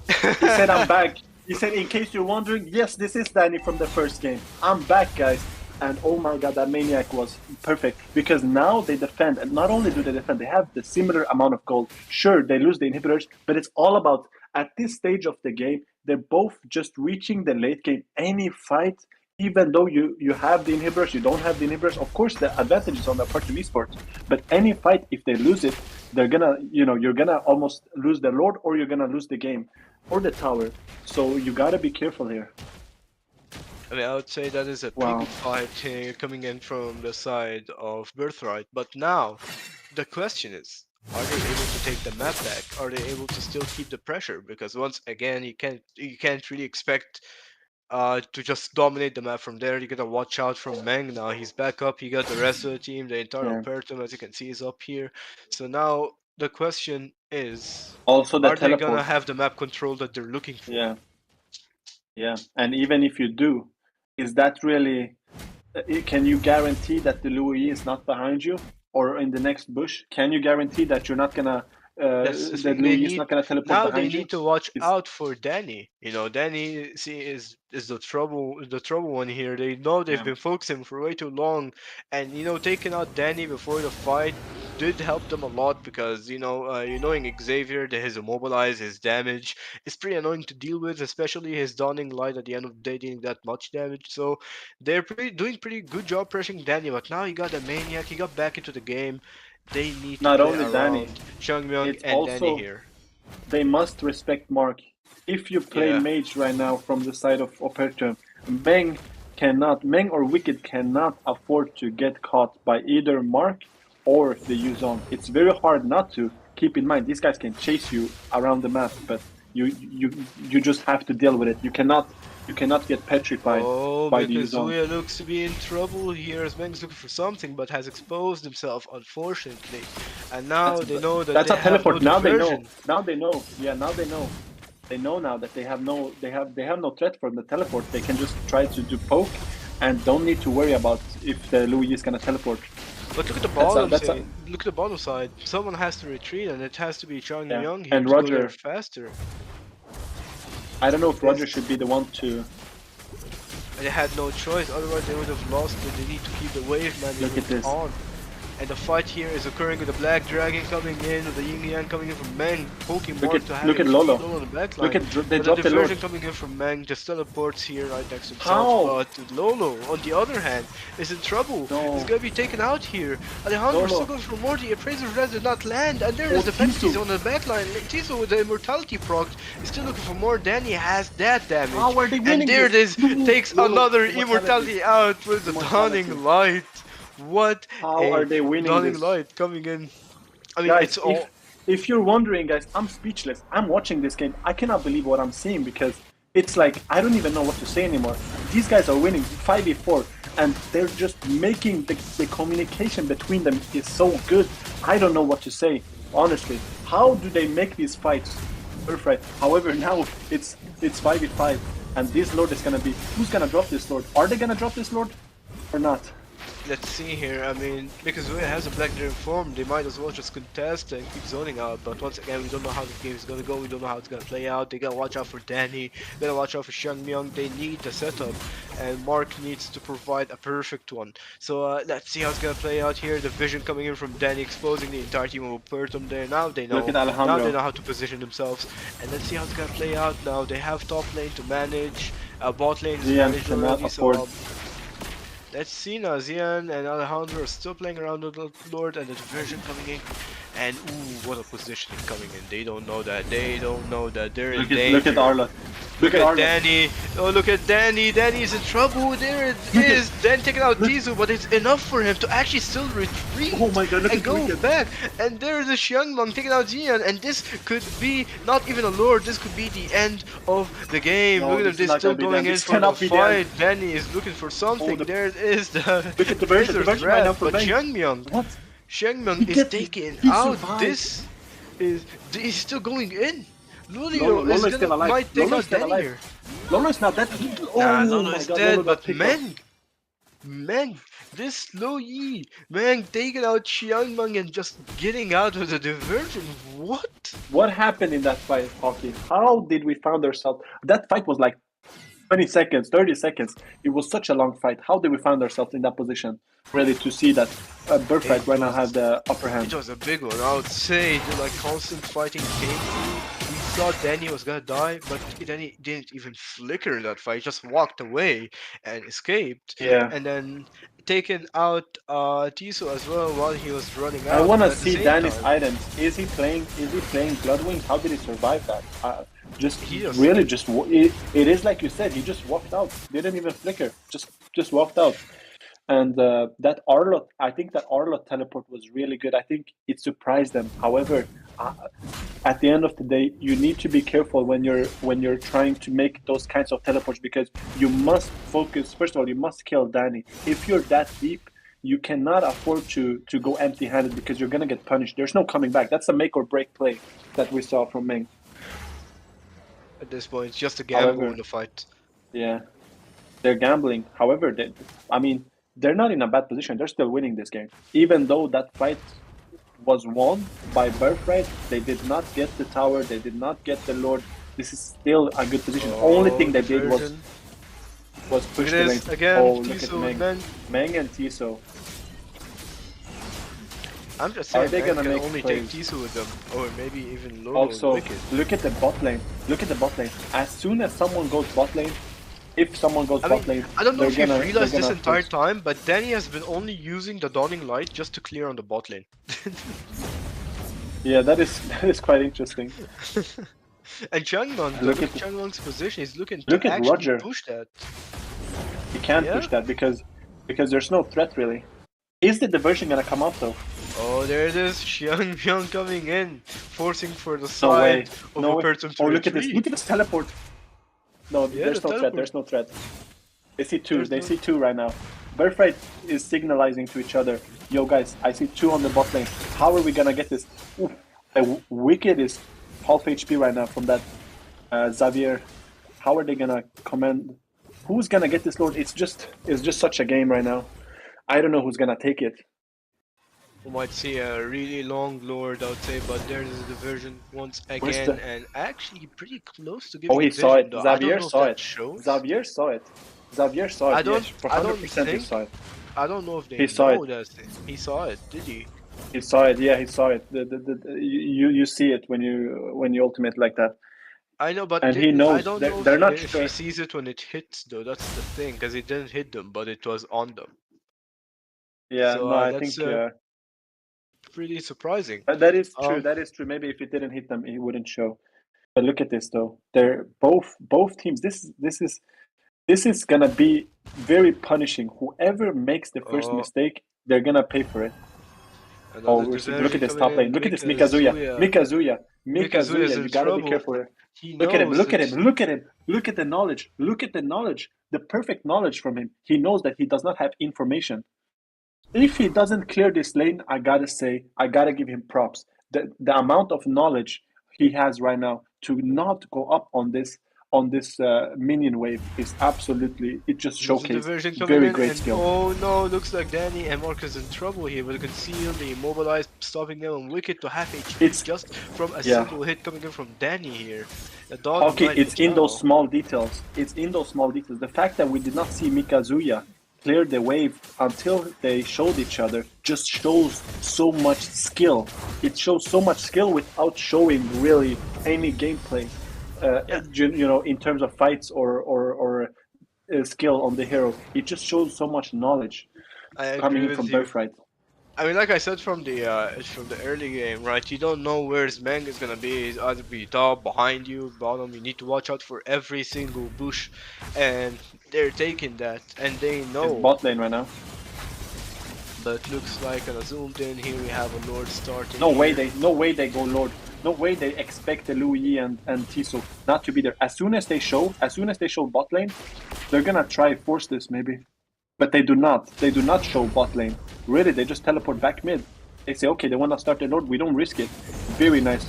He said, I'm back. He said, in case you're wondering, yes, this is Danny from the first game. I'm back, guys. And oh my God, that maniac was perfect. Because now they defend, and not only do they defend, they have the similar amount of gold. Sure, they lose the inhibitors, but it's all about, at this stage of the game, they're both just reaching the late game. Any fight, even though you have the inhibitors, you don't have the inhibitors, of course the advantage is on the part of esports. But any fight, if they lose it, they're gonna, you're gonna almost lose the Lord, or you're gonna lose the game, or the tower. So you gotta be careful here. I mean, I would say that is a pretty good fight here coming in from the side of Birthright. But now, the question is, are they able to take the map back? Are they able to still keep the pressure? Because once again, you can't really expect to just dominate the map from there. You gotta watch out from Meng now. He's back up. He got the rest of the team. The entire Opertum, as you can see, is up here. So now the question is, also the are they gonna teleport. have the map control that they're looking for? Yeah. And even if you do, is that really? Can you guarantee that the Louis is not behind you, or in the next bush? Can you guarantee that you're not gonna? That Louis is not gonna teleport now behind they you? need to watch out for Danny. You know, Danny is the trouble one here. They know they've been focusing for way too long, and taking out Danny before the fight did help them a lot because knowing Xavier, his immobilize, his damage is pretty annoying to deal with, especially his dawning light at the end of the day dealing that much damage. So they're doing pretty good job pressuring Danny, but now he got a maniac. He got back into the game. They need to Not play only around Danny, Xiangmyung it's and Danny also here. they must respect Mark. If you play Yeah. mage right now from the side of Opertum, Meng or Wicked cannot afford to get caught by either Mark or the U-Zone. It's very hard not to. Keep in mind, these guys can chase you around the map, but you just have to deal with it. You cannot get petrified by the because U-Zone. Zuya looks to be in trouble here as Meng's looking for something but has exposed himself, unfortunately. And now they know that That's they a teleport. have no Now they know. diversion. Now they know. Yeah, now they know. They know now that they have no threat from the teleport. They can just try to do poke and don't need to worry about if the Louis is gonna teleport. But look at the bottom side. Look at the bottom side. Someone has to retreat, and it has to be Xiangmyung here And to go Roger. there faster. I don't know if Roger should be the one to. They had no choice, otherwise they would have lost it. They need to keep the wave man Look at this. on. And the fight here is occurring with the Black Dragon coming in, with the Yin Yang coming in from Meng, poking Mark to have look at him Lolo. on the back line. Look at they But dropped the the Lord. diversion coming in from Meng just teleports here right next to How? himself. But Lolo, on the other hand, is in trouble. No. He's gonna be taken out here. Alejandro Lolo. still goes for more. The appraiser res did not land, and there is the Fences on the back line. Tiso with the immortality proc is still looking for more. Danny has that damage. How are they winning And there this? it is, takes Lolo, another immortality. immortality out with the dawning light. What How are they winning dawning this? light coming in. I mean, Guys, it's all. if you're wondering, guys, I'm speechless. I'm watching this game. I cannot believe what I'm seeing because it's like I don't even know what to say anymore. These guys are winning 5v4, and they're just making the communication between them is so good. I don't know what to say, honestly. How do they make these fights? Birthright. However, now it's 5v5, and this Lord is gonna be. Who's gonna drop this Lord? Are they gonna drop this Lord or not? Let's see here. I mean, because Zuya has a Black Dragon form, they might as well just contest and keep zoning out. But once again, we don't know how the game is gonna go. We don't know how it's gonna play out. They gotta watch out for Danny. They gotta watch out for Xiangmyung. They need the setup, and Mark needs to provide a perfect one. So let's see how it's gonna play out here. The vision coming in from Danny, exposing the entire team of Opertum there. Now they know. Look at Alejandro. Now they know how to position themselves, and let's see how it's gonna play out. Now they have top lane to manage. Bot lane is managed already. So. Let's see now, Xian and Alejandro are still playing around with the Lord and the diversion coming in. And ooh, what a positioning coming in. They don't know that. They don't know that. They're in danger. Look at Arla. Look at Arla. Danny. Oh, look at Danny. Danny's in trouble. There it is. Then taking out Tizu, but it's enough for him to actually still retreat. Oh my God, look and at go Wicked. back. And there's a Xiangmyung taking out Xian. And this could be not even a Lord. This could be the end of the game. No, look at them. this is They're not still gonna be going the in end. This for the cannot be the fight. end. Danny is looking for something. There it is. Look at the version. The Razor's version right now wrath, for but Meng. Xiangmyung. What? Xiangmyung He is gets- taking he out survived. this he's still going in. Lolo is still alive. Might take Lolo's out still Danny alive. here. Lolo's not dead. Oh Nah, Lolo my is god, dead, Lolo got but picked off. Meng, this low Yi, Meng taking out Xiangmeng and just getting out of the diversion. What? What happened in that fight, Hockey? How did we find ourselves? That fight was like 20 seconds, 30 seconds. It was such a long fight. How did we find ourselves in that position? Ready to see that Birthright right now had the upper hand. It was a big one, I would say. The like constant fighting came through. We thought Danny was gonna die, but Danny didn't even flicker in that fight. He just walked away and escaped. Yeah. And then taken out Tiso as well while he was running out. I want to at the see same Danny's time. items. Is he playing Bloodwings? How did he survive that? He just- Really just it is like you said. He just walked out. Didn't even flicker. Just walked out. And that Arlot, I think that Arlot teleport was really good. I think it surprised them. However, at the end of the day, you need to be careful when you're trying to make those kinds of teleports, because you must focus. First of all, you must kill Danny. If you're that deep, you cannot afford to go empty-handed, because you're gonna get punished. There's no coming back. That's a make or break play that we saw from Meng. At this point, it's just a gamble However- in the fight. Yeah, they're gambling. However, they're not in a bad position. They're still winning this game. Even though that fight was won by Birthright, they did not get the tower, they did not get the Lord. This is still a good position. Only thing they did was push the lane. Again, Oh, look at Tiso Meng. and Meng. Meng and Tiso. I'm just Are saying, they Meng gonna can make only plays? take Tiso with them, or maybe even Lolo Also, and Wicked. look at the bot lane. Look at the bot lane. As soon as someone goes bot lane, if someone goes I bot mean, lane, I don't know they're if you've gonna- realized they're this gonna entire push. time, but Danny has been only using the Dawning Light just to clear on the bot lane. Yeah, that is quite interesting. And Changmeng, Look look at at Changmeng's position. He's looking look to at actually Roger. push that. You can't Yeah. push that because there's no threat really. Is the diversion gonna come out though? Oh, there it is. Xiangmeng coming in, forcing for the No way. side of No way. Opertum to Oh, look at this! retreat. Look at this teleport. No, Yeah, there's the no threat. teleport. There's no threat. They see two. There's They no- see two right now. Birthright is signalizing to each other. Yo, guys, I see two on the bot lane. How are we gonna get this? Oof. Wicked is half HP right now from that Xavier. How are they gonna command? Who's gonna get this Lord? It's just such a game right now. I don't know who's gonna take it. We might see a really long Lord, I would say, but there's a diversion once Where's again, the- and actually pretty close to giving Oh, he vision, saw it. though. I don't Xavier know if saw that it. shows. Xavier saw it. Xavier saw it. I don't- Yes, for I don't 100% he think- saw it. I don't know if they He saw know it. that he saw it, did he? He saw it. Yeah, he saw it. You see it when you ultimate like that. I know, but And he knows I don't they're- know they're if, not if sure. he sees it when it hits, though. That's the thing, because it didn't hit them, but it was on them. Yeah, So, no, I that's, think Pretty surprising. that is true. Um, That is true. Maybe if it didn't hit them, it wouldn't show. But look at this though. They're both teams. This is gonna be very punishing. Whoever makes the first Oh. mistake, they're gonna pay for it. Another Oh, diversion look at this coming top in, lane. Look at this Mikazuya. Mikazuya's Mikazuya. in You gotta be trouble. careful here. He Look at him. knows Look at that- him. Look at him. Look at the knowledge. Look at the knowledge. The perfect knowledge from him. He knows that he does not have information. If he doesn't clear this lane, I gotta give him props. The amount of knowledge he has right now to not go up on this minion wave is absolutely, it just There's a showcased diversion coming very in, great and skill. oh no, looks like Danny and Marcus in trouble here. But conceal the immobilized, stopping them on Wicked to half HP It's- just from a yeah. single hit coming in from Danny here. The dog Okay, might it's in now. those small details. It's in those small details. The fact that we did not see Mikazuya clear the wave until they showed each other just shows so much skill. It shows so much skill without showing really any gameplay. You know, in terms of fights or skill on the hero, it just shows so much knowledge I agree coming in with from you. Birthright. I mean, like I said from the early game, right? You don't know where his Meng is gonna be. He's either be top, behind you, bottom. You need to watch out for every single bush, and they're taking that, and they It's know. bot lane right now. But looks like on a zoomed in here we have a Lord starting. No way here. they go Lord. No way they expect the Louis and Tiso not to be there. As soon as they show bot lane, they're gonna try force this maybe. But they do not. They do not show bot lane. Really, they just teleport back mid. They say, okay, they wanna start the Lord, we don't risk it. very nice.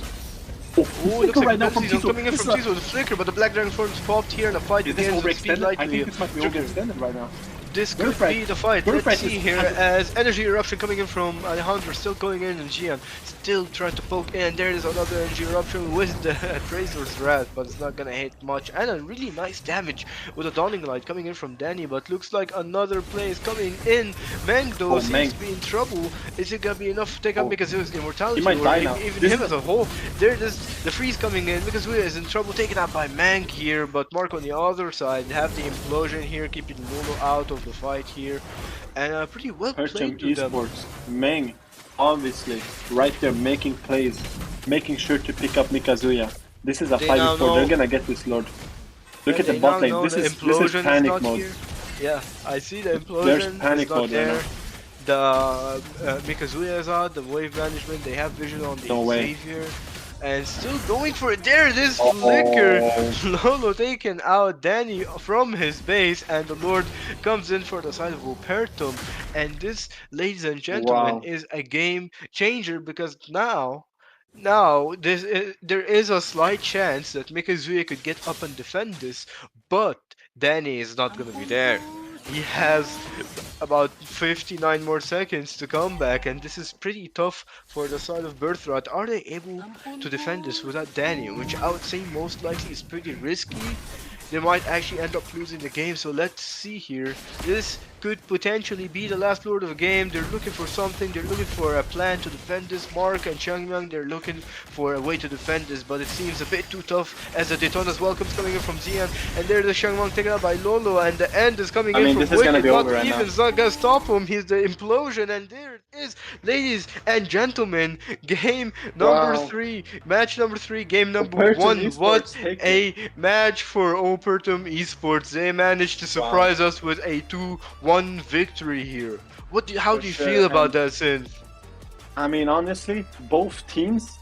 Oh, looks like right now the from season Tiso. coming in from Tiso, the flicker, but the Black Dragon Forms popped here and the fight Is this begins with speed overextended? I lightly. think this might be overextended right now. This could Birthright. be the fight. Birthright Let's see is- here as Energy Eruption coming in from Alejandro, still going in, and Qeon still trying to poke in. There is another Energy Eruption with the Tracer's Wrath, but it's not gonna hit much. And a really nice damage with a Dawning Light coming in from Danny, but looks like another play is coming in. Meng though seems Meng. to be in trouble. Is it gonna be enough to take out because it was Immortality? He might or die even, now. even This him is- as a whole. There is the freeze coming in because Wea is in trouble, taken out by Meng here, but Mark on the other side have the implosion here, keeping Lulu out of the fight here. And pretty well Opertum played to them. eSports, Meng, obviously, right there making plays, making sure to pick up Mikazuya. This is a They 5v4, now know- they're gonna get this Lord. Look at the They bot now lane, know this the is implosion panic not mode. here. Yeah, I see the implosion panic is not mode right there. now. The Mikazuya is out, the wave management, they have vision on the No way. Xavier. And still going for it. There it is, flicker. Lolo taking out Danny from his base, and the Lord comes in for the side of Opertum. And this, ladies and gentlemen, Wow. is a game changer because now there is a slight chance that Mikazuya could get up and defend this, but Danny is not gonna be there. He has about 59 more seconds to come back, and this is pretty tough for the side of Birthright. Are they able to defend this without Danny, which I would say most likely is pretty risky? They might actually end up losing the game, so let's see here. This could potentially be the last Lord of the game. They're looking for something, they're looking for a plan to defend this. Mark and Changyang, they're looking for a way to defend this, but it seems a bit too tough as the Daytona's welcomes coming in from Xian, and there's the Changyang taken out by Lolo, and the end is coming in from this is gonna Wicked. be Not over right even, now. it's not gonna stop him. He's the implosion, and there it is, ladies and gentlemen. Game number Wow. 3, match number 3, game number Opertum 1. eSports What take a match for Opertum eSports. They managed to surprise us with a 2-1 victory here. How For do you sure, feel about and- that, Sin? I mean, honestly, both teams.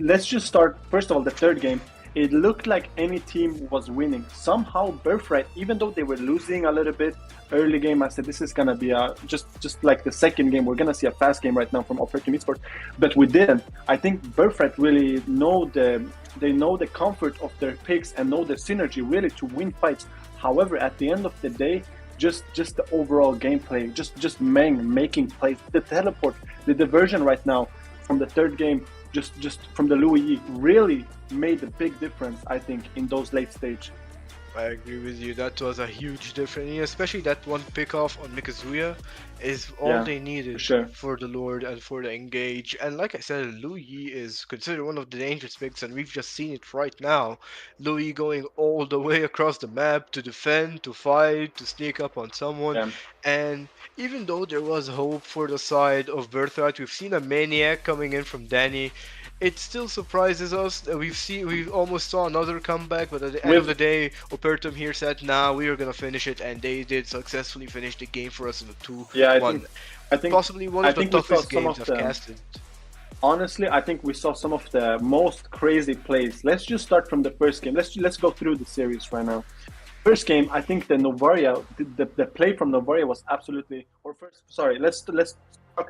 Let's just start. First of all, the third game. It looked like any team was winning. Somehow, Birthright, even though they were losing a little bit early game, I said this is gonna be a just like the second game. We're gonna see a fast game right now from Opertum eSports, but we didn't. I think Birthright really know the comfort of their picks and know the synergy really to win fights. However, at the end of the day, just the overall gameplay, just Meng making plays, the teleport, the diversion right now from the third game, just from the Louis really made a big difference, I think, in those late stage. I agree with you. That was a huge difference, especially that one pick off on Mikazuya is all Yeah, they needed for sure. for the Lord and for the engage. And like I said, Louis is considered one of the dangerous picks, and we've just seen it right now. Louis going all the way across the map to defend, to fight, to sneak up on someone. Yeah. And even though there was hope for the side of Birthright, we've seen a maniac coming in from Danny. It still surprises us that we almost saw another comeback, but at the end of the day, Opertum here said, "Nah, we are gonna finish it," and they did successfully finish the game for us in a 2-1. Yeah, I think Possibly one I of the think we saw toughest some games of I've the- casted. Honestly, I think we saw some of the most crazy plays. Let's just start from the first game. Let's go through the series right now. First game, I think the Novaria, the play from Novaria was absolutely. Or first, sorry, let's talk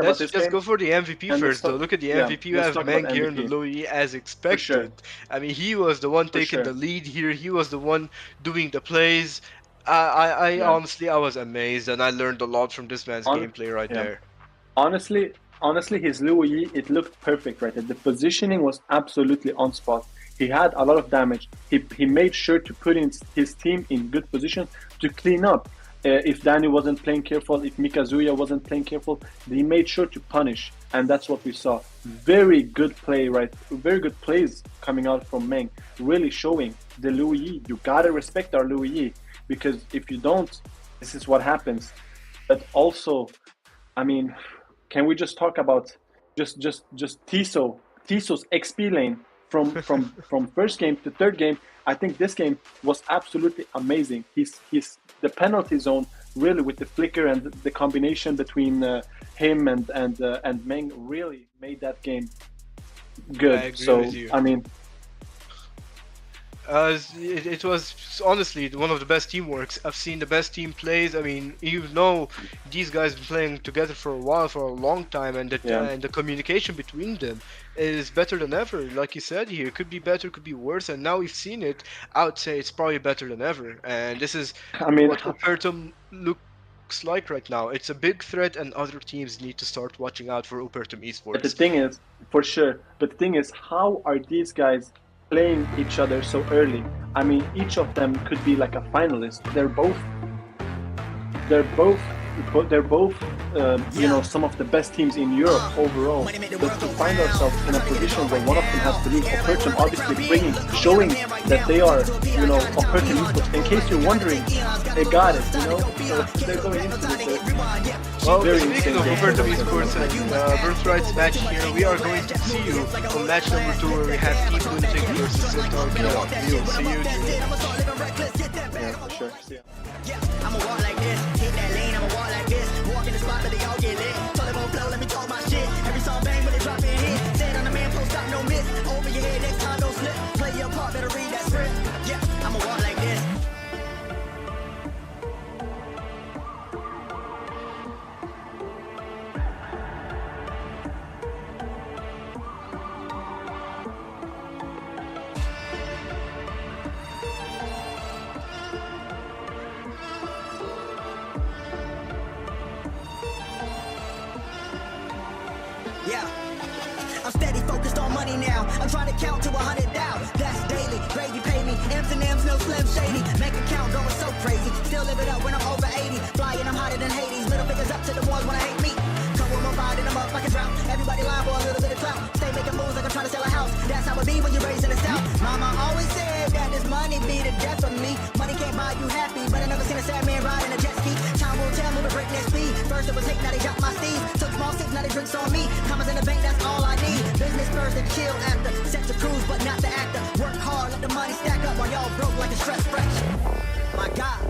about Let's this just game. go for the MVP And first, let's though. Look at the yeah, MVP. You let's have talk Meng about here in the MVP. Louis as expected. sure. I mean, he was the one taking sure. the lead here. He was the one doing the plays. I Yeah. honestly, I was amazed, and I learned a lot from this man's gameplay right yeah. there. Honestly, his Louis, it looked perfect right there. The positioning was absolutely on spot. He had a lot of damage. He made sure to put in his team in good position to clean up. If Danny wasn't playing careful, if Mikazuya wasn't playing careful, he made sure to punish, and that's what we saw. Very good play, right? Very good plays coming out from Meng, really showing the Louis. You gotta respect our Louis, because if you don't, this is what happens. But also, I mean, can we just talk about just Tiso's XP lane from first game to third game? I think this game was absolutely amazing. He's the penalty zone really with the flicker and the combination between him and Meng really made that game good. I agree So with you. I mean, It was honestly one of the best teamworks. I've seen the best team plays. I mean, you know, these guys been playing together for a while, for a long time, and the communication between them is better than ever. Like you said here, could be better, could be worse, and now we've seen it. I would say it's probably better than ever, and this is I mean, what Opertum looks like right now. It's a big threat, and other teams need to start watching out for Opertum but the eSports. thing is, for sure. But the thing is, how are these guys playing each other so early? I mean, each of them could be like a finalist. They're both, you know, some of the best teams in Europe overall. But to find ourselves in a position where one of them has to leave, Opertum obviously showing that they are, you know, Opertum esports. In case you're wondering, they got it, you know. So they're going into this. Well, Very speaking of insane Opertum game. esports and Birthright's match here, we are going to see you on match number 2 where we have Team Lunatic versus Centauri. We will see you. Yeah, for sure. See ya. I'ma walk like this, hit that lane, I'ma walk like this. Walk in the spot, but they all get lit. Told them on flow, let me talk my shit. Every song bang, but they drop in hit. Said on the man, post stop, no miss. Over your head, next time, don't slip. Play your part, better read that script. Yeah, I'ma walk like this. Yeah. I'm steady focused on money now. I'm trying to count to 100 down. That's daily. Gravy pay me. M's and M's, no slim shady. Bank account going so crazy. Still live it up when I'm over 80. Flying, I'm hotter than Hades. Little fingers up to the ones when I hate me. Come with my ride and I'm up like a drought. Everybody lying for a little bit of clout. Stay making moves like I'm trying to sell a house. That's how it be when you're raised in the South. Mama always said that this money be the death of me. Money can't buy you happy, but I never seen a sad man ride in a jet ski. Time will tell, moving breakneck speed. First it was hate, now they got my steez. Took small sips, now they drinks on me. Commas in the bank, that's all I need. Business first and chill after. Set the cruise, but not the actor. Work hard, let the money stack up while y'all broke like a stress fracture. My God.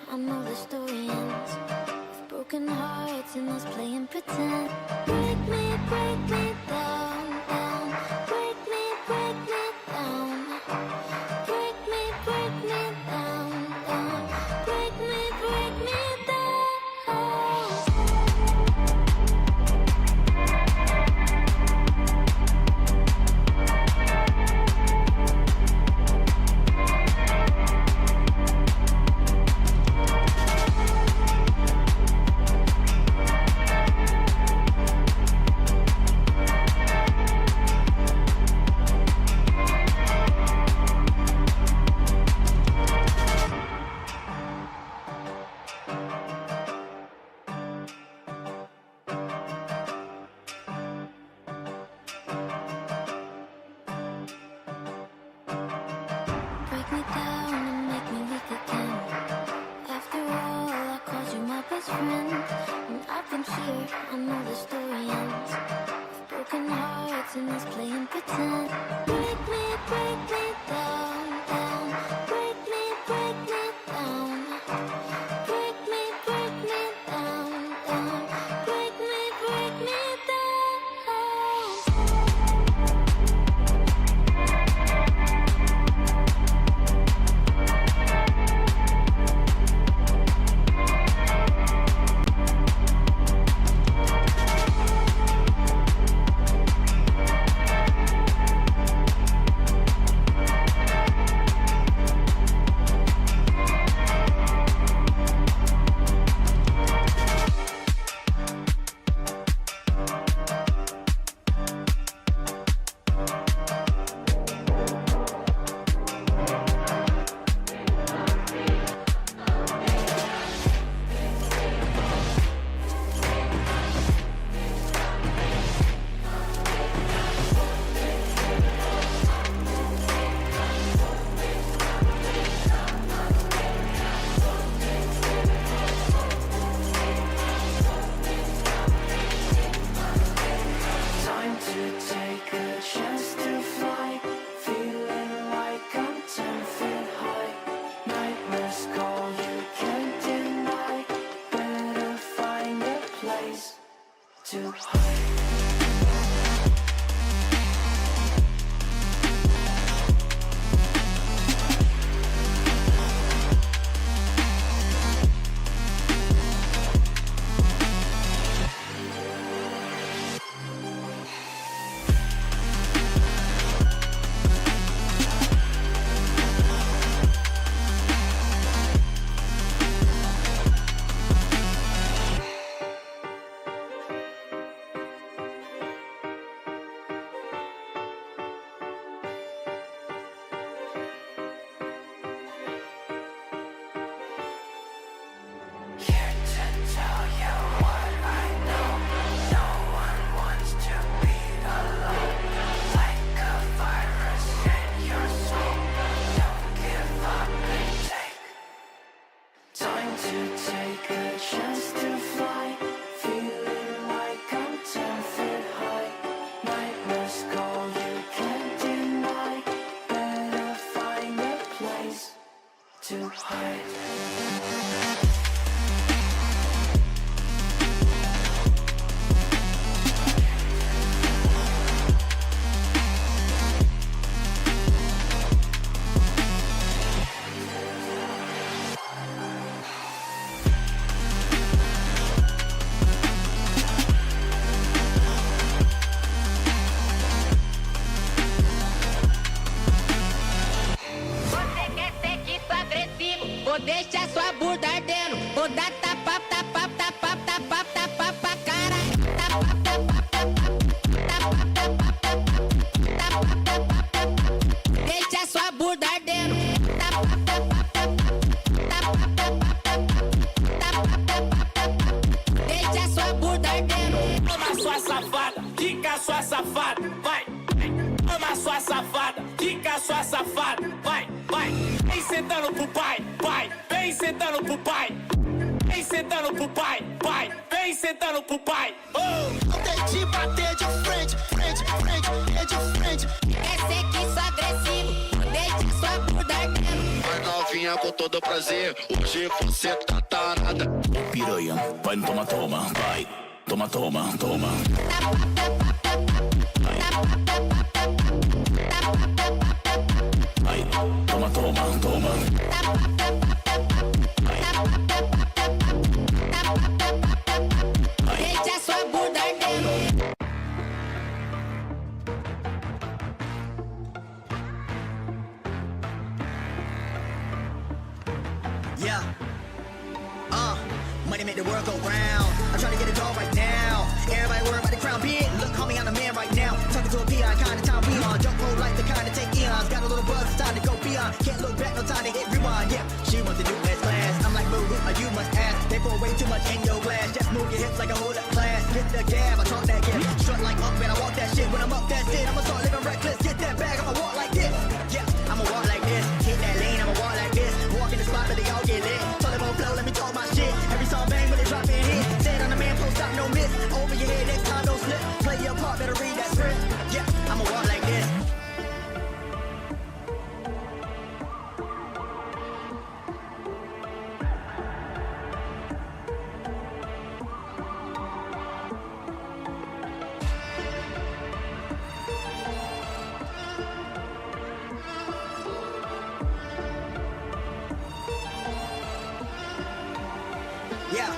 I know the story ends with broken hearts and us playing pretend. Break me down, down. Break me down. Break me down, down. Break me down. Break me down and make me weak again. After all, I called you my best friend. And I've been here, I know the story ends with broken hearts and us playing pretend. Break me down, down. Break me down. Break me down, down. Break me down. Time to take a chance to fly, feeling like I'm 10 feet high. Nightmares call, you can't deny. Better find a place to hide. Here to tell you what I know. No one wants to be alone. Like a virus in your soul. Don't give up and take time to take a chance to fly. Feeling like I'm 10 feet high. Nightmares call, you can't deny. Better find a place to hide. Você quer ser disso agressivo? Vou deixar sua bunda ardendo. Vou dar tapa, tapa, tapa, tapa, tapa pra cara. Tapa, tapa, tapa, tapa, tapa, tapa, tapa, tapa. Deixa sua bunda ardendo. Tapa, tapa, tapa, tapa, tapa, tapa, tapa, tapa. Deixa sua bunda ardendo. Toma sua safada, quica sua safada, vai. Toma sua safada, quica sua safada, vai, vai. Vem sentando pro pai, pai. Vem sentando pro pai. Vem sentando pro pai, pai. Vem sentando pro pai. De bater de frente, frente, frente, de frente. Quer ser que sou agressivo? Deixa sua bunda ardendo. novinha com todo prazer. Hoje você tá tarada. Piranha, vai no toma, toma, vai. Toma, toma, toma. Vai, toma, toma, toma. Deixa sua bunda ardendo. Yeah. Money make the world go round. I'm trying to get a dog right now. Everybody worry about the crown big. Look, homie, I'm the man right now. Talking to a PI, kind of time we on. Don't roll like the kind of take eons. Got a little buzz, it's time to go beyond. Can't look back, no time to hit rewind. Yeah, she wants to do less class. I'm like, boo, you must ask. They pour way too much in your glass. Just move your hips like a hold up class. Hit the gab, I talk that gab. Strut like up, and I walk that shit. When I'm up, that's it. I'ma start living reckless. Get that bag, I'ma walk like this. Yeah, I'ma walk like this. Hit that lane, I'ma walk like this. Walk in the spot, but they all get lit. Toilet bowl flow, let me talk my shit. Every song bang, when they drop in hit. Said on the man, post up, no miss. Over your head, next time, don't slip. Play your part, better read that script. Yeah, I'ma walk like this. Yeah.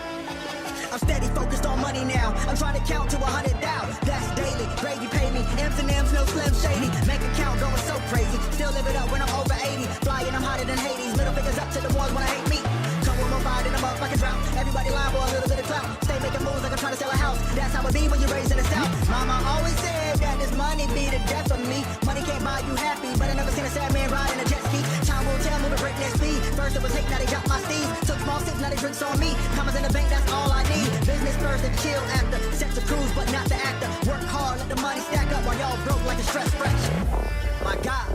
I'm steady focused on money now. I'm trying to count to 100 down. That's daily. Gravy pay me. M's and M's, no slim shady. Make account going so crazy. Still live it up when I'm over 80. Flying, I'm hotter than Hades. Middle fingers up to the ones when I hate me. Come with my body, I'm up like a drought. Everybody lying for a little bit of clout. Stay making moves like I'm trying to sell a house. That's how it be when you're raised in the South. Mama always said that this money be the death of me. Money can't buy you happy, but I never seen a sad man ride in a jet ski. Time will tell, moving breakneck speed. First it was hate, now they got my steez. Took small sips, now they drinks on me. Commas in the bank, that's all I need. Business first and chill after. Set to cruise, but not the actor. Work hard, let the money stack up while y'all broke like a stress fracture. My God.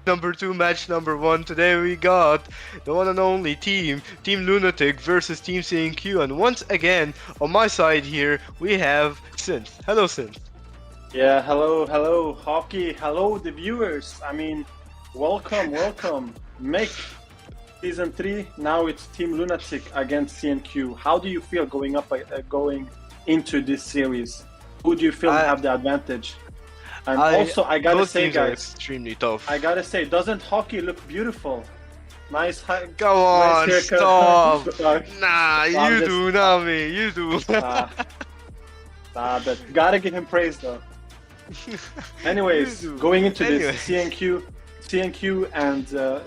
Number 2, match number 1. Today we got the one and only Team Lunatic versus Team CNQ, and once again on my side here we have Synth. Hello Synth. Yeah, hello, hockey, hello, the viewers. I mean, welcome. MEC Season 3. Now it's Team Lunatic against CNQ. How do you feel going into this series? Who do you feel have the advantage? And also, I gotta say, guys, extremely tough. I gotta say, doesn't hockey look beautiful? Nice. Go on, nice stop. Nah, No, you do, not me. You do. But gotta give him praise though. Anyways, going into this CNQ and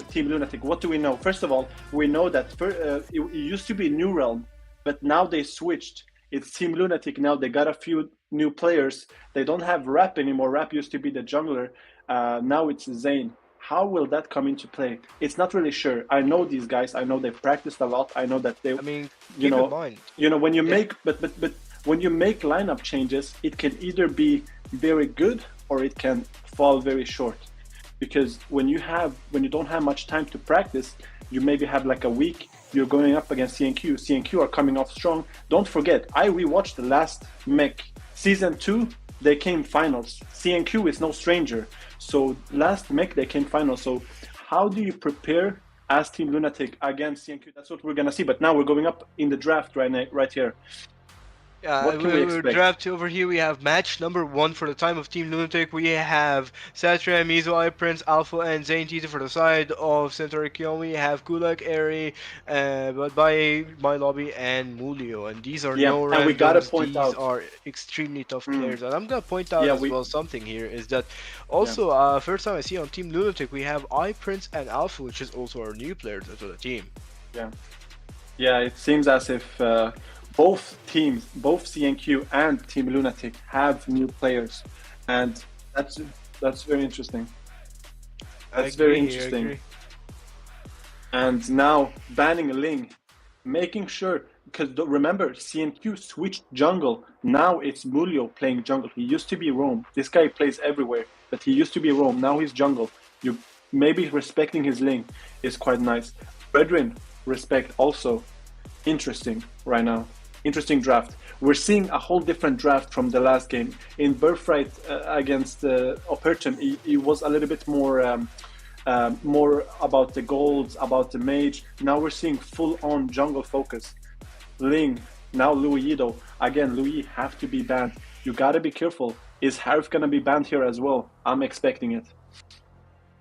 Team Lunatic, what do we know? First of all, we know that it used to be New Realm, but now they switched. It's Team Lunatic now. They got a few new players. They don't have Rap anymore. Rap used to be the jungler. Now it's Zane. How will that come into play? It's not really sure. I know these guys. I know they've practiced a lot. I know that they. I mean, you know when you make but when you make lineup changes, it can either be very good or it can fall very short. Because when you don't have much time to practice, you maybe have like a week. You're going up against CNQ. CNQ are coming off strong. Don't forget, I rewatched the last MEC Season 2. They came finals. CNQ is no stranger. So last MEC they came finals. So how do you prepare as Team Lunatic against CNQ? That's what we're gonna see. But now we're going up in the draft right here. What can we expect? Draft over here, we have match number 1 for the time of Team Lunatic. We have Satra, Mizo, Prince, Alpha, and Zane Tita for the side of Centauri Qeon. We have Kulak, Eri, by My Lobby, and Mulio. And these are no randoms. We gotta point out these are extremely tough players. And I'm gonna point out as well something here is that also first time I see on Team Lunatic we have Prince and Alpha, which is also our new players to the team. Yeah, it seems as if both teams, both CNQ and Team Lunatic, have new players, and that's very interesting. That's very interesting. And now banning Ling, making sure, because remember, CNQ switched jungle. Now it's Mulio playing jungle. He used to be roam. This guy plays everywhere, but he used to be roam. Now he's jungle. You maybe respecting his Ling is quite nice. Brethren, respect also. Interesting right now. Interesting draft. We're seeing a whole different draft from the last game. In Birthright against Opertum, he was a little bit more more about the golds, about the mage. Now we're seeing full-on jungle focus. Ling, now Luido. Again, Louis have to be banned. You gotta be careful. Is Harif gonna be banned here as well? I'm expecting it.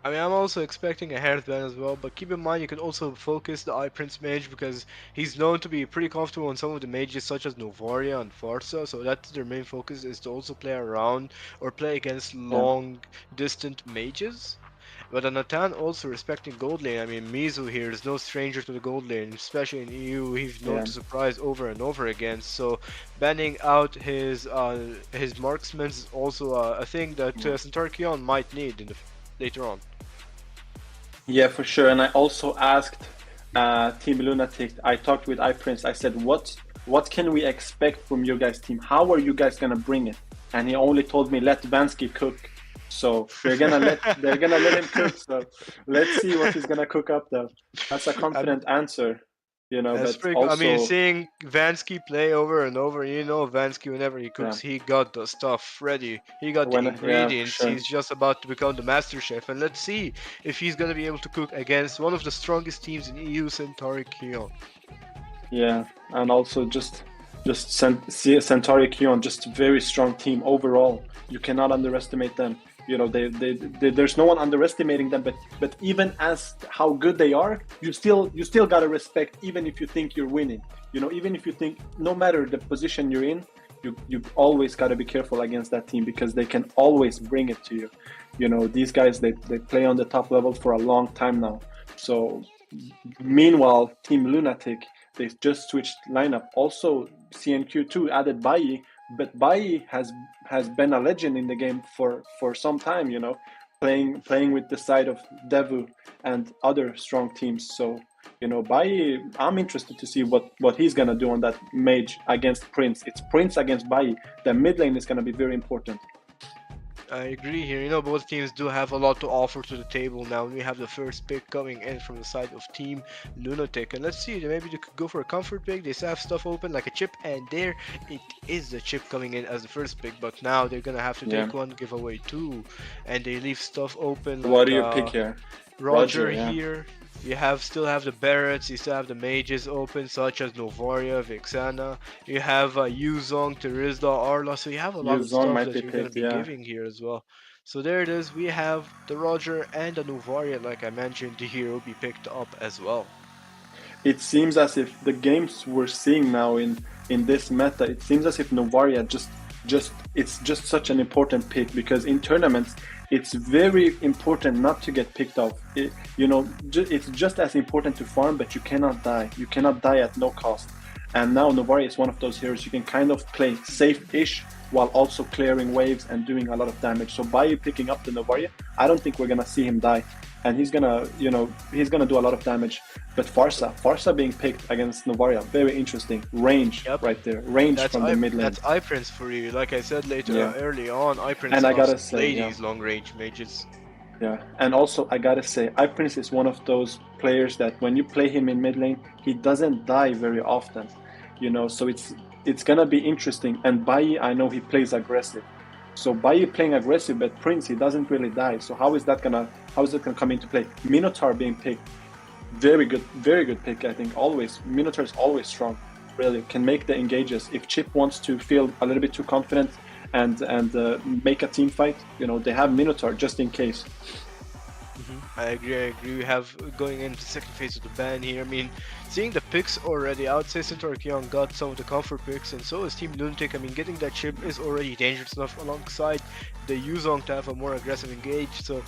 I mean, I'm also expecting a Harith ban as well, but keep in mind you can also focus the Prince mage because he's known to be pretty comfortable on some of the mages such as Novaria and Farsa, so that's their main focus, is to also play around or play against long distant mages. But Anatan also respecting gold lane. I mean, Mizu here is no stranger to the gold lane, especially in EU. He's known to surprise over and over again. So banning out his marksmen is also a thing that Centauri Qeon might need in the later on. Yeah, for sure. And I also asked Team Lunatic. I talked with iPrince. I said, what can we expect from your guys' team? How are you guys gonna bring it? And he only told me, let Vansky cook. So they're gonna let him cook. So let's see what he's gonna cook up though. That's a confident answer, you know. That's but also... I mean, also, seeing Vansky play over and over, you know, Vansky whenever he cooks, he got the stuff ready. He got the ingredients. sure. He's just about to become the master chef. And let's see if he's gonna be able to cook against one of the strongest teams in EU, Centauri Qeon. Yeah, and also just Centauri Qeon, just very strong team overall. You cannot underestimate them. You know, there's no one underestimating them, but even as how good they are, you still gotta respect, even if you think you're winning. You know, even if you think, no matter the position you're in, you always gotta be careful against that team because they can always bring it to you. You know, these guys they play on the top level for a long time now. So meanwhile, Team Lunatic, they just switched lineup. Also, CNQ2 added Bayi. But Bayi has been a legend in the game for some time, you know, playing with the side of Devu and other strong teams. So, you know, Bayi, I'm interested to see what he's gonna do on that mage against Prince. It's Prince against Bayi. The mid lane is gonna be very important. I agree here. You know, both teams do have a lot to offer to the table now. We have the first pick coming in from the side of Team Lunatic. And let's see, maybe they could go for a comfort pick. They still have stuff open like a chip. And there it is, the chip coming in as the first pick. But now they're going to have to take one, give away two. And they leave stuff open. Like, what do you pick here? Roger here. You still have the Barretts, you still have the mages open, such as Novaria, Vixana. You have Yuzong, Terizla, Arla, so you have a lot of stuff that you're going to be giving here as well. So there it is, we have the Roger and the Novaria, like I mentioned, the hero be picked up as well. It seems as if the games we're seeing now in this meta, it seems as if Novaria it's just such an important pick, because in tournaments, it's very important not to get picked off. You know, it's just as important to farm, but you cannot die. You cannot die at no cost. And now Novaria is one of those heroes you can kind of play safe-ish while also clearing waves and doing a lot of damage. So by picking up the Novaria, I don't think we're gonna see him die. And he's gonna, you know, he's gonna do a lot of damage. But Farsa being picked against Novaria, very interesting. Range right there. Range from the mid lane. That's iPrince for you. Like I said early on, iPrince and I gotta say, these long range mages. Yeah, and also I gotta say, iPrince is one of those players that when you play him in mid lane, he doesn't die very often. You know, so it's gonna be interesting. And Bayi, I know he plays aggressive. So Bayi playing aggressive, but Prince, he doesn't really die. So how is that gonna come into play? Minotaur being picked, very good pick. I think Minotaur is always strong. Really can make the engages. If Chip wants to feel a little bit too confident and make a team fight, you know, they have Minotaur just in case. I agree. We have going into the second phase of the ban here. I mean, seeing the picks already, I would say Centauri Qeon got some of the comfort picks, and so is Team Lunatic. I mean, getting that chip is already dangerous enough alongside the Yuzong to have a more aggressive engage. So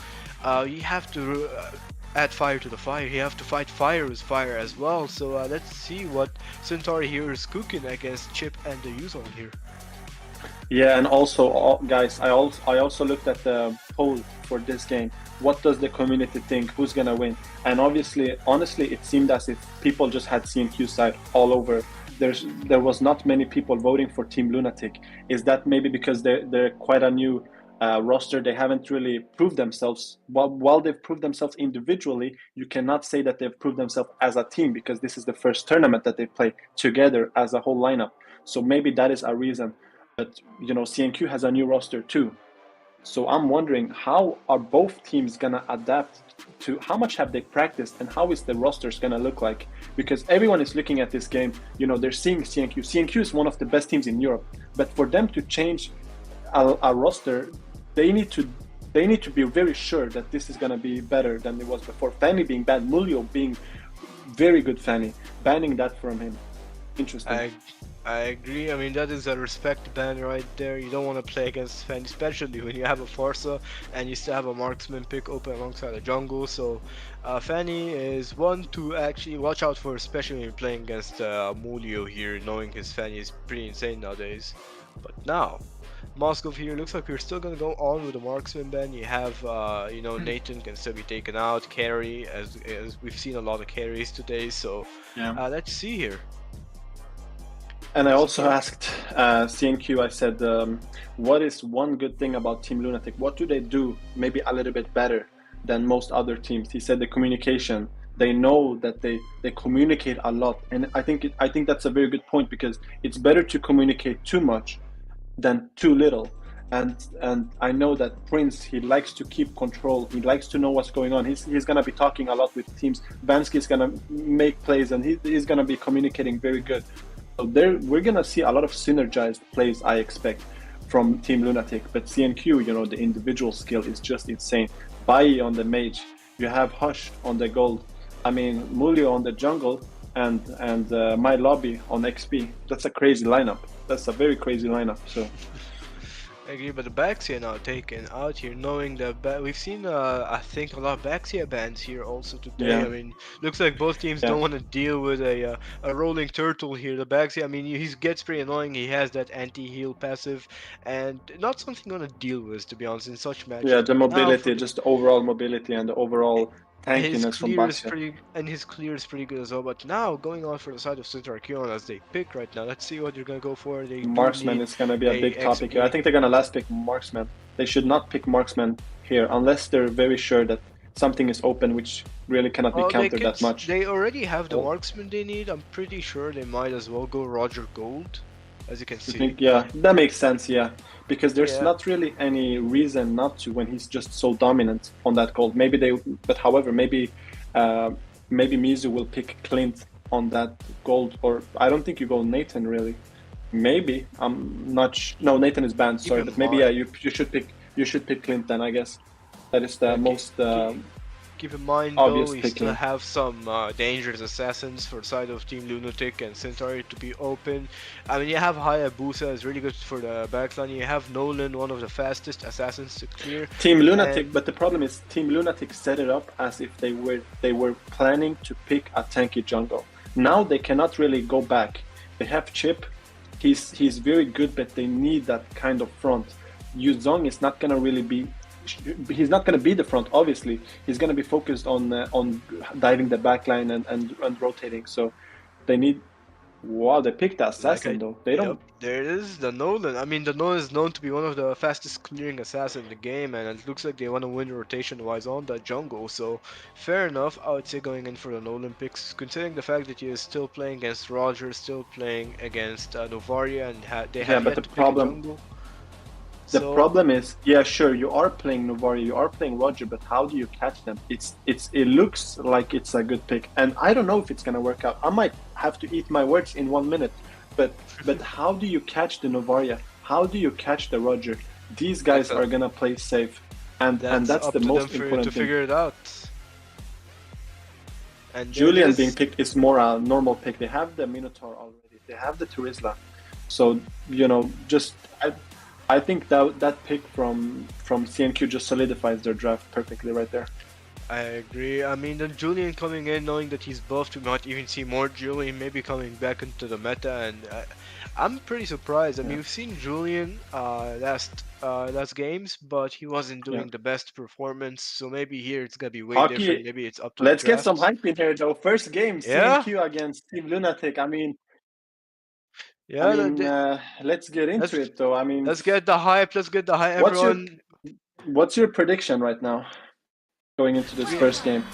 you have to add fire to the fire. You have to fight fire with fire as well. So let's see what Centauri here is cooking against Chip and the Yuzon here. Yeah, and also, guys, I also looked at the poll for this game. What does the community think? Who's gonna win? And obviously, honestly, it seemed as if people just had CNQ side all over. There was not many people voting for Team Lunatic. Is that maybe because they're quite a new roster? They haven't really proved themselves. While they've proved themselves individually, you cannot say that they've proved themselves as a team, because this is the first tournament that they play together as a whole lineup. So maybe that is a reason. But CNQ has a new roster too. So I'm wondering, how are both teams gonna adapt to, how much have they practiced, and how is the rosters gonna look like? Because everyone is looking at this game, they're seeing CNQ. CNQ is one of the best teams in Europe, but for them to change a roster, they need to be very sure that this is gonna be better than it was before. Fanny being bad, Mulio being very good Fanny, banning that from him. Interesting. I agree. I mean, that is a respect ban right there. You don't want to play against Fanny, especially when you have a Forza and you still have a marksman pick open alongside a jungle. So Fanny is one to actually watch out for, especially when you're playing against Mulio here, knowing his Fanny is pretty insane nowadays. But now, Moscow here, looks like we're still going to go on with the marksman ban. You have, Nathan can still be taken out, carry, as we've seen a lot of carries today. So let's see here. And I also asked CNQ, I said, what is one good thing about Team Lunatic? What do they do maybe a little bit better than most other teams? He said the communication. They know that they communicate a lot. And I think that's a very good point, because it's better to communicate too much than too little. And I know that Prince, he likes to keep control. He likes to know what's going on. He's going to be talking a lot with teams. Vansky is going to make plays, and he's going to be communicating very good. So we're going to see a lot of synergized plays, I expect, from Team Lunatic. But CNQ, the individual skill is just insane. Bai on the mage, you have Hush on the gold. I mean, Mulio on the jungle, and My Lobby on XP. That's a crazy lineup. That's a very crazy lineup. So I agree, but the Baxia now taken out here, knowing that we've seen, I think, a lot of Baxia bans here also today. Yeah. I mean, looks like both teams don't want to deal with a rolling turtle here. The Baxia, I mean, he gets pretty annoying. He has that anti-heal passive, and not something you want to deal with, to be honest, in such matches. yeah, the mobility, just the overall mobility and the overall tankiness from Baxia. His clear is pretty good as well. But now going on for the side of Centauri Qeon as they pick right now. Let's see what they're gonna go for. Marksman is gonna be a big topic here. I think they're gonna last pick Marksman. They should not pick Marksman here unless they're very sure that something is open, which really cannot be countered that much. They already have the Marksman they need. I'm pretty sure they might as well go Roger Gold, as you can see. Yeah, that makes sense. Yeah, because there's not really any reason not to when he's just so dominant on that gold. However, maybe Mizu will pick Clint on that gold, or I don't think you go Nathan really. Maybe I'm not. No, Nathan is banned. Sorry, but maybe you should pick Clint then. I guess that is the most. Keep in mind though, we still have some dangerous assassins for the side of Team Lunatic and Centauri to be open. I mean, you have Hayabusa, is really good for the backline. You have Nolan, one of the fastest assassins to clear. Team Lunatic, but the problem is Team Lunatic set it up as if they were planning to pick a tanky jungle. Now they cannot really go back. They have Chip. He's very good, but they need that kind of front. Yuzong is not gonna really be. He's not going to be the front, obviously. He's going to be focused on diving the backline and rotating. So they need. Wow, they picked the assassin though. They don't. There it is, the Nolan. I mean, the Nolan is known to be one of the fastest clearing assassins in the game, and it looks like they want to win rotation-wise on the jungle. So fair enough, I would say going in for the Nolan picks, considering the fact that he is still playing against Roger, still playing against Novaria, and they have yet to pick a jungle. The problem is, yeah, sure, you are playing Novaria, you are playing Roger, but how do you catch them? It looks like it's a good pick, and I don't know if it's gonna work out. I might have to eat my words in 1 minute, but how do you catch the Novaria? How do you catch the Roger? These guys are gonna play safe, and that's the most important thing. To figure it out. And Julian being picked is more a normal pick. They have the Minotaur already. They have the Turisla, so I think that pick from CNQ just solidifies their draft perfectly right there. I agree. I mean, then Julian coming in, knowing that he's buffed, we might even see more Julian maybe coming back into the meta, and I'm pretty surprised. I mean, Yeah, we've seen Julian last games, but he wasn't yeah. doing the best performance. So maybe here it's gonna be way different. Hockey. Maybe it's up to the Let's get some drafts. hype in here, though. First game, Yeah, CNQ against Team Lunatic. yeah. Let's get Let's into it, though. let's get the hype. Let's get the hype, What's your everyone. what's your prediction right now going into this We first game?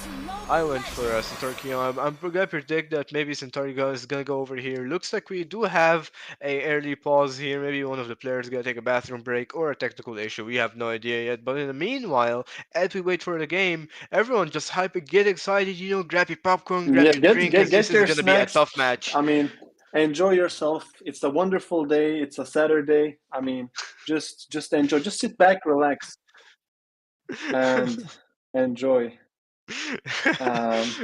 I went for Centauri Qeon. I'm gonna predict that maybe Centauri is gonna go over here. Looks like we do have a early pause here. Maybe one of the players gonna take a bathroom break or a technical issue. We have no idea yet. But in the meanwhile, as we wait for the game, everyone just hype it, get excited. Grab your popcorn, grab Yeah, your drink, because this get is your gonna be a snacks. tough match. Enjoy yourself. It's a wonderful day. It's a Saturday. Just enjoy. Just sit back, relax, and enjoy. Um,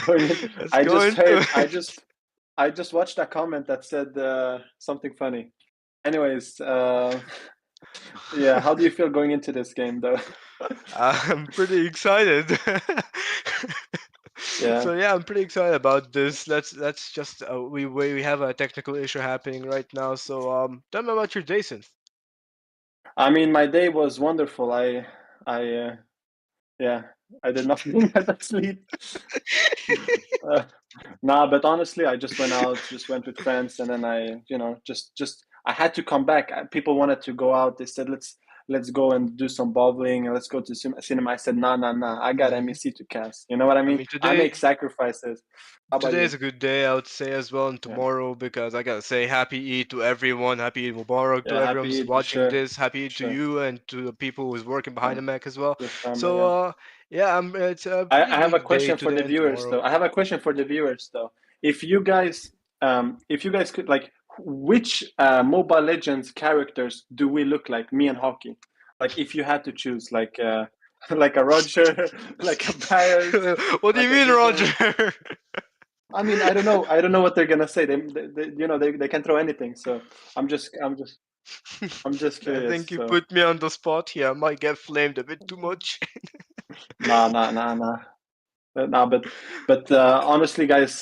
going in, Let's I go just into heard. I just watched a comment that said something funny. Anyways, yeah. How do you feel going into this game, though? I'm pretty excited. Yeah. So yeah, I'm pretty excited about this. Let's just we have a technical issue happening right now. So tell me about your day, Synth. My day was wonderful. I yeah, I did nothing. I did sleep. Uh, nah, but honestly, I just went out, just went with friends, and then just I had to come back. People wanted to go out. They said, let's go and do some bowling and let's go to cinema. I said, nah, nah, nah. I got Hmm. MEC to cast. You know what I I mean? mean, I make sacrifices. How about today is you? a good day, I would say as well, and Yeah, tomorrow because I gotta say Happy Eid to everyone, Happy Eid Mubarak to yeah. everyone who's Happy Eid for watching sure, this, Happy for Eid to sure. you and to the people who's working behind Yeah, the Mac as well. your family. So Yeah. yeah, it's a I pretty have a big day question for the today and viewers, though. tomorrow. I have a question for the viewers, though. If you guys could, like, which Mobile Legends characters do we look like, me and Hockey? Like, if you had to choose, like, like a Roger, like a Barrett, What do you like a mean, Gizmo. Roger? I don't know. I don't know what they're gonna say. They can throw anything. So I'm just, I'm just, I'm just I curious. think you So put me on the spot here. I might get flamed a bit too much. nah, nah, nah, nah. No, but honestly, guys,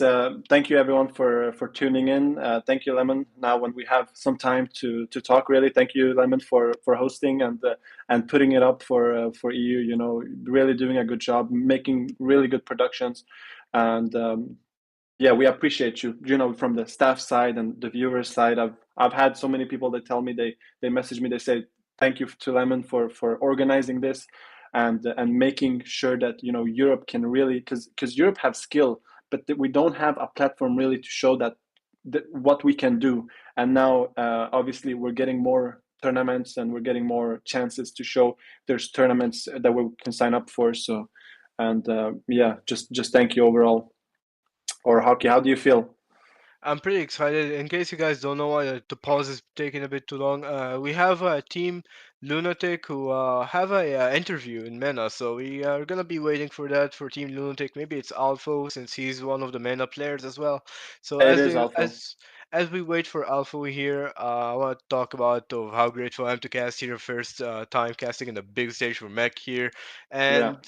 thank you everyone for tuning in. Thank you, Lemon. Now, when we have some time to talk, really, thank you, Lemon, for hosting and putting it up for EU. Really doing a good job, making really good productions, and yeah, we appreciate you. From the staff side and the viewers side, I've had so many people that tell me they message me. They say thank you to Lemon for organizing this and making sure that Europe can really, because Europe have skill, but we don't have a platform really to show that what we can do. And now obviously we're getting more tournaments and we're getting more chances to show there's tournaments that we can sign up for. So and yeah, just thank you overall. Or Hockey, how do you feel? I'm pretty excited. In case you guys don't know why the pause is taking a bit too long, we have a team Lunatic who have a interview in MENA, so we are gonna be waiting for that for Team Lunatic. Maybe it's Alpha since he's one of the MENA players as well. So It is awful. as we wait for Alpha here, I want to talk about how grateful I am to cast here first time casting in the big stage for MEC here, Yeah, and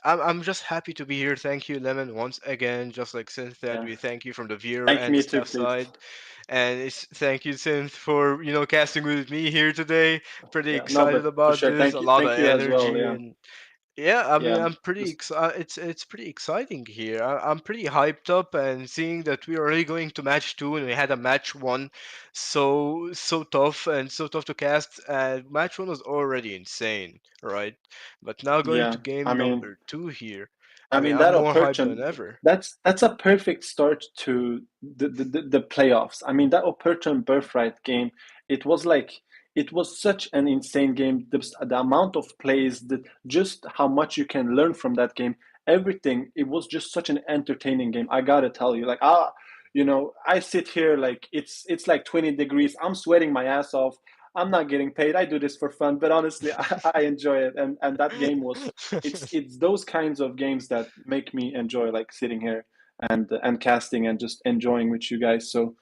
I'm just happy to be here. Thank you, Lemon, once again. Just like Synth said, yeah. we thank you from the viewer Thank and the me too, staff please. side. And it's thank you, Synth, for casting with me here today. Pretty Yeah, no, excited but for about sure. this. A lot of Thank you as well. energy Yeah, and yeah, I mean, yeah. I'm pretty Just it's pretty exciting here. I'm pretty hyped up and seeing that we are already going to match two and we had a match one so tough and so tough to cast. Match one was already insane, right? But now going yeah. to game number two here, I mean, I'm That more hyped than Opertum, ever. that's a perfect start to the playoffs. That Opertum Birthright game, it was like it was such an insane game. The amount of plays, just how much you can learn from that game, everything. It was just such an entertaining game. I gotta tell you, like I sit here like it's like 20 degrees. I'm sweating my ass off. I'm not getting paid. I do this for fun, but honestly, I enjoy it. And that game was it's those kinds of games that make me enjoy like sitting here and casting and just enjoying with you guys. So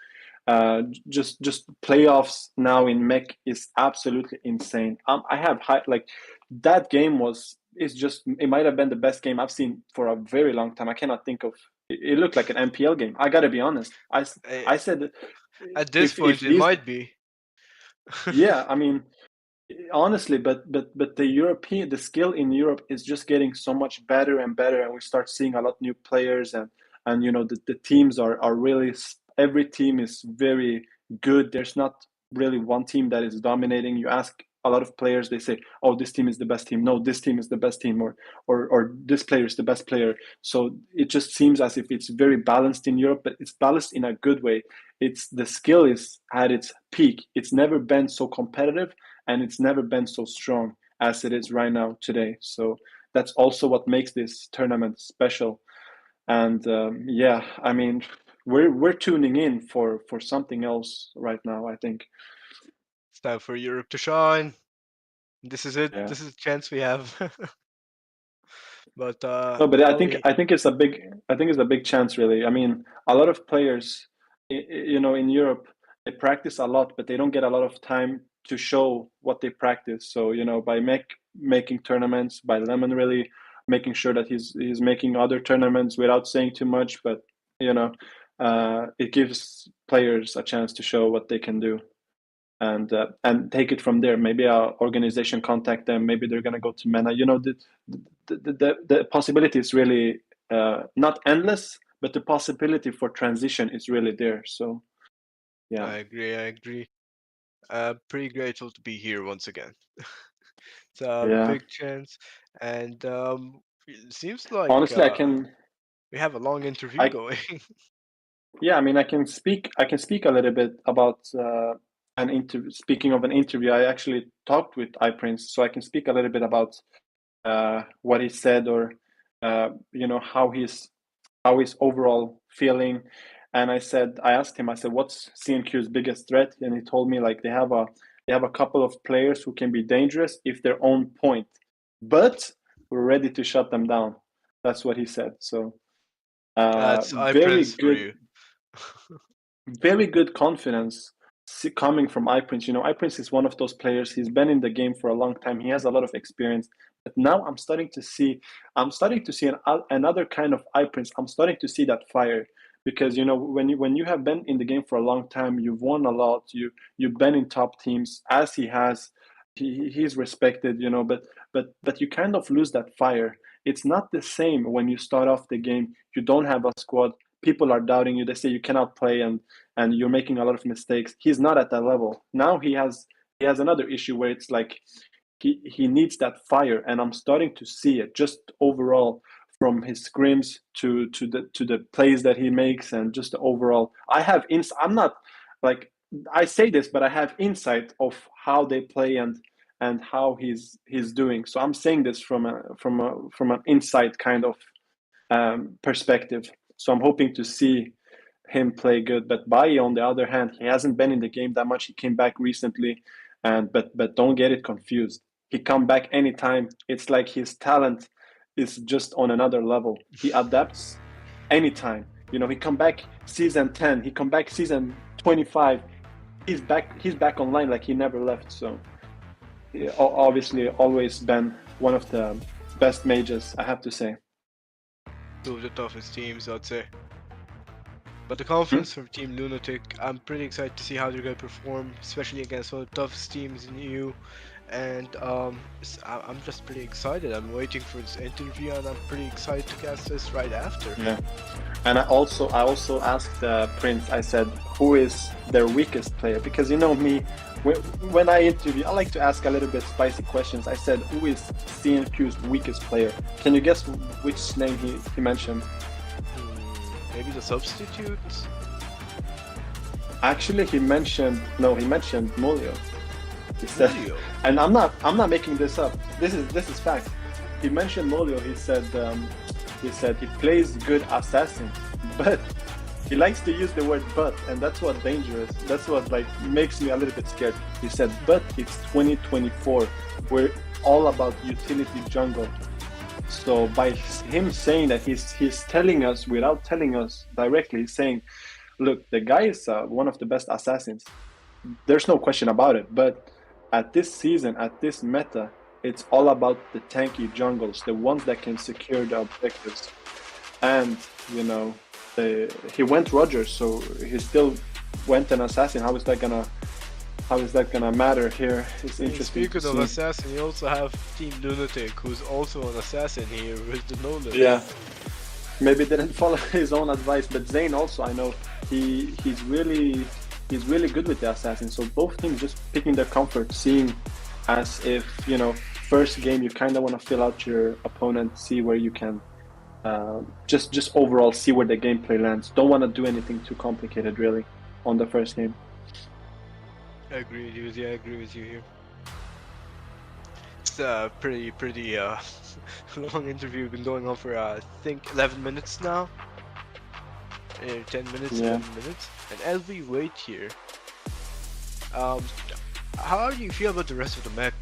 just playoffs now in MEC is absolutely insane. I have high, like that game was it might have been the best game I've seen for a very long time. I cannot think of. It looked like an MPL game. I gotta be honest. I said At this if point, it these, might be. yeah, I mean, honestly, but the skill in Europe is just getting so much better and better, and we start seeing a lot new players, and the teams are really, every team is very good. There's not really one team that is dominating. You ask a lot of players, they say, oh, this team is the best team. No, this team is the best team, or this player is the best player. So it just seems as if it's very balanced in Europe, but it's balanced in a good way. It's the skill is at its peak. It's never been so competitive, and it's never been so strong as it is right now today. So that's also what makes this tournament special. And yeah, I mean, we're tuning in for something else right now, I think. It's time for Europe to shine. This is it. Yeah. This is the chance we have. But No, but tell me, I think it's a big chance, really. I mean, a lot of players, in Europe, they practice a lot, but they don't get a lot of time to show what they practice. So, by making tournaments, by Lemon really making sure that he's making other tournaments without saying too much, but it gives players a chance to show what they can do, and take it from there. Maybe our organization contact them. Maybe they're gonna go to MENA. The possibility is really not endless, but the possibility for transition is really there. So yeah, I agree. Pretty grateful to be here once again. It's a yeah. big chance, and it seems like Honestly, we have a long interview I going. yeah. I mean, I can speak a little bit about an interview. Speaking of an interview, I actually talked with iPrince, so I can speak a little bit about what he said, or how he's overall feeling. And I asked him, I said, what's CNQ's biggest threat? And he told me, like, they have a couple of players who can be dangerous if they're on point, but we're ready to shut them down. That's what he said. So That's very iPrince for good, you. very good confidence coming from iPrince. iPrince is one of those players. He's been in the game for a long time. He has a lot of experience. But now I'm starting to see another kind of iPrince. I'm starting to see that fire, because when you have been in the game for a long time, you've won a lot. You've been in top teams, as he has. He's respected, but you kind of lose that fire. It's not the same when you start off the game. You don't have a squad. People are doubting you. They say you cannot play, and you're making a lot of mistakes. He's not at that level. Now he has another issue where it's like he needs that fire, and I'm starting to see it just overall, from his scrims to the plays that he makes, and just the overall. I'm not, like, I say this, but I have insight of how they play and how he's doing. So I'm saying this from an insight kind of perspective. So I'm hoping to see him play good. But Baye, on the other hand, he hasn't been in the game that much. He came back recently, but don't get it confused. He come back anytime. It's like his talent is just on another level. He adapts anytime. He come back season 10. He come back season 25. He's back online like he never left. So obviously, always been one of the best mages, I have to say. Two of the toughest teams, I'd say. But the confidence from Team Lunatic, I'm pretty excited to see how they're going to perform, especially against one of the toughest teams in EU. And I'm just pretty excited. I'm waiting for this interview, and I'm pretty excited to cast this right after. Yeah, and I also asked Prince. I said, who is their weakest player? Because me, when I interview, I like to ask a little bit spicy questions. I said, who is CNQ's weakest player? Can you guess which name he mentioned? Maybe the substitute? Actually, he mentioned Molio. He said, Julio. and I'm not making this up. This is fact. He mentioned Molio. He said he plays good assassin, but he likes to use the word "but," and that's what's dangerous. That's what makes me a little bit scared. He said, "But it's 2024. We're all about utility jungle." So by him saying that, he's telling us without telling us directly. He's saying, "Look, the guy is one of the best assassins. There's no question about it. But at this season, at this meta, It's all about the tanky jungles, the ones that can secure the objectives. And you know, he went Roger, so he still went an assassin. How is that gonna matter here? It's interesting. Speaking of assassin, you also have Team Lunatic, who's also an assassin here with the Nolan. Yeah, maybe didn't follow his own advice, but Zayn also, I know he's really good with the assassin. So both teams just picking their comfort, seeing as if, you know, first game you kind of want to fill out your opponent, see where you can just overall see where the gameplay lands. Don't want to do anything too complicated really on the first game. I agree with you. I agree with you here. It's a pretty long interview. Been going on for I think 11 minutes now. 10 minutes, Yeah. 11 minutes. And as we wait here, how do you feel about the rest of the mech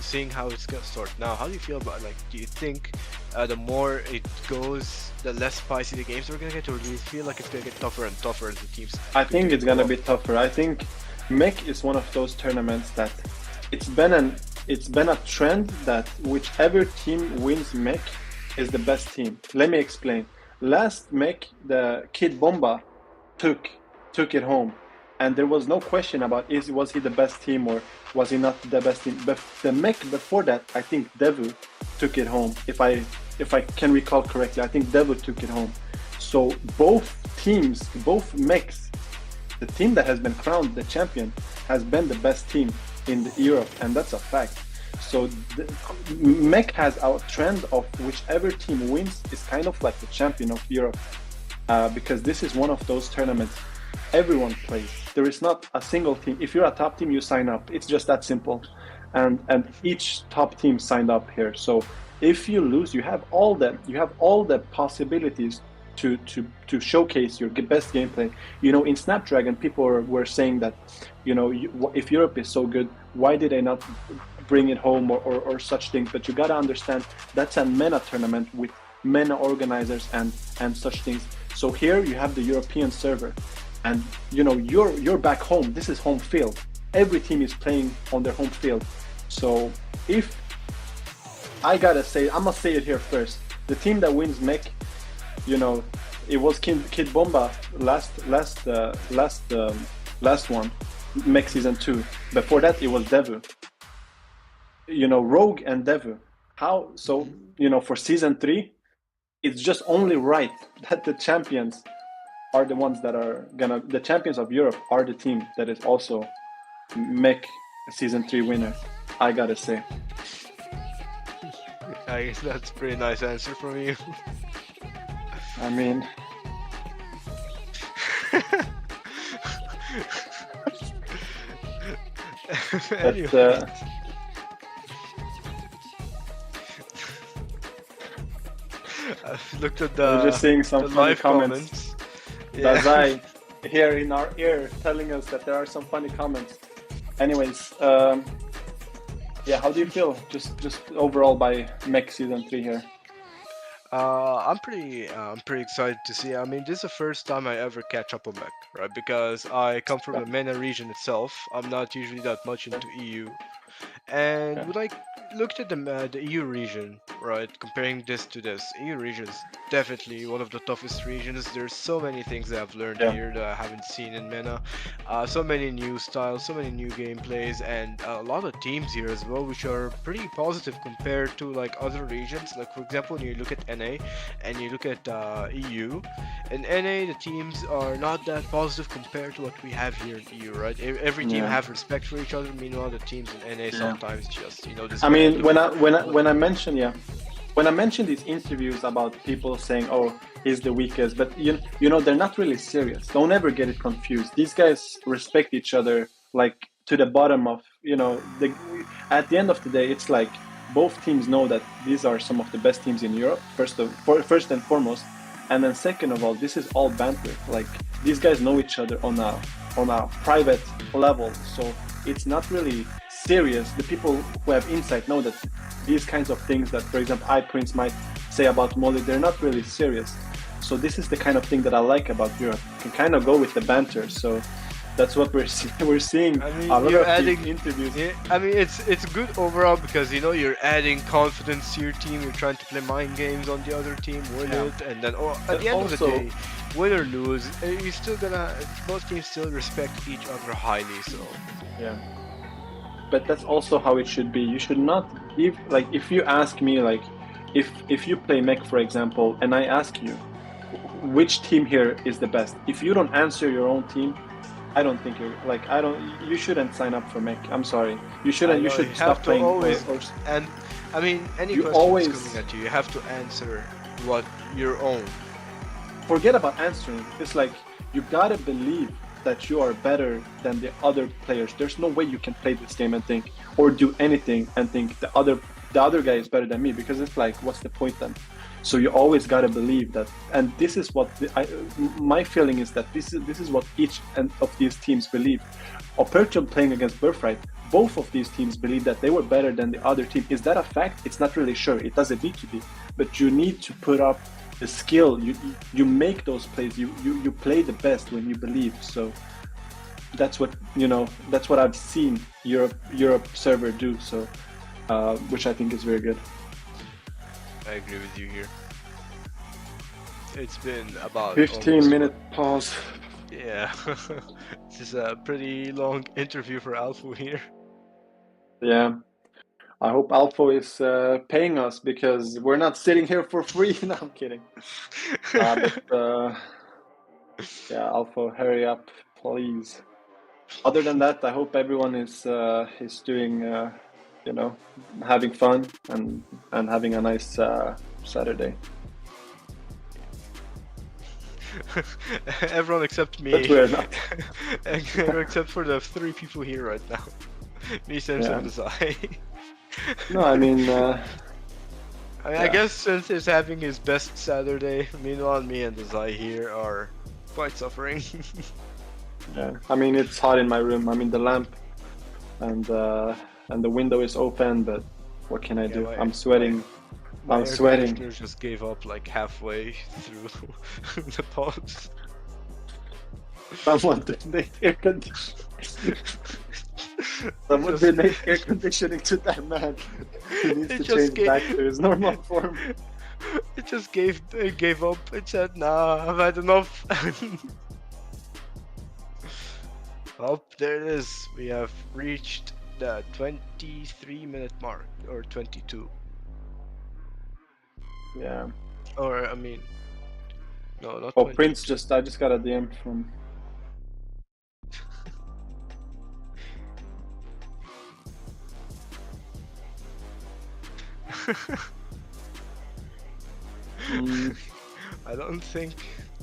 seeing how it's gonna start now? How do you feel about, like, do you think the more it goes, the less spicy the games are gonna get, or do you feel like it's gonna get tougher and tougher as the teams? I think it's gonna be tougher. I think MEC is one of those tournaments that it's been a trend that whichever team wins MEC is the best team. Let me explain. Last MEC, the Kid Bomba took it home, and there was no question about was he the best team or was he not the best team. But the MEC before that, I think Devu took it home. If I can recall correctly, I think Devu took it home. So both teams, both MECs, the team that has been crowned the champion has been the best team in Europe, and that's a fact. So MEC has our trend of whichever team wins is kind of like the champion of Europe, because this is one of those tournaments everyone plays. There is not a single team. If you're a top team, you sign up. It's just that simple, and each top team signed up here. So if you lose, you have all the possibilities to showcase your best gameplay. You know, in Snapdragon, people were saying that, you know, if Europe is so good, why did they not bring it home or such things? But you gotta understand that's a MENA tournament with MENA organizers and such things. So here you have the European server, and you know, you're back home. This is home field. Every team is playing on their home field. So if I gotta say, I'm gonna say it here first, the team that wins MEC, you know, it was Kid Bomba last one, MEC season 2. Before that, it was Devu. You know, Rogue and Devu. How? So, you know, for season 3, it's just only right that the champions are the ones that are the champions of Europe are the team that is also MEC season 3 winner, I gotta say. I guess that's a pretty nice answer from you. I mean, Anyway. I've looked at we're just seeing some funny live comments. Yeah. Dazai here in our ear telling us that there are some funny comments. Anyways, yeah, how do you feel just overall by MEC season 3 here? I'm pretty excited to see. I mean, this is the first time I ever catch up on MEC, right? Because I come from the MENA region itself. I'm not usually that much into EU. And when I looked at the EU region, right, comparing this to this, EU region is definitely one of the toughest regions. There's so many things that I've learned here that I haven't seen in MENA. So many new styles, so many new gameplays, and a lot of teams here as well, which are pretty positive compared to like other regions. Like, for example, when you look at NA and you look at EU, in NA the teams are not that positive compared to what we have here in EU, right? Every team have respect for each other. Meanwhile, the teams in NA sometimes just, you know, this. I mean, when I mention these interviews about people saying, "Oh, he's the weakest," but you know, they're not really serious. Don't ever get it confused. These guys respect each other like to the bottom of, you know. At the end of the day, it's like both teams know that these are some of the best teams in Europe. First and foremost, and then second of all, this is all banter. Like, these guys know each other on a private level, so it's not really serious. The people who have insight know that these kinds of things that, for example, iPrince might say about Molly, they're not really serious. So this is the kind of thing that I like about Europe. You can kind of go with the banter. So That's what we're seeing. We're seeing I mean, a lot you're of adding interviews. Yeah, I mean, it's good overall because you know you're adding confidence to your team. You're trying to play mind games on the other team, win Yeah. it, and then at the end of the Also- day, win or lose, you're still gonna both teams still respect each other highly. So Yeah. But that's also how it should be. You should not if you ask me if you play MEC, for example, and I ask you which team here is the best. If you don't answer your own team, I don't think you're you shouldn't sign up for MEC. I'm sorry. You shouldn't. You should stop playing. And I mean, any You question always- that's coming at you, you have to answer what your own. Forget about answering. It's like you gotta believe that you are better than the other players. There's no way you can play this game and think, or do anything and think the other guy is better than me, because it's like, what's the point then? So you always gotta believe that, and this is what my feeling is that this is what each of these teams believe. Opertum playing against Birthright, both of these teams believe that they were better than the other team. Is that a fact? It's not really sure. It doesn't need to be, but you need to put up the skill. You make those plays. You play the best when you believe. So that's what that's what I've seen Europe server do. So which I think is very good. I agree with you here. It's been about 15-minute pause. Yeah, this is a pretty long interview for Alpha here. Yeah, I hope Alpha is paying us, because we're not sitting here for free. No, I'm kidding. Yeah, Alpha, hurry up, please. Other than that, I hope everyone is doing having fun and having a nice Saturday. Everyone except me. But we're not. Except for the 3 people here right now. Me, Samson, and Zai. No, I mean, I guess since he's having his best Saturday, meanwhile me and the Zai here are quite suffering. yeah. I mean, it's hot in my room. I mean, the lamp and the window is open, but what can I do? I'm sweating. I'm sweating. My air conditioner just gave up like halfway through the pause. Someone donate air conditioning. Someone donate air conditioning to that man. He needs to change back to his normal form. It just gave up. It said, "Nah, I've had enough." Oh, there it is. We have reached the 23-minute mark, or 22. Yeah. Or I mean, no, not. Oh, 20. Prince I just got a DM from. I don't think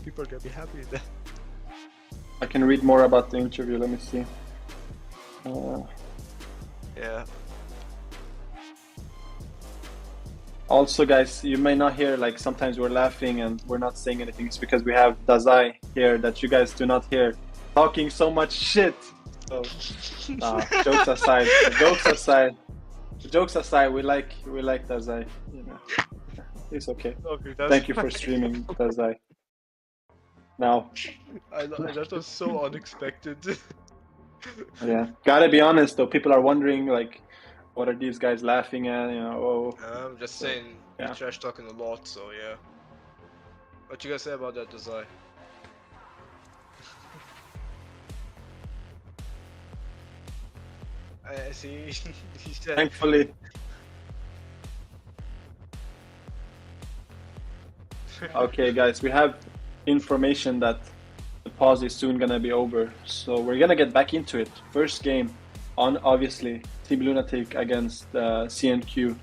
people are gonna be happy with that. I can read more about the interview. Let me see. Yeah. Also, guys, you may not hear, like, sometimes we're laughing and we're not saying anything. It's because we have Dazai here that you guys do not hear talking so much shit. So, jokes aside, we like Dazai. You know, it's okay. Thank you for streaming, Dazai. Now, that was so unexpected. yeah, gotta be honest though. People are wondering, like, what are these guys laughing at? You know, I'm just saying, you're trash talking a lot, so yeah. What you guys say about that, Dazai? I see. He said. Thankfully. Okay, guys, we have information that the pause is soon gonna be over, so we're gonna get back into it. First game on, obviously, Team Lunatic against CNQ,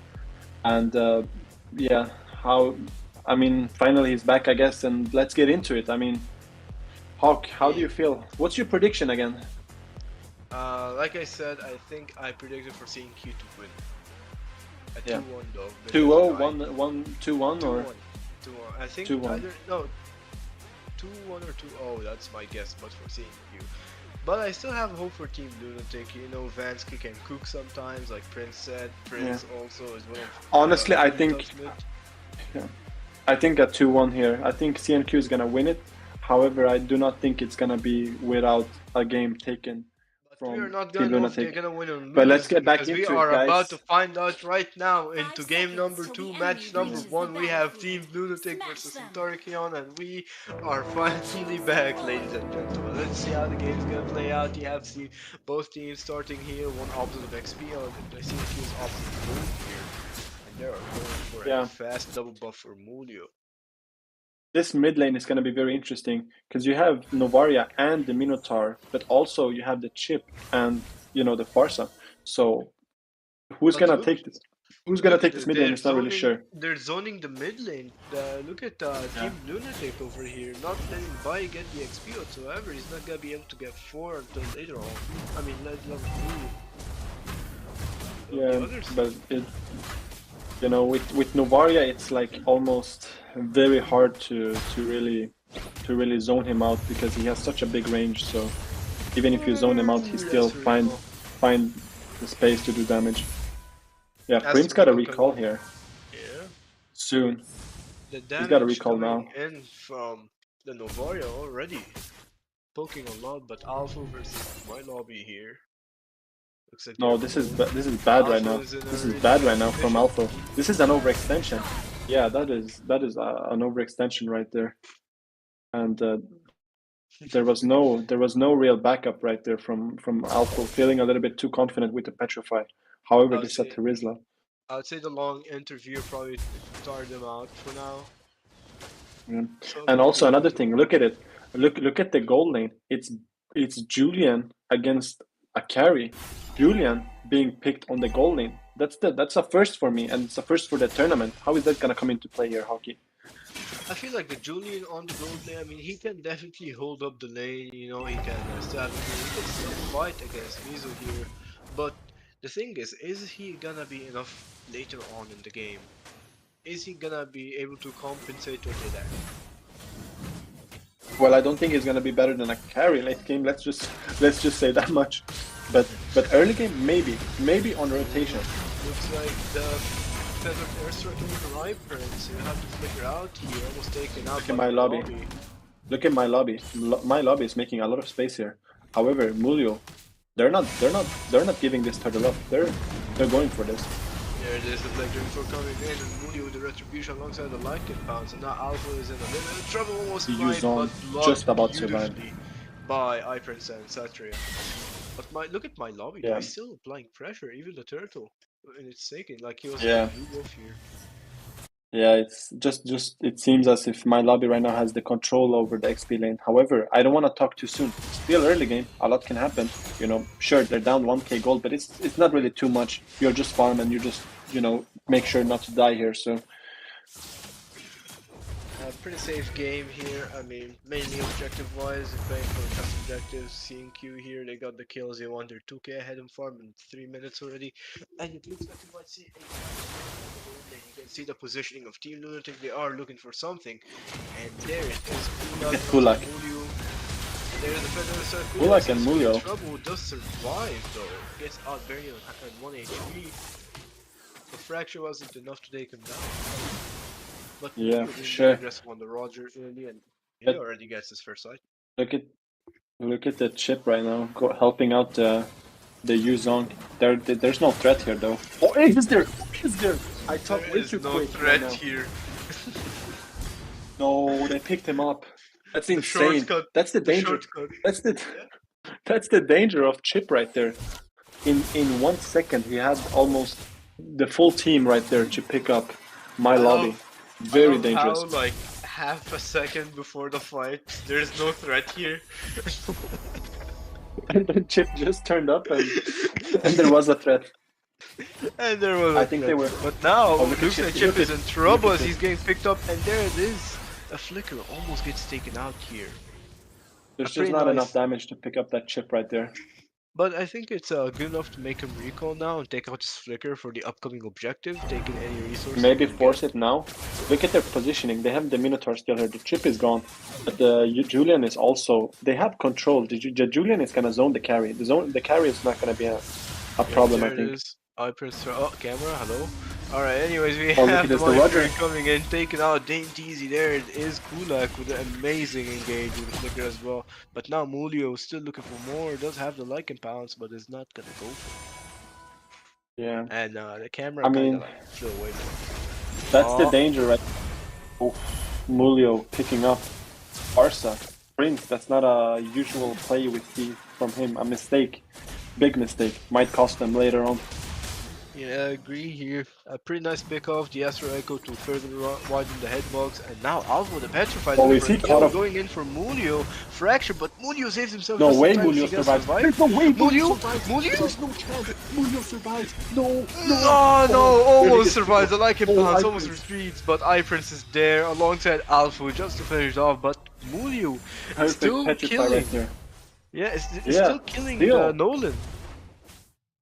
and yeah, finally he's back, I guess, and let's get into it. I mean, Hawk, how do you feel? What's your prediction again? Like I said, I think I predicted for CNQ to win. A 2-1 though. 2-0, 2-1 or 2-1. I think 2-1. either 2-1 or 2-0. That's my guess, but for CNQ. But I still have hope for Team Lunatic. You know, Vansky can cook sometimes, like Prince said. Prince also is one of. Honestly, I think. Yeah, I think a 2-1 here. I think CNQ is gonna win it. However, I do not think it's gonna be without a game taken But we are from not Team gonna know if they're Lunatic. gonna win or But let's lose get back because we into it, are about to guys. find out right now into 5 game number seconds 2, till the match enemy number reaches 1. the We have battlefield. Team Lunatic Smash versus them. Centauri Qeon, and we are finally back, ladies and gentlemen. Let's see how the game's gonna play out. You have seen both teams starting here, one opposite of XP, and I see a few is opposite of Gold here. And they are going for Yeah. a fast double buff for Mulio. This mid lane is going to be very interesting because you have Novaria and the Minotaur, but also you have the Chip and the Farsa. So who's But going to look, take this? Who's going to take this mid lane? they're It's not really zoning. sure. They're zoning the mid lane. Look at Team Lunatic over here, not letting Bai get the XP whatsoever. He's not gonna be able to get 4 until later on. I mean, level 2. Yeah, but with Novaria, it's like almost very hard to really zone him out because he has such a big range. So even if you zone him out, he still find the space to do damage. Yeah, Prince got a recall here. Yeah. Soon. The He's got a damage recall coming now. in from the Novaria already. Poking a lot, but Alpha versus my lobby here. Looks like No, this is bad right now. This is bad right now from Alpha. This is an overextension. Yeah, that is an overextension right there. And there was no real backup right there from Alpha, feeling a little bit too confident with the Petrify. However, this at Terizla. I would say the long interview probably tired them out for now. Yeah. And also another thing, look at it. Look at the goal lane. It's Julian against a carry. Julian being picked on the goal lane. That's a first for me, and it's a first for the tournament. How is that gonna come into play here, Hockey? I feel like the Julian on the gold lane, I mean, he can definitely hold up the lane, he can still have he can still fight against Mizo here, but the thing is he gonna be enough later on in the game? Is he gonna be able to compensate what they lack? Well, I don't think he's gonna be better than a carry late game. Let's just say that much. But early game, maybe on rotation. Looks like the feathered airstrike over Prince. You have to figure out here, almost taken out. Look at my lobby. Look at my lobby. My lobby is making a lot of space here. However, Mulio, they're not giving this turtle up. They're going for this. There it is, the Black Dream 4 coming in, and Mulio with the retribution alongside the Lycan bounce, and now Alpha is in a little bit of trouble, almost died, but just about survived by iPrince and Satria. But look at my lobby, yeah. he's still applying pressure, even the turtle, and it's taken, like he was yeah. off here. Yeah, it's just it seems as if my lobby right now has the control over the XP lane. However, I don't want to talk too soon. Still early game, a lot can happen. Sure, they're down 1k gold, but it's not really too much. You're just farm and you just make sure not to die here. So pretty safe game here. I mean, mainly objective-wise, playing for tough objectives. Seeing Q here, they got the kills they want. They're 2k ahead in farm in 3 minutes already, and it looks like you might see you can see the positioning of Team Lunatic. They are looking for something, and there it is. Kulak. There's the feather Kulak and Mulio. Trouble does survive though. Gets out buried at 1 HP. The fracture wasn't enough to take him down. But yeah, for sure. Aggressive on the Roger early, and he already gets his first sight. Look at the Chip right now, helping out the Yuzong. There's no threat here though. Oh, is there? Is there? I thought there is no threat right here. No, they picked him up. That's insane. Shortcut. That's the danger. That's the danger of Chip right there. In 1 second, he had almost the full team right there to pick up my lobby. Very dangerous. How, like half a second before the fight, there's no threat here. And then Chip just turned up, and there was a threat. And there was. I think they were. But now, looks like Chip is in trouble as he's getting picked up, and there it is. A flicker almost gets taken out here. There's just not enough damage to pick up that Chip right there. But I think it's good enough to make him recall now and take out his flicker for the upcoming objective, taking any resources. Maybe force it now. Look at their positioning. They have the Minotaur still here. The Chip is gone. But the Julian is also... They have control. The Julian is going to zone the carry. The carry is not going to be a problem, I think. I press... Oh, camera, hello? Alright, anyways, we Oh, look have at the this, the Roger. coming in, taking out Dainty Easy. There it is, Kulak with an amazing engage with the flicker as well. But now Mulio still looking for more, does have the like imbalance, but is not gonna go for it. Yeah. And the camera I kinda mean, like flew away from it. that's the Oh, danger, right? Oh, Mulio picking up Barca. Prince, that's not a usual play we see from him. A mistake. Big mistake. Might cost them later on. yeah, I agree here. A pretty nice pick off the Astro Echo to further widen the headbox, and now Alvo the Petrified Oh, is he caught up? going in for Mulio. Fracture, but Mulio saves himself. No just in way time. Is he Mulio gonna survives. survive? There's no way Mulio? survives. Mulio? There's no chance. Mulio survives. No. Oh no, almost survives. I like him, Oh, Hans, I almost Prince. retreats, but iPrince is there alongside Alpha just to finish off. But Mulio Perfect still Petrify killing. right there. Yeah, it's Yeah, still killing still. Nolan.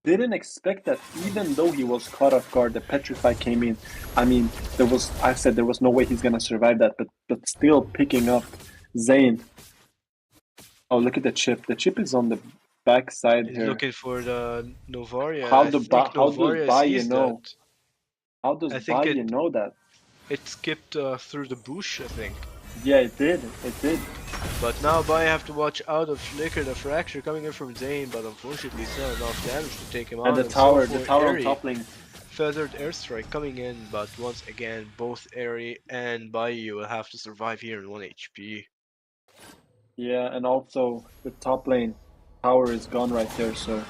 Didn't expect that, even though he was caught off guard, the Petrify came in. I mean, I said there was no way he's gonna survive that, but still picking up Zane. Oh, look at the chip. The chip is on the back side He's here. looking for the Novaria. How I do think how does Novaria Baye sees know? that. How does I think Baye know that? It skipped through the bush, I think. Yeah, it did. It did. But now Baye have to watch out of Flicker, the fracture coming in from Zane, but unfortunately it's not enough damage to take him out. And the so tower for on Airy, top lane. feathered airstrike coming in, but once again both Airy and Baye will have to survive here in 1 HP. Yeah, and also the top lane tower is gone right there. So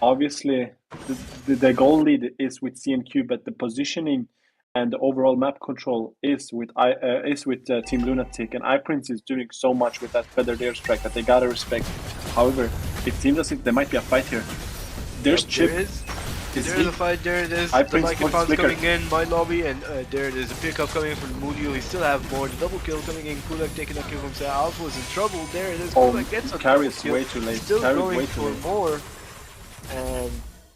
obviously the goal lead is with CNQ, but the positioning and the overall map control is with Team Lunatic, and iPrince is doing so much with that feathered airstrike that they gotta respect. However, it seems as if there might be a fight here. There's Chip. There is a fight, there it is. iPrince The Lycan wants Pounds Flicker. coming in by lobby, and there it is. A pickup coming in from Mulio. He still have more. The double kill coming in. Kulak taking a kill from Sa. Alpha is in trouble. There it is. Oh, Kulak gets a carry double is kill. way too late. Still Carry is going way too for late. more. And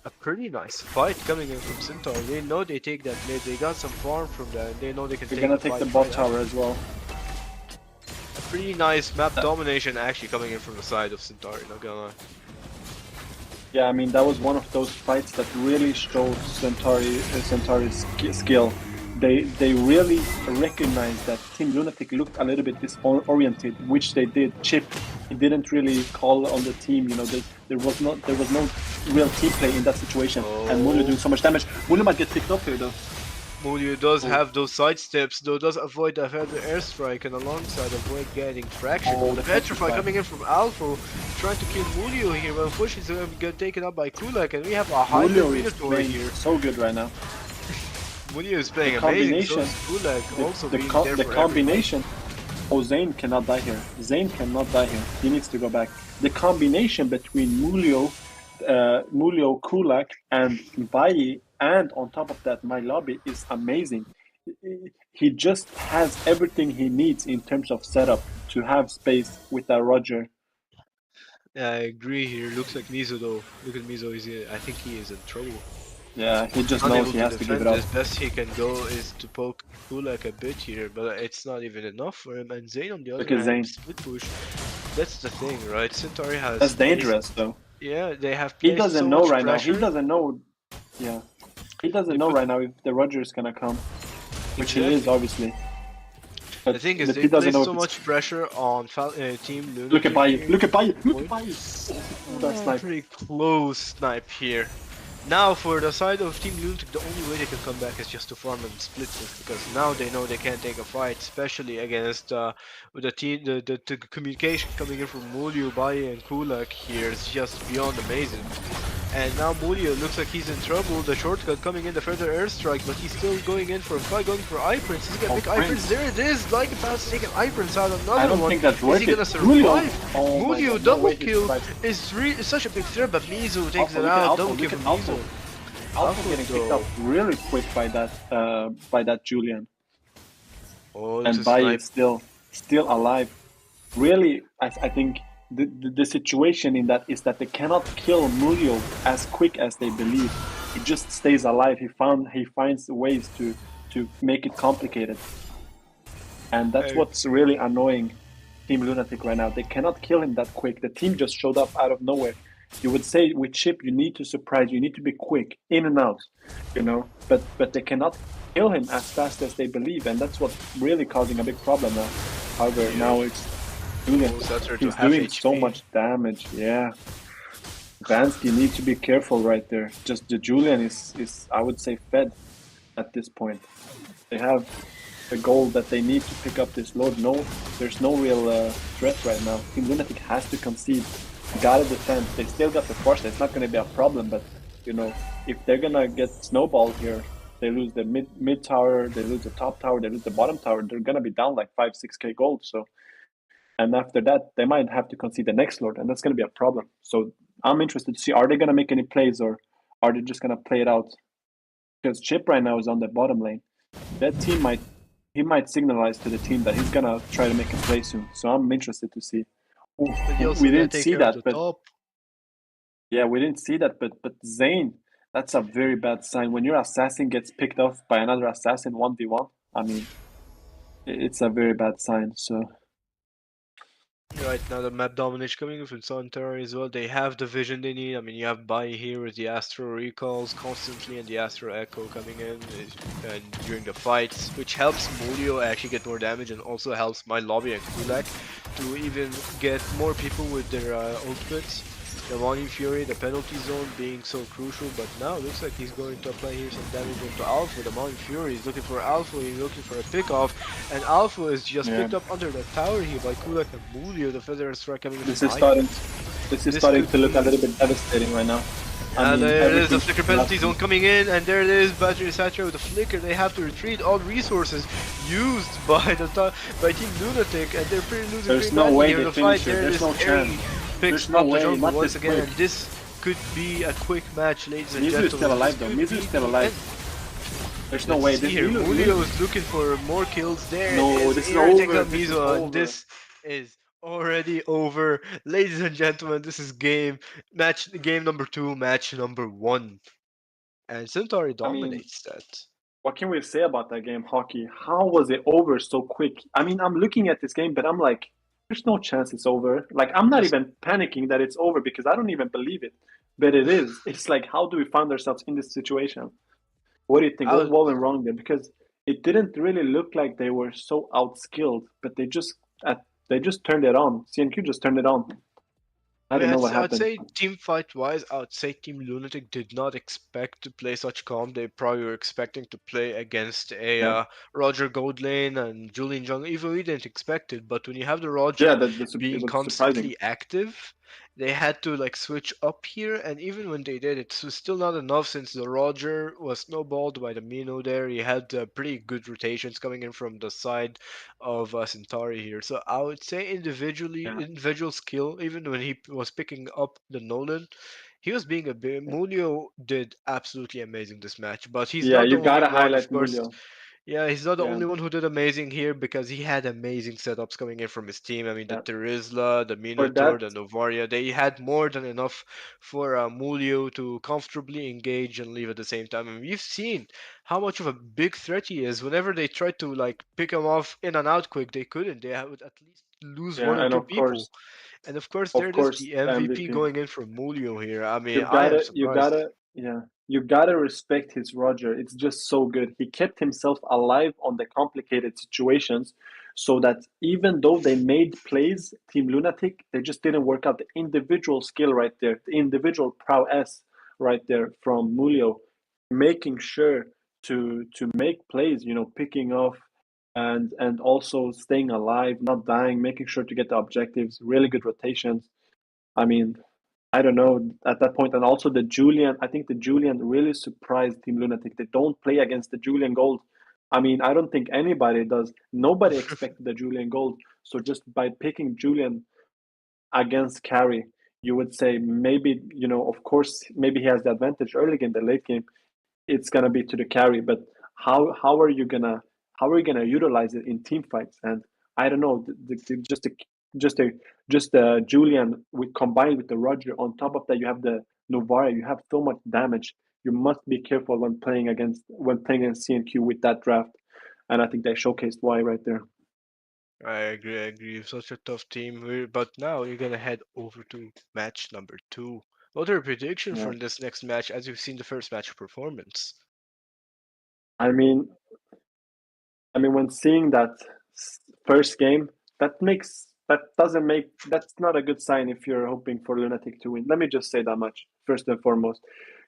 a pretty nice fight coming in from Centauri. They know they take that mid. They got some farm from that. They know they can They're take gonna the take the fight bot right tower out. as well. A pretty nice map domination actually coming in from the side of Centauri. Not gonna lie. Yeah, I mean that was one of those fights that really showed Centauri's skill. They really recognized that Team Lunatic looked a little bit disoriented, which they did. Chip, he didn't really call on the team. You know, there was no real team play in that situation. And Mulio doing so much damage. Mulio might get picked up here though. Mulio does have those side steps, though does avoid the feather airstrike and alongside avoid getting fractured. Oh, The the Petrify Petrify. coming in from Alpha, trying to kill Mulio here, but unfortunately he's going to get taken up by Kulak, and we have a hybrid Mulio is Minotaur playing here. so good right now. Mulio is playing The amazing, so combination- is Kulak also The, being co- there the for combination. Oh, Zane cannot die here. Zane cannot die here. He needs to go back. The combination between Mulio, Kulak, and Baye, and on top of that, my lobby is amazing. He just has everything he needs in terms of setup to have space with that Roger. Yeah, I agree here. Looks like Mizo though. Look at Mizo, I think he is in trouble. Yeah, he just Unable knows he to has to give defend it up. this. Best he can go is to poke Kulak a bit here, but it's not even enough for him. And Zane on the other Look at hand, Zane. split push. That's the thing, right? Centauri has. That's dangerous, though. Yeah, they have. He placed doesn't so know much right now. pressure. He doesn't know. Yeah, he doesn't They know put- right now if the Roger is gonna come, which he is Exactly. obviously. But, The thing is, but they he doesn't place know so if it's- much pressure on Team Lunatic. Look at Baye! here. Look at Baye! Look Point. at Baye! Oh, that's nice. Pretty close snipe here. Now for the side of Team Lunatic, the only way they can come back is just to farm and split this, because now they know they can't take a fight, especially against with the communication coming in from Mulio, Baye, and Kulak here is just beyond amazing. And now Mulio looks like he's in trouble. The shortcut coming in, the further airstrike, but he's still going in for a fight, going for iPrince. He's gonna Oh, pick Prince. iPrince. There it is. Like about taking iPrince out. Another I don't one. think that's Is worth he it. gonna survive? Oh my Mulio God, no double way he kill survives. is such a big threat, but Mizo takes Alpha, it look at out. Alpha, Double kill look from at Alpha. Mizo. Alpha getting picked up really quick by that Julian. Oh, And Baye is still alive. Really, I think the situation in that is that they cannot kill Mulio as quick as they believe. He just stays alive. He finds ways to make it complicated, and that's Hey. what's really annoying Team Lunatic right now. They cannot kill him that quick. The team just showed up out of nowhere, You would say with Chip, you need to surprise, you need to be quick, in and out, but they cannot kill him as fast as they believe, and that's what's really causing a big problem now. However, now it's Julian. He's doing so much damage. Yeah. Vansky needs to be careful right there. Just the Julian is I would say fed at this point. They have the goal that they need to pick up this load. No, there's no real threat right now. Team Lunatic has to concede. Gotta defend. They still got the force. It's not going to be a problem, but if they're gonna get snowballed here, they lose the mid tower, they lose the top tower, they lose the bottom tower. They're gonna be down like 5-6k gold. So, and after that, they might have to concede the next lord, and that's gonna be a problem. So I'm interested to see, are they gonna make any plays, or are they just gonna play it out? Because Chip right now is on the bottom lane. That team might signalize to the team that he's gonna try to make a play soon. So I'm interested to see. We didn't see that, but yeah, we didn't see that. But Zane, that's a very bad sign. When your assassin gets picked off by another assassin 1v1, I mean, it's a very bad sign. So Right now, the map domination coming in from Centauri as well. They have the vision they need. I mean, you have Bai here with the Astro recalls constantly and the Astro Echo coming in and during the fights, which helps Mulio actually get more damage and also helps my lobby and Kulak to even get more people with their ultimates. The Morning Fury, the penalty zone being so crucial, but now it looks like he's going to apply here some damage into Alpha. The Morning Fury is looking for Alpha, he's looking for a pickoff, and Alpha is just picked up under the tower here by Kulak and Mulio, the Feather Strike coming in. This is starting to look a little bit devastating right now. And there is the Flicker penalty zone coming in, and there it is, Battery Satchel with the Flicker. They have to retreat, all resources used by Team Lunatic, and they're pretty losing. There's no way they the finish fight. it. There's no chance. Picks up the jungle once again, and this could be a quick match, ladies and gentlemen. Mizu is still alive though. Mizu is still alive. There's no way. Here, Mulio is looking for more kills there. No, this is over. This is already over. Ladies and gentlemen, this is game number 2, match number 1. And Centauri dominates that. What can we say about that game, Hockey? How was it over so quick? I mean, I'm looking at this game, but I'm like, there's no chance it's over. Like, I'm not even panicking that it's over because I don't even believe it. But it is. It's like, how do we find ourselves in this situation? What do you think? What went wrong there? Because it didn't really look like they were so outskilled, but they just turned it on. CNQ just turned it on. I don't know what happened. I'd say team fight wise, I would say Team Lunatic did not expect to play such calm. They probably were expecting to play against a Roger Gold lane and Julian Jungle. Even we didn't expect it, but when you have the Roger being constantly active, they had to like switch up here, and even when they did, it was still not enough since the Roger was snowballed by the Mino there. He had pretty good rotations coming in from the side of Centauri here. So I would say individual skill, even when he was picking up the Nolan, he was being a bit. Mulio did absolutely amazing this match, but he's not the only one, highlight of course. Mulio. Yeah, he's not the only one who did amazing here because he had amazing setups coming in from his team. I mean, the Terizla, the Minotaur, the Novaria, they had more than enough for Mulio to comfortably engage and leave at the same time. I mean, we've seen how much of a big threat he is. Whenever they tried to like pick him off in and out quick, they couldn't. They would at least lose one or two people. And of course, there it is, the MVP going in for Mulio here. I mean, I am surprised. You gotta respect his Roger. It's just so good. He kept himself alive on the complicated situations, so that even though they made plays, Team Lunatic, they just didn't work out. The individual skill right there, the individual prowess right there from Mulio, making sure to make plays. Picking off and also staying alive, not dying, making sure to get the objectives. Really good rotations. I mean, I don't know at that point. And also the Julian, I think the Julian really surprised Team Lunatic. They don't play against the Julian Gold. I mean, I don't think anybody does. Nobody expected the Julian Gold. So just by picking Julian against carry, you would say maybe, of course, maybe he has the advantage early in the late game. It's gonna be to the carry, but how are you gonna utilize it in team fights? And I don't know, just Julian combined with the Roger. On top of that, you have the Novara. You have so much damage. You must be careful when playing against CNQ with that draft. And I think they showcased why right there. I agree. Such a tough team. But now you're gonna head over to match number 2. What are your predictions Yeah. for this next match as you've seen the first match performance? I mean, when seeing that first game, that's not a good sign if you're hoping for Lunatic to win. Let me just say that much first and foremost.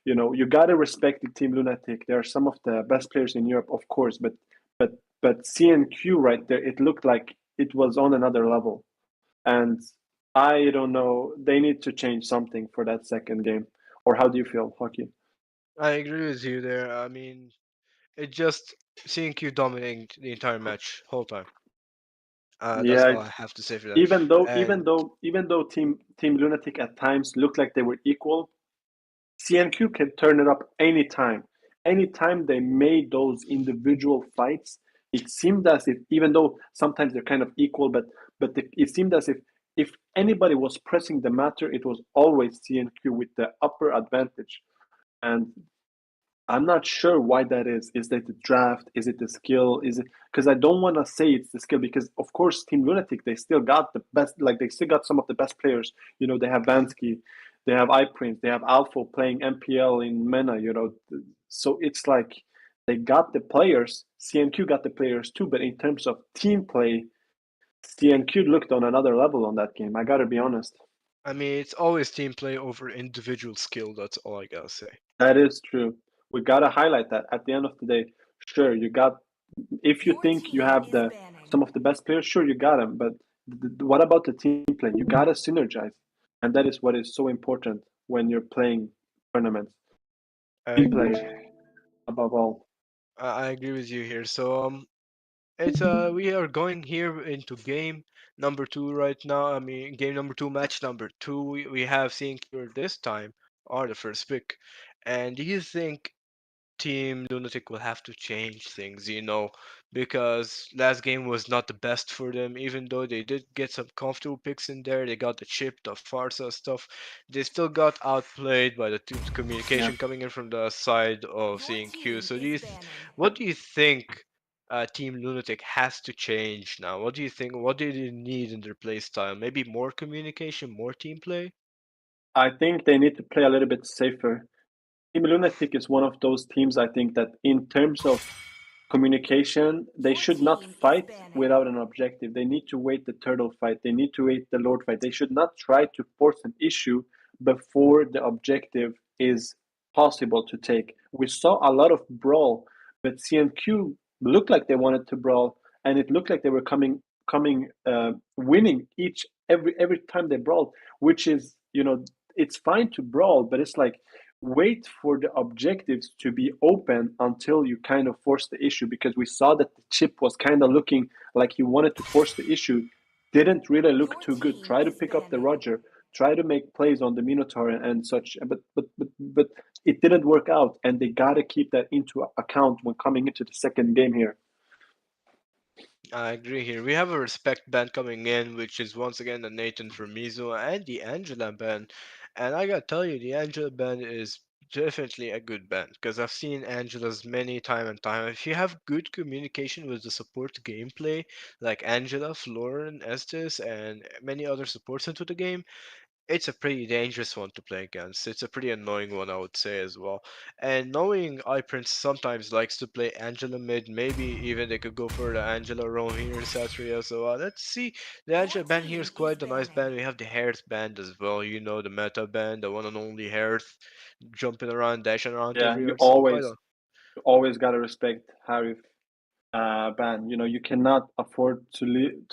You gotta respect the team Lunatic. They are some of the best players in Europe, of course, but CNQ right there, it looked like it was on another level, and I don't know. They need to change something for that second game. Or how do you feel, Hockey? I agree with you there. I mean, it just seeing you dominating the entire match whole time. That's Yeah, all I have to say for that. even though And Team Lunatic at times looked like they were equal, CNQ can turn it up anytime. Anytime they made those individual fights, it seemed as if, even though sometimes they're kind of equal, it seemed as if anybody was pressing the matter, it was always CNQ with the upper advantage. And I'm not sure why that is. Is that the draft? Is it the skill? Is it because I don't want to say it's the skill because of course Team Lunatic they still got the best, like they still got some of the best players. They have Vansky, they have iPrince, they have Alpha playing MPL in MENA. So it's like they got the players. CNQ got the players too, but in terms of team play, CNQ looked on another level on that game. I gotta be honest. I mean, it's always team play over individual skill. That's all I gotta say. That is true. We gotta highlight that at the end of the day. Sure, you got if you Your think you team have is the banning. some of the best players, sure you got them, but what about the team play? You gotta synergize, and that is what is so important when you're playing tournaments. I Team agree. play above all. I agree with you here. So it's we are going here into game number two right now. I mean, game number two, match number two. We have seen here this time are the first pick. And do you think Team Lunatic will have to change things, because last game was not the best for them, even though they did get some comfortable picks in there. They got the chip, the Farsa stuff. They still got outplayed by the Yeah, communication coming in from the side of Your CNQ. team So is banning. what do you think Team Lunatic has to change now? What do you think? What do they need in their play style? Maybe more communication, more team play? I think they need to play a little bit safer. Team Lunatic is one of those teams I think that in terms of communication, they Your should not team is fight banning. without an objective. They need to wait the turtle fight. They need to wait the lord fight. They should not try to force an issue before the objective is possible to take. We saw a lot of brawl, but CNQ looked like they wanted to brawl, and it looked like they were winning every time they brawled, which is it's fine to brawl, but it's like wait for the objectives to be open until you kind of force the issue, because we saw that the chip was kind of looking like he wanted to force the issue, didn't really look Your too good. team Try to is pick up the banning. Roger, try to make plays on the Minotaur and such, but it didn't work out, and they got to keep that into account when coming into the second game here. I agree here. We have a respect band coming in, which is once again the Nathan Vermizo and the Angela band. And I gotta tell you, the Angela band is definitely a good band because I've seen Angela's many time and time. If you have good communication with the support gameplay, like Angela, Florin, Estes, and many other supports into the game, it's a pretty dangerous one to play against. It's a pretty annoying one, I would say as well. And knowing iPrince sometimes likes to play Angela mid, maybe even they could go for the Angela roam here in Satria. So let's see. The Your Angela band here team is is quite a nice banning. band. We have the Hearth band as well. The meta band, the one and only Hearth, jumping around, dashing around Yeah, everywhere. So quite a you always got to respect Harif ban. You cannot afford to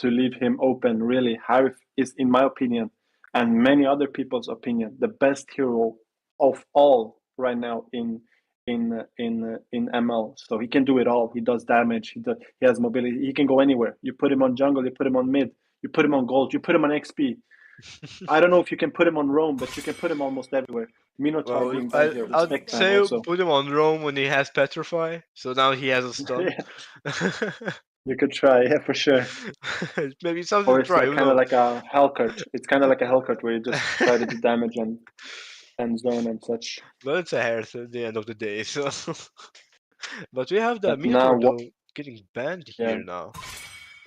leave him open. Really, Harif is, in my opinion, and many other people's opinion, the best hero of all right now in ML. So he can do it all. He does damage. He has mobility. He can go anywhere. You put him on jungle. You put him on mid. You put him on gold. You put him on XP. I don't know if you can put him on Rome, but you can put him almost everywhere. Minotaur well, being banned Your here. I'd team is Respect ban say banning. also. put him on Rome when he has Petrify. So now he has a stun. Yeah, you could try. Yeah, for sure. Maybe something Or to it's try. like Who kind of knows? like a Hellcurt. It's kind of like a Hellcurt where you just try to do damage and end zone and such. But it's a Hearth at the end of the day, so. But we have the But now Minotaur what? though getting banned Yeah, here now.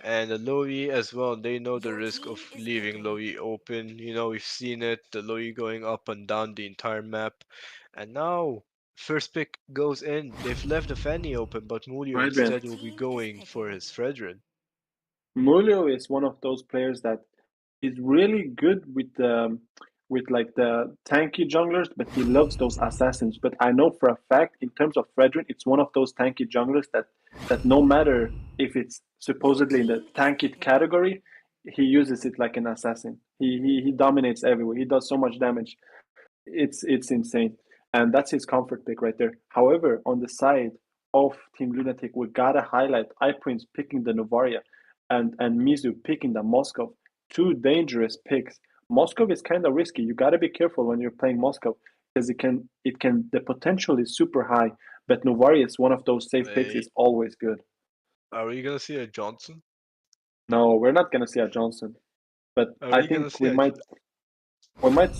And the Lowy as well, they know the risk of leaving Lowy open. You know, we've seen it, the Lowy going up and down the entire map. And now, first pick goes in. They've left the Fanny open, but Mulio Adrian, instead will be going for his Fredrin. Mulio is one of those players that is really good with like the tanky junglers, but he loves those assassins. But I know for a fact, in terms of Fredrin, it's one of those tanky junglers that no matter if it's supposedly in the tanky category, he uses it like an assassin. He dominates everywhere. He does so much damage. It's insane, and that's his comfort pick right there. However, on the side of Team Lunatic, we gotta highlight iPrince picking the Novaria, and Mizu picking the Moscow. Two dangerous picks. Moscow is kind of risky. You gotta be careful when you're playing Moscow because it can the potential is super high, but Novaria is one of those safe picks. Wait, Is always good. are we gonna see a Johnson? No, we're not gonna see a Johnson, but Are I we gonna think see a we might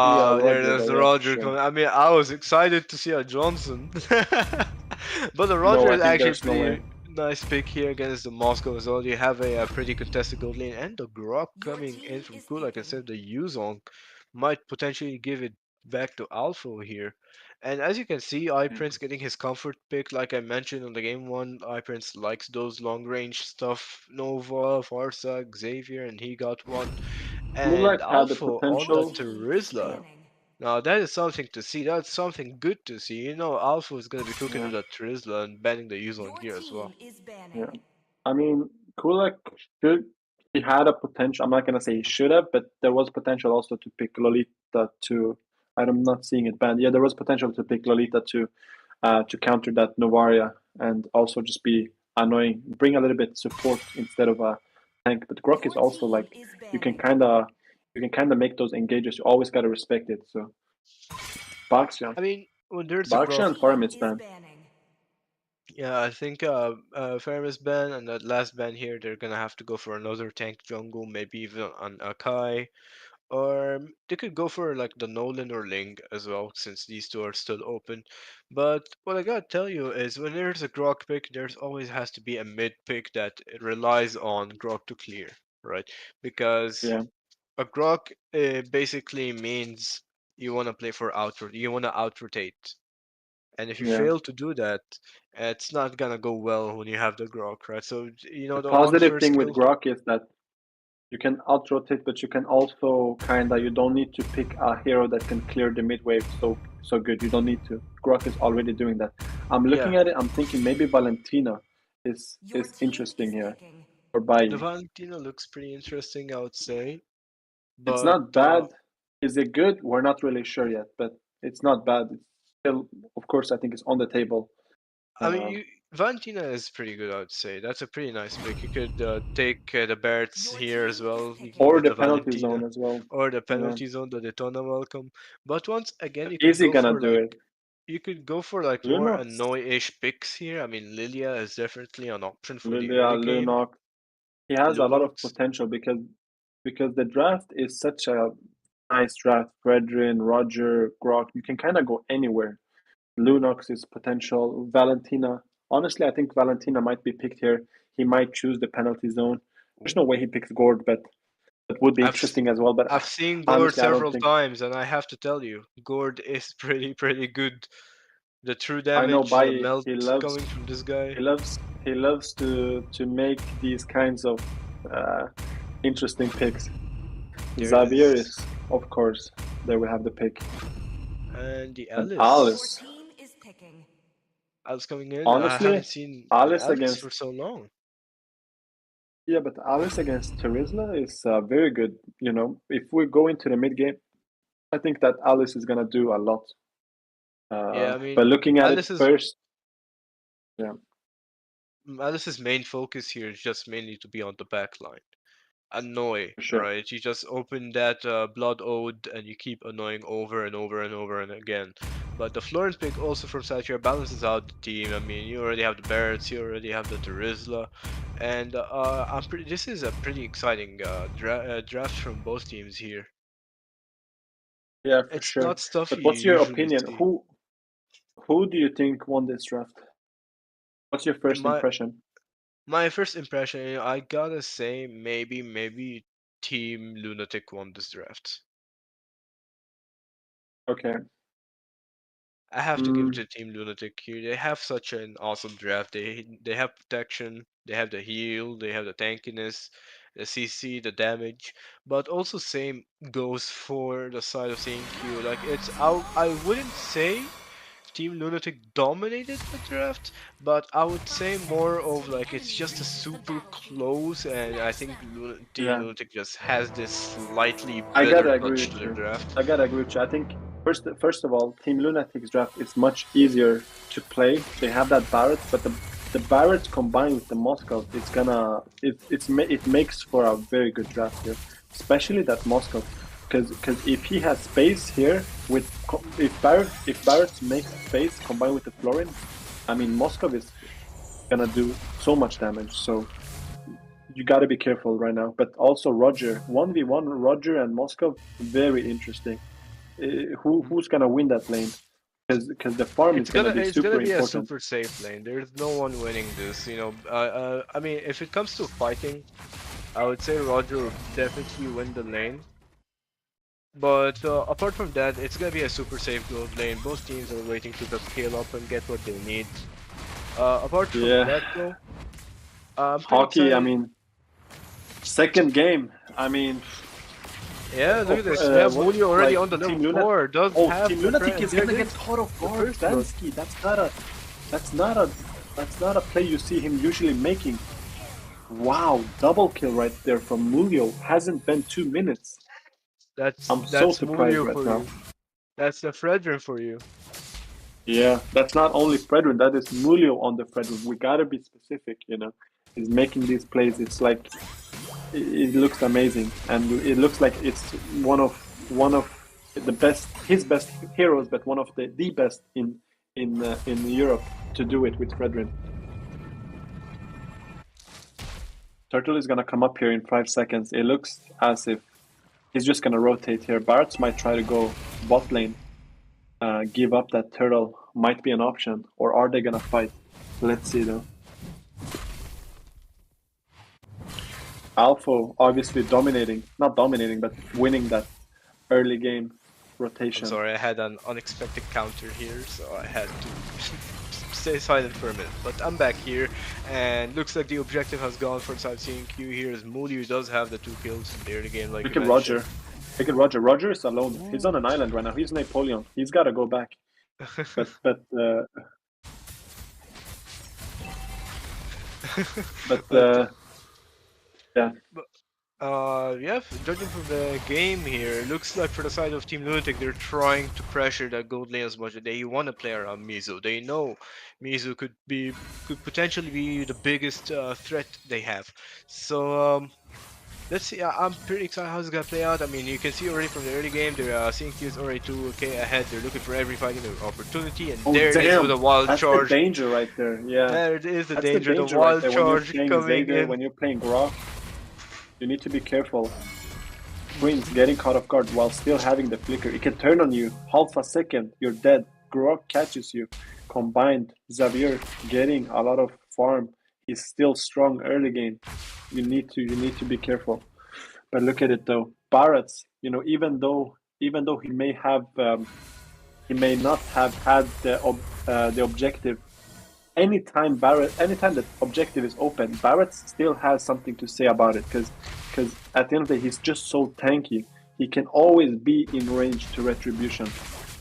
see a Roger there's though. the Yeah, for Roger sure. coming. I mean, I was excited to see a Johnson. But the No, Roger I is think actually there's no way. pretty nice pick here against the Moscow as well. You have a pretty contested gold lane, and the Grok coming in from cool. Like I said, the Yuzong might potentially give it back to Alpha here. And as you can see, iPrince getting his comfort pick, like I mentioned on the game one, iPrince likes those long range stuff. Nova, Farsa, Xavier, and he got one. And Kulak had the Alpha on the potential. Terizla. Yeah, Now that is something to see. That's something good to see. You know, Alpha is gonna be cooking yeah, with a Terizla and banning the use on here as well. yeah. I mean, Kulak should he had a potential. I'm not gonna say he should have, but there was potential also to pick Lolita to. I'm not seeing it banned. Yeah, there was potential to pick Lolita to counter that Novaria and also just be annoying, bring a little bit support instead of a tank. But Grok is also like you can kind of you can kind of make those engages. You always gotta respect it. So Baxia, I mean, when there's a Baxia Grok, and Paramits ban. yeah, I think Ferris ban and that last ban here, they're gonna have to go for another tank jungle, maybe even an Akai. Or they could go for like the Nolan or Ling as well, since these two are still open. But what I gotta tell you is when there's a Grok pick, there's always has to be a mid pick that relies on Grok to clear, right? Because Yeah, a Grok basically means you want to play for you want to out rotate. And if you yeah. fail to do that, it's not gonna go well when you have the Grok, right? So you know The the on positive first thing with skill. Grok is that you can out rotate, but you can also kinda you don't need to pick a hero that can clear the mid wave so good. You don't need to. Grok is already doing that. I'm Yeah, looking at it. I'm thinking maybe Valentina is interesting here for the buying. Valentino looks pretty interesting, I would say. It's But not bad. Is it good? We're not really sure yet, but it's not bad. It's still, of course, I think it's on the table. I mean, Um, Valentina is pretty good, I would say. That's a pretty nice pick. You could take the Barretts here as well or with the the penalty zone Valentina, as well. or the Yeah, penalty zone, the Detona welcome. But once again, you could easy go gonna for do like it. more Lunox, annoy-ish picks here. I mean, Lilia is definitely an option for the Lilia, early game. Lunox. He has a lot of Lunox, potential because the draft is such a nice draft. Fredrin, Roger, Grok. You can kind of go anywhere. Lunox is potential. Valentina. Honestly, I think Valentina might be picked here. He might choose the penalty zone. There's no way he picks Gord, but that would be I've s- interesting as well. But I've seen Gord honestly, I don't several think. times, and I have to tell you, Gord is pretty good. The true I know damage, the Baye. melt He loves coming from this guy. he loves to make these kinds of uh, interesting picks. There it Xavier is. is, of course, there we have the pick. And the And Alice. Alice, Alice coming in. I honestly, haven't seen an Alice Alice for against so long. yeah, but Alice against Terizla is very good. You know, if we go into the mid game, I think that Alice is gonna do a lot. Yeah, I But mean, looking at it first, yeah, Alice's main focus here is just mainly to be on the back line. Annoy, for sure. right? You just open that Blood Ode and you keep annoying over and over and over and again. But the Florence pick also from Satya balances out the team. I mean, you already have the Barretts, you already have the Terizla, and I'm pretty. This is a pretty exciting draft from both teams here. Yeah, for It's sure. not stuff But you what's your usually opinion? see. Who do you think won this draft? What's your In first my impression? My first impression, I gotta say, maybe Team Lunatic won this draft. Okay. I have to give it Mm, to Team Lunatic here. They have such an awesome draft. They have protection, they have the heal, they have the tankiness, the CC, the damage. But also same goes for the side of CNQ. Like I wouldn't say Team Lunatic dominated the draft, but I would say more of like it's just a super close, and I think Team yeah. Lunatic just has this slightly I better gotta agree touch to with their you. draft. I gotta agree with you. I think first of all, Team Lunatic's draft is much easier to play. They have that Barret, but the Barret combined with the Moscow, it makes for a very good draft here, especially that Moscow, because if he has space here with if Barret makes space combined with the Florin, I mean Moscow is gonna do so much damage. So you got to be careful right now. But also Roger, 1v1 Roger and Moscow, very interesting. Who's gonna win that lane? Because the farm is gonna be It's gonna super be a important. super safe lane. There's no one winning this. I mean, if it comes to fighting, I would say Roger will definitely win the lane. But apart from that, it's gonna be a super safe gold lane. Both teams are waiting to just scale up and get what they need. Apart from Yeah, that, though, I'm pretty hockey. I excited. mean, second game. I mean, Yeah, look at this. We have what Mulio already like on the level Team Lunatic? 4. Does Oh, have Team the Lunatic is there gonna it get is. caught off The guard. first blood. Dansky, that's not a that's not a play you see him usually making. Wow, double kill right there from Mulio. Hasn't been 2 minutes. I'm so That's surprised Mulio right for now. you. That's the Fredrin for you. Yeah, that's not only Fredrin, that is Mulio on the Fredrin. We gotta be specific, you know. He's making these plays. It's like it looks amazing, and it looks like it's one of the best, his best heroes, but one of the best in Europe to do it with Fredrin. Turtle is gonna come up here in 5 seconds. It looks as if he's just gonna rotate here. Bartz might try to go bot lane. Give up that turtle might be an option, or are they gonna fight? Let's see though. Alpha obviously dominating, not dominating, but winning that early game I'm rotation. sorry, I had an unexpected counter here, so I had to stay silent for a minute. But I'm back here, and looks like the objective has gone for side CNQ here, as Mulio does have the 2 kills in the early game, like Look you at mentioned. Roger. Look at Roger. Roger is alone. He's on an island right now. He's Napoleon. He's got to go back. But yeah. Yeah, judging from the game here, looks like for the side of Team Lunatic, they're trying to pressure that gold lane as much as they want to play around Mizu. They know Mizu could potentially be the biggest threat they have. So let's see. I'm pretty excited how this is gonna play out. I mean, you can see already from the early game, they're seeing Q's already 2K ahead. They're looking for every fighting opportunity, and Oh there it is damn! with a wild That's charge. the danger right there. Yeah, There it is, the that's danger, the danger right wild there. When you're charge playing coming Zager, in. when you're playing Grok, you need to be careful. Prince getting caught off guard while still having the flicker. It can turn on you. Half a second, you're dead. Grok catches you. Combined, Xavier getting a lot of farm. He's still strong early game. You need to be careful. But look at it though. Barrett's, even though he may not have had the objective. Anytime the objective is open, Barrett still has something to say about it because at the end of the day, he's just so tanky. He can always be in range to retribution.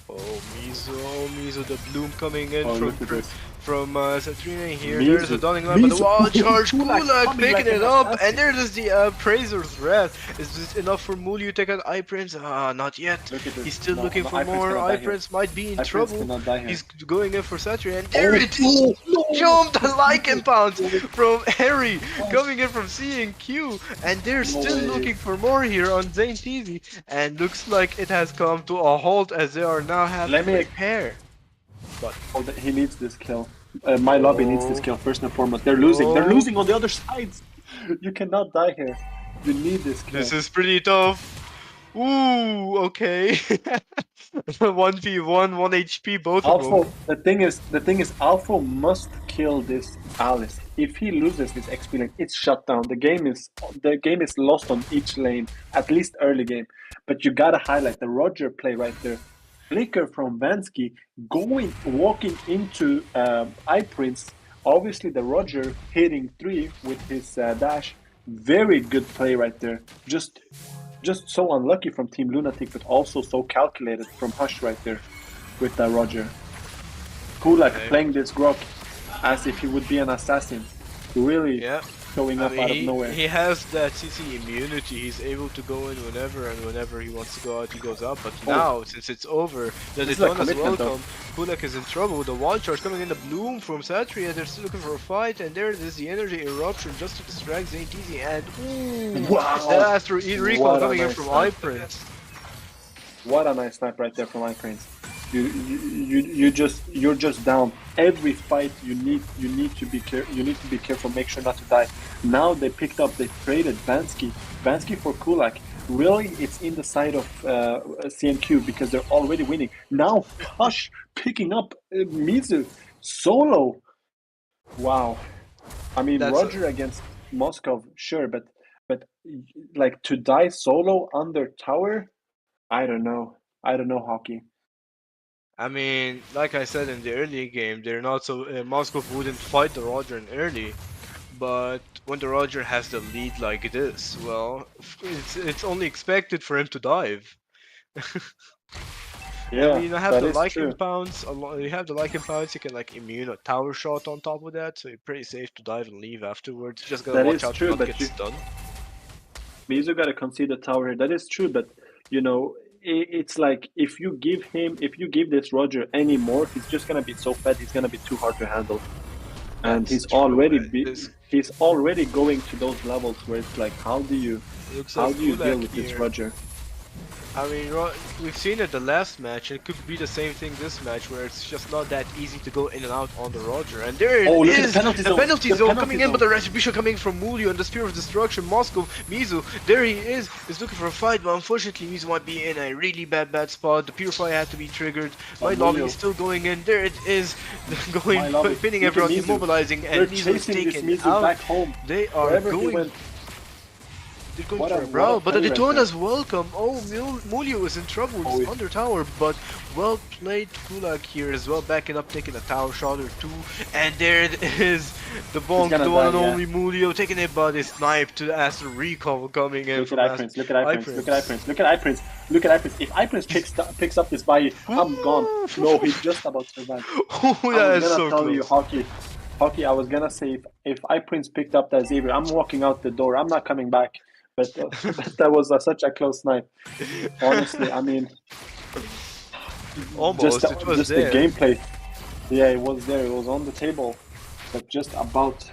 Oh, Mizo, the bloom coming in Oh, look at this. from Centauri here. Mizu. There's a Dawning Line, but the Mizu. wild charge, Kulak Kulak coming picking like it an up, assassin. and there's the Praiser's Wrath. Is this enough for Mulu to take out Eye Prince? Not yet. Look at this. He's still No, looking no, for Eye Prince more. cannot Eye die here. Prince might be in Eye Prince trouble. cannot die here. He's going in for Centauri, and there it is! no. Jumped like and pounds from Harry coming in from C&Q, and they're No still way. looking for more here on Zane TV, and looks like it has come to a halt as they are now having Let to me- repair. Oh, he needs this kill. My lobby needs this kill first and foremost. They're losing. They're Oh. losing on the other sides. You cannot die here. You need this kill. This is pretty tough. Ooh, okay. 1v1, 1 HP, both of Alpha, them. the thing is, Alpha must kill this Alice. If he loses this XP lane, it's shut down. The game is lost on each lane, at least early game. But you gotta highlight the Roger play right there. Flicker from Vansky walking into iPrince. Obviously, the Roger hitting 3 with his dash. Very good play right there. Just so unlucky from Team Lunatic, but also so calculated from Hush right there with that Roger. Kulak playing this Grok as if he would be an assassin. Really showing up out of nowhere. He has that CC immunity. He's able to go in whenever, and whenever he wants to go out, he goes out. But now, since it's over, the Daytona's welcome. Kulak is in trouble. The wall charge coming in, the Bloom from Centauri, and they're still looking for a fight. And there it is, the energy eruption just to distract Zaintizi. And ooh, the Astro recall coming in from iPrince. What a nice snipe right there from iPrince. You're just down. Every fight you need to be careful. Make sure not to die. Now they traded Vansky for Kulak. Really, it's in the side of CNQ because they're already winning. Now Hush picking up Mizu solo. Wow. I mean, Roger against Moscow, sure, but like to die solo under tower, I don't know, Hockey. I mean, like I said in the early game, they're not so. Moscow wouldn't fight the Roger in early, but when the Roger has the lead like this, well, it's only expected for him to dive. Yeah, I mean, I have the Lycan pounds. You have the Lycan pounds. You can like immune a tower shot on top of that, so you're pretty safe to dive and leave afterwards. You just gotta watch out not get stunned. Mizu gotta concede the tower here. That is true, but you know. It's like if you give this Roger any more, he's just gonna be so fat. He's gonna be too hard to handle, and he's already going to those levels where it's like, how do you deal with this Roger? I mean, we've seen it the last match, and it could be the same thing this match, where it's just not that easy to go in and out on the Roger. And there it is! The penalty zone coming in, but the retribution coming from Mulio and the Spear of Destruction. Moscow, Mizu, there he is! He's looking for a fight, but unfortunately Mizu might be in a really bad spot. The Purify had to be triggered. My lobby is still going in. There it is! Pinning everyone, immobilizing, and Mizu's taken out. Back home. They are going... They're going for a brawl, but the Daytona's welcome. Oh, Mulio is in trouble. He's under tower, but well played Kulak here as well, backing up, taking a tower shot or two. And there it is, the bonk, the one and only Mulio taking a body snipe to Astro recall coming in. Look at iPrince, look at iPrince. If iPrince picks up this body, I'm gone. No, he's just about to survive. That is so close. Hockey, I was gonna say if iPrince picked up that Xavier, I'm walking out the door. I'm not coming back. But that was such a close night. Honestly, I mean, almost just the gameplay. Yeah, it was there. It was on the table, but just about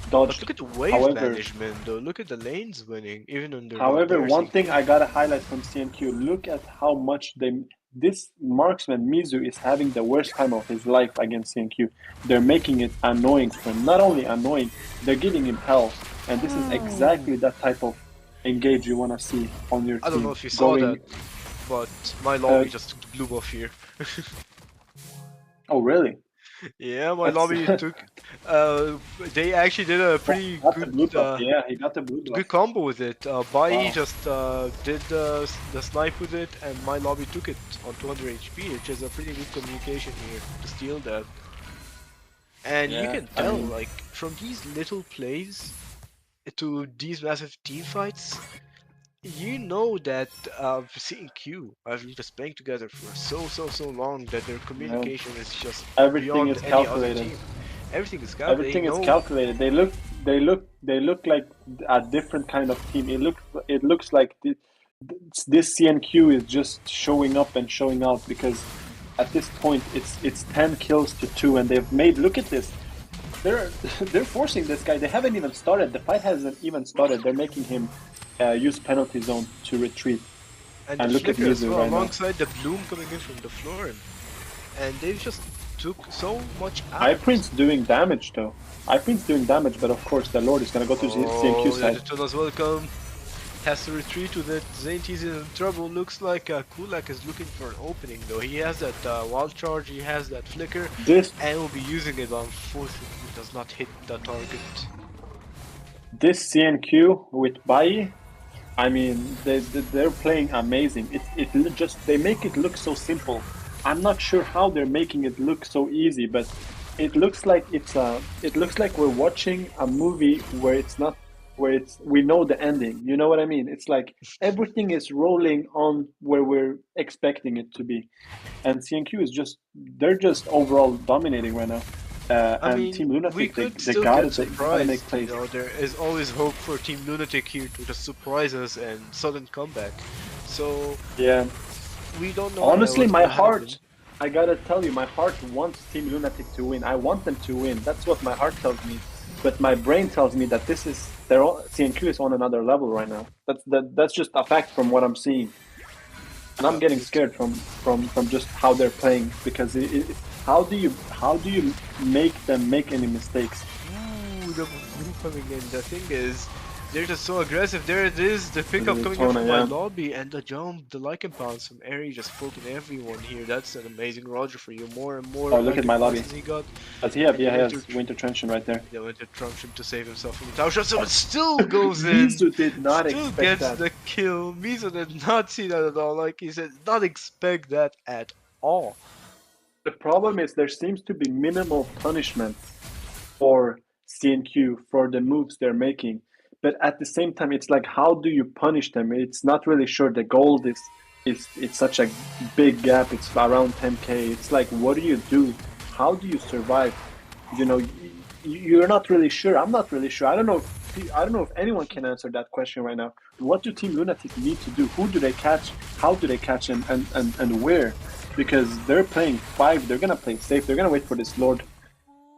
dodged. But look at the wave management, though. Look at the lanes winning, even under. However, one thing I gotta highlight from CNQ: look at how much this marksman Mizu is having the worst time of his life against CNQ. They're making it annoying for him. Not only annoying, they're giving him hell, and this is exactly that type of engage you want to see on your team. I don't know if you saw that, but my lobby just blew off here. Oh really? Yeah, my lobby took. They actually did a pretty good. Yeah, he got the blue buff. Good combo with it. Bai just did the snipe with it, and my lobby took it on 200 HP, which is a pretty good communication here to steal that. And you can tell, like, from these little plays to these massive team fights, you know that CNQ have been just playing together for so long that their communication is just everything is calculated. Everything is calculated. Everything is calculated. They look like a different kind of team. It looks like this CNQ is just showing up and showing out, because at this point it's 10 kills to 2, and they've made, look at this. They're forcing this guy. They haven't even started. The fight hasn't even started. They're making him use penalty zone to retreat. And look at Mizu right alongside now. The Bloom coming in from the floor, and they've just took so much out. iPrince doing damage though. iPrince doing damage, but of course the Lord is gonna go to his CNQ side. Daytona's welcome. has to retreat to the Zayn. He's in trouble. Looks like Kulak is looking for an opening though. He has that wild charge, he has that flicker, This and will be using it, but unfortunately does not hit the target. this CNQ with Bai, I mean, they're playing amazing. They make it look so simple. I'm not sure how they're making it look so easy, but it looks like it looks like we're watching a movie where we know the ending. You know what I mean? It's like everything is rolling on where we're expecting it to be, and CNQ they're just overall dominating right now. I And mean, Team we Lunatic, could they still gotta, get they gotta make surprised. plays. You know, there is always hope for Team Lunatic here to just surprise us and sudden comeback. So Yeah. we don't know. Honestly, what's my gonna heart, happen. I gotta tell you, my heart wants Team Lunatic to win. I want them to win. That's what my heart tells me. But my brain tells me that CNQ is on another level right now. That's just a fact from what I'm seeing. And I'm getting scared from just how they're playing, because how do you make them make any mistakes? Ooh, the blue coming in. The thing is, they're just so aggressive. There it is, the pickup coming in Daytona, from my yeah. lobby, and the jump, the Lycan bounce from Airy just poking everyone here. That's an amazing Roger for you. More and more. Oh, look at Lycan my lobby. bounces he got. Does he have? Yeah, he Winter- has Winter Truncheon right there. The Winter Truncheon to save himself from the tower shot, so it still goes in. Mizu did not Still expect gets that. the kill. Miso did not see that at all. Like he said, not expect that at all. The problem is there seems to be minimal punishment for CNQ for the moves they're making. But at the same time, it's like, how do you punish them? It's not really sure. The gold is it's such a big gap. It's around 10k. It's like, what do you do? How do you survive? You know, you're not really sure. I'm not really sure. I don't know if anyone can answer that question right now. What do Team Lunatic need to do? Who do they catch? How do they catch them? And where? Because they're playing 5. They're gonna play safe. They're gonna wait for this Lord.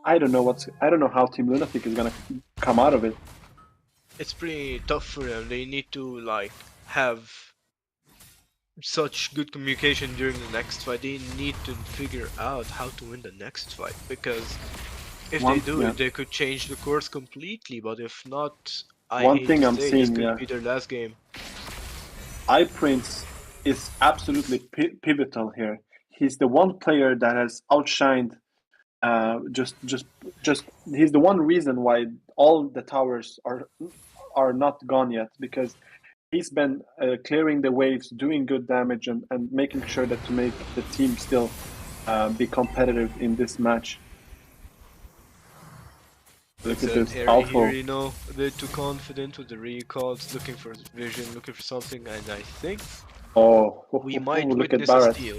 I don't know how Team Lunatic is gonna come out of it. It's pretty tough for them. They need to like have such good communication during the next fight. They need to figure out how to win the next fight, because if they do it, they could change the course completely. But if not, I One hate thing to I'm say, seeing, this could yeah. be their last game. iPrince is absolutely pivotal here. He's the one player that has outshined. Just he's the one reason why all the towers are not gone yet, because he's been clearing the waves, doing good damage, and making sure that to make the team still be competitive in this match. Look at this Airy Alpha. here, you know, a bit too confident with the recalls, looking for vision, looking for something, and I think Oh, we might look witness at a Barrett. steal.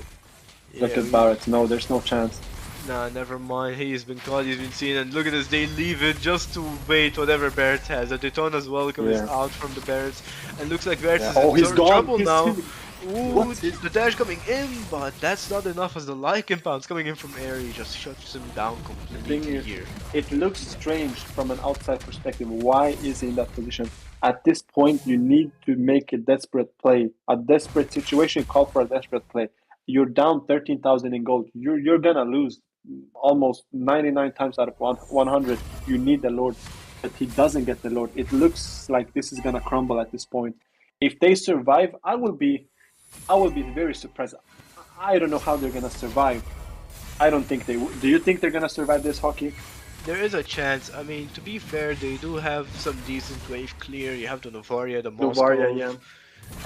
Look Yeah, at Barrett. No, there's no chance. Nah, never mind. He's been caught, he's been seen, and look at this. They leave it just to wait whatever Barrett has. The Daytona's welcome is out from the Barretts, and looks like Barrett is Oh, he's in gone. trouble He's now. in- Ooh, What's his- the dash coming in, but that's not enough as the Lycan pounds coming in from Airy just shuts him down completely Thing is, here. it looks strange from an outside perspective. Why is he in that position? At this point, you need to make a desperate play. A desperate situation called for a desperate play. You're down 13,000 in gold. You're gonna lose almost 99 times out of 100. You need the Lord, but he doesn't get the Lord. It looks like this is gonna crumble at this point. If they survive, I will be very surprised. I don't know how they're gonna survive. I don't think they will. Do you think they're gonna survive this hockey? There is a chance. I mean, to be fair, they do have some decent wave clear. You have the Novaria, the Moskov, Novaria, yeah.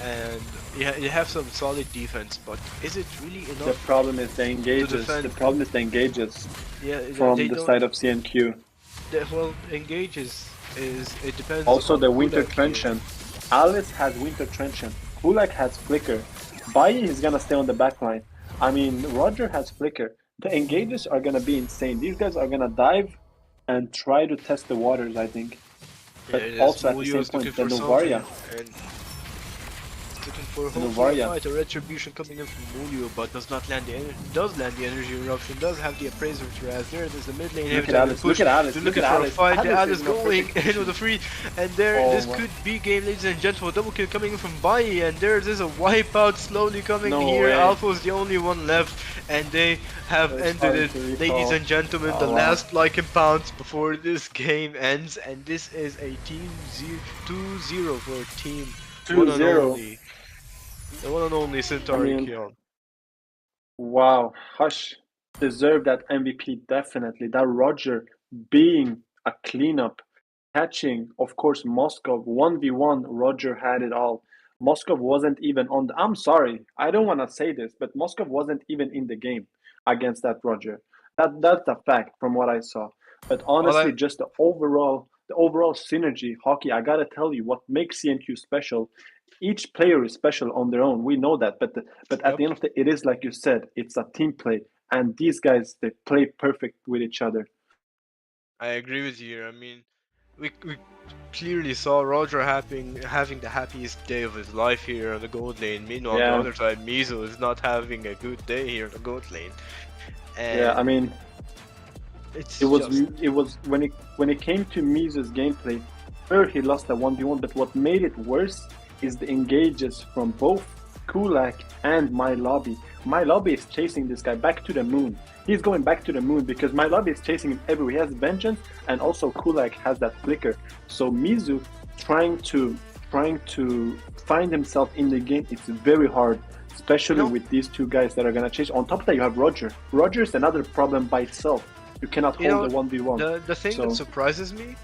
and you have some solid defense. But is it really enough? The problem is the engages. defend. The problem is the engages Yeah, from they the don't- side of CNQ. Well, engages is it depends. Also, on the who Winter that clears. Truncheon. Alice has Winter Truncheon. Kulak has Flicker. Bai is gonna stay on the back line. I mean, Roger has Flicker. The engages are gonna be insane. These guys are gonna dive and try to test the waters, I think. But Yeah, also at the Mulio same is looking point, the for Novaria. something, and looking for a Novaria. fight, a retribution coming in from Mulio, but does not land the does land the energy eruption, does have the appraiser which has there. There's the mid lane. Look every at time Alice, they push, look at Alice, they're look looking at for Alice. a fight. Alice Alice is in a going perfect in with a free, and there Oh this my- could be game, ladies and gentlemen. Double kill coming in from Bai, and there's a wipeout slowly coming No here. way. Alpha's the only one left, and they have It's ended hard it, to recall. ladies and gentlemen. The Oh, wow. last Lycan pounds before this game ends, and this is a team 2-0 for Team one and 2-0. only. The one and only Centauri Qeon. Wow, Hush deserved that MVP definitely. That Roger being a cleanup, catching, of course, Moskov 1v1. Roger had it all. Moskov wasn't even on the. I'm sorry, I don't want to say this, but Moskov wasn't even in the game against that Roger. That's a fact from what I saw. But honestly, just the overall synergy, hockey. I gotta tell you, what makes CNQ special. Each player is special on their own. We know that, but at the end of the, it is like you said, it's a team play, and these guys they play perfect with each other. I agree with you. I mean, we clearly saw Roger having the happiest day of his life here on the gold lane. Meanwhile, on the other side, Mizo is not having a good day here on the gold lane. And yeah, I mean, it was when it came to Mizo's gameplay. Sure, he lost that 1v1, but what made it worse is the engages from both Kulak and My Lobby. My Lobby is chasing this guy back to the moon. He's going back to the moon because My Lobby is chasing him everywhere. He has Vengeance, and also Kulak has that flicker. So Mizu trying to find himself in the game, it's very hard, especially with these two guys that are gonna chase. On top of that, you have Roger. Roger is another problem by itself. You cannot hold the 1v1. The thing that surprises me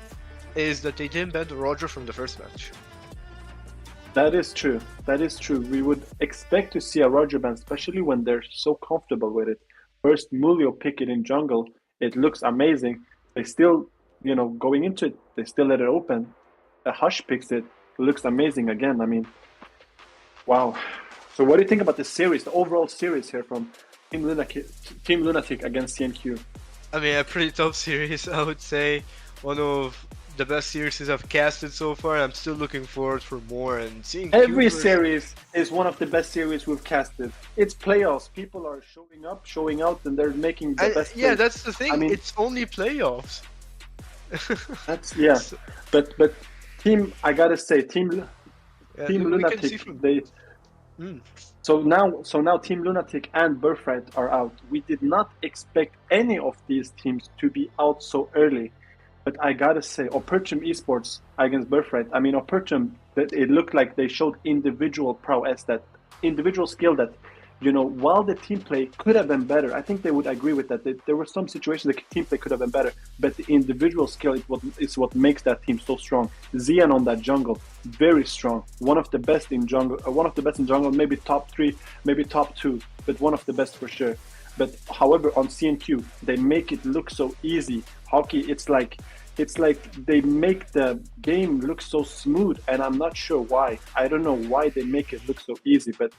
is that they didn't ban Roger from the first match. That is true. That is true. We would expect to see a Roger ban, especially when they're so comfortable with it. First, Mulio pick it in jungle. It looks amazing. They still, going into it, they still let it open. A Hush picks it. It looks amazing again. I mean, wow. So what do you think about the series, the overall series here from Team Lunatic against CNQ? I mean, a pretty tough series, I would say. One of the best series I've casted so far. I'm still looking forward for more and seeing. Every series is one of the best series we've casted. It's playoffs. People are showing up, showing out, and they're making the best. Yeah, that's the thing. I mean, it's only playoffs. That's but team. I gotta say, team Lunatic. So now Team Lunatic and Birthright are out. We did not expect any of these teams to be out so early. But I gotta say, Opertum eSports against Birthright. I mean, Opertum, it looked like they showed individual prowess, that individual skill that, while the team play could have been better. I think they would agree with that. There were some situations the team play could have been better, but the individual skill is what makes that team so strong. Qeon on that jungle, very strong. One of the best in jungle, maybe top 3, maybe top 2, but one of the best for sure. But however, on CNQ, they make it look so easy. Hockey, it's like they make the game look so smooth, and I'm not sure why. I don't know why they make it look so easy, but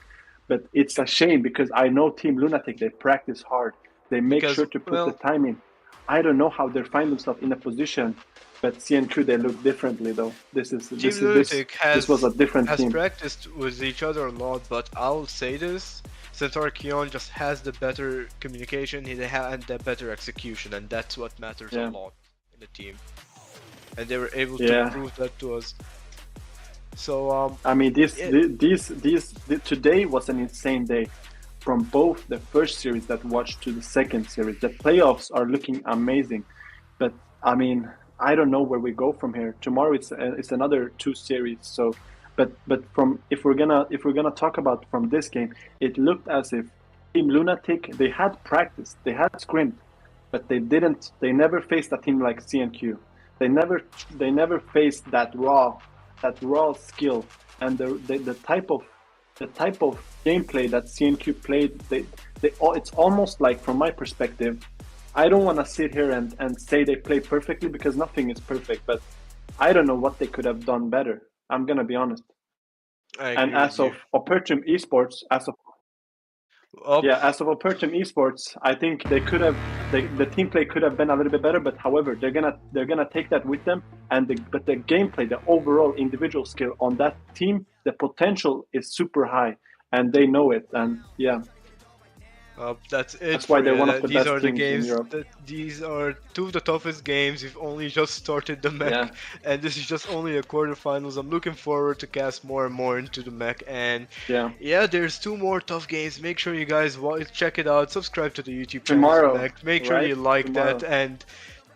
it's a shame because I know Team Lunatic, they practice hard. They make sure to put the time in. I don't know how they find themselves in a position, but CNQ, they look differently though. This was a different team. Has practiced with each other a lot, but I'll say this. Centauri Qeon just has the better communication and the better execution, and that's what matters a lot in the team. And they were able to prove that to us. So I mean, today was an insane day, from both the first series that watched to the second series. The playoffs are looking amazing, but I mean, I don't know where we go from here. Tomorrow it's another 2 series. So. But from if we're gonna talk about from this game, it looked as if Team Lunatic, they had practice, they had scrimmed, but they never faced a team like CNQ. They never faced that raw skill, and the type of gameplay that CNQ played. It's almost like, from my perspective, I don't want to sit here and say they play perfectly because nothing is perfect, but I don't know what they could have done better. I'm gonna be honest. And as of Opertum eSports, as of Opertum eSports, I think they could have the team play could have been a little bit better. But however, they're gonna take that with them. But the gameplay, the overall individual skill on that team, the potential is super high, and they know it. And that's why they're one of the these best are the teams games. in Europe. These are 2 of the toughest games. We've only just started the MEC, and this is just only a quarterfinals. I'm looking forward to cast more and more into the MEC, and there's 2 more tough games. Make sure you guys check it out. Subscribe to the YouTube channel. Tomorrow, Make sure you like that, and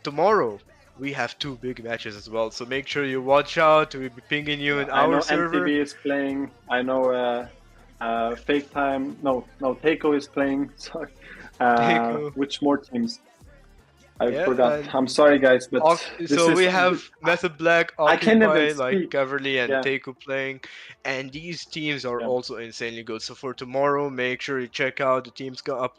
tomorrow we have 2 big matches as well. So make sure you watch out. We'll be pinging you in I know our server. MTV is playing. I know Fake Time. No, Takeo is playing. Sorry. Takeo. Which more teams? I Yeah, forgot. and I'm sorry, guys, but so we have Method Black, I can't Occupy, even like speak. Caverly and Yeah. Takeo playing, and these teams are Yeah. also insanely good. So for tomorrow, make sure you check out the teams gonna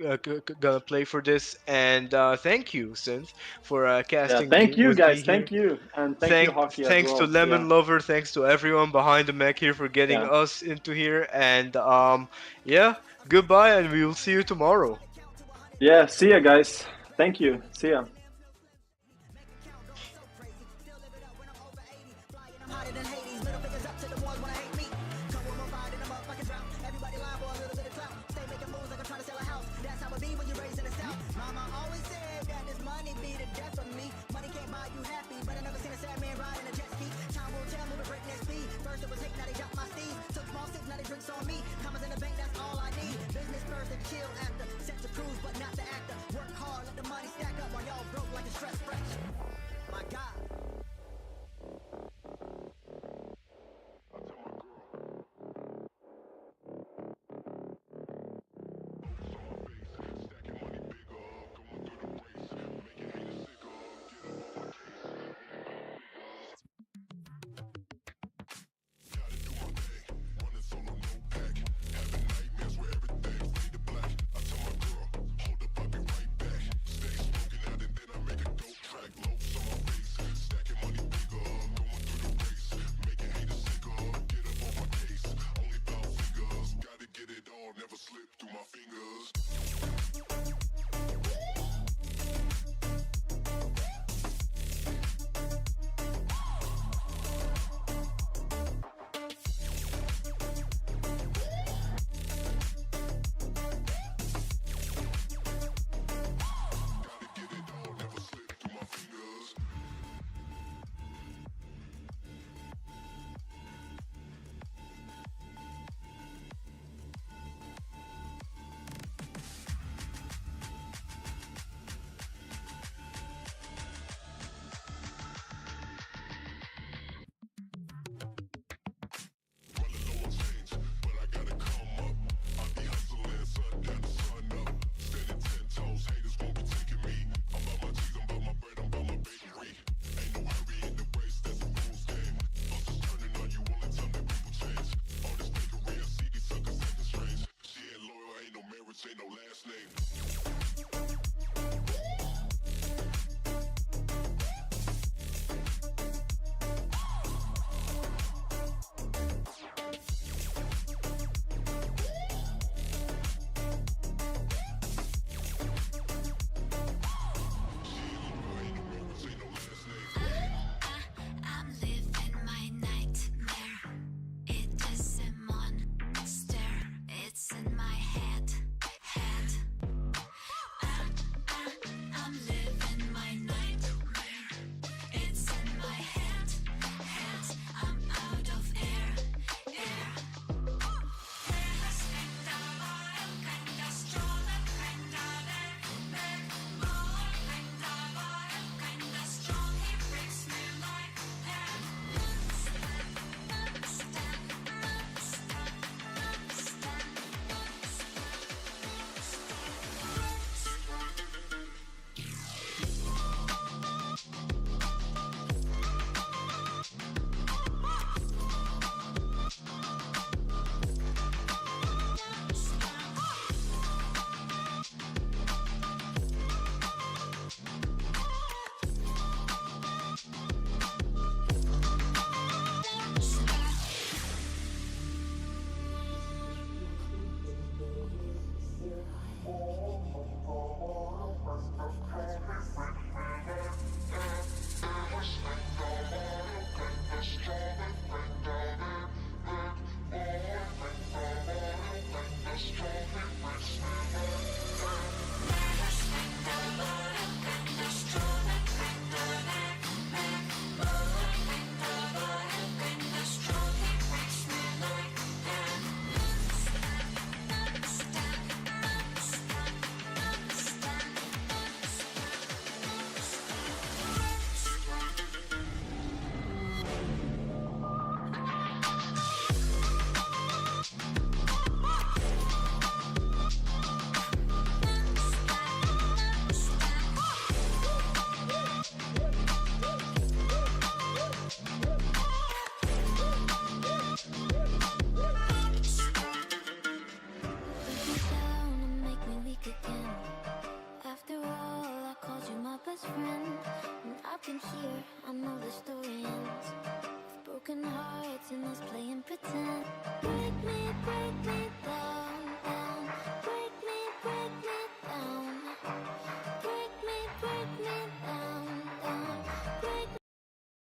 play for this. And thank you, Synth, for Yeah, casting thank you, with me guys. here. Thank you, and thank you, Hockey, as Thanks to well. Lemon Yeah. Lover, thanks to everyone behind the Mac here for getting Yeah. us into here. And yeah, goodbye, and we will see you tomorrow. Yeah. See ya, guys. Thank you. See ya. Still live it up when I'm over 80. Flying, I'm hotter than Haiti.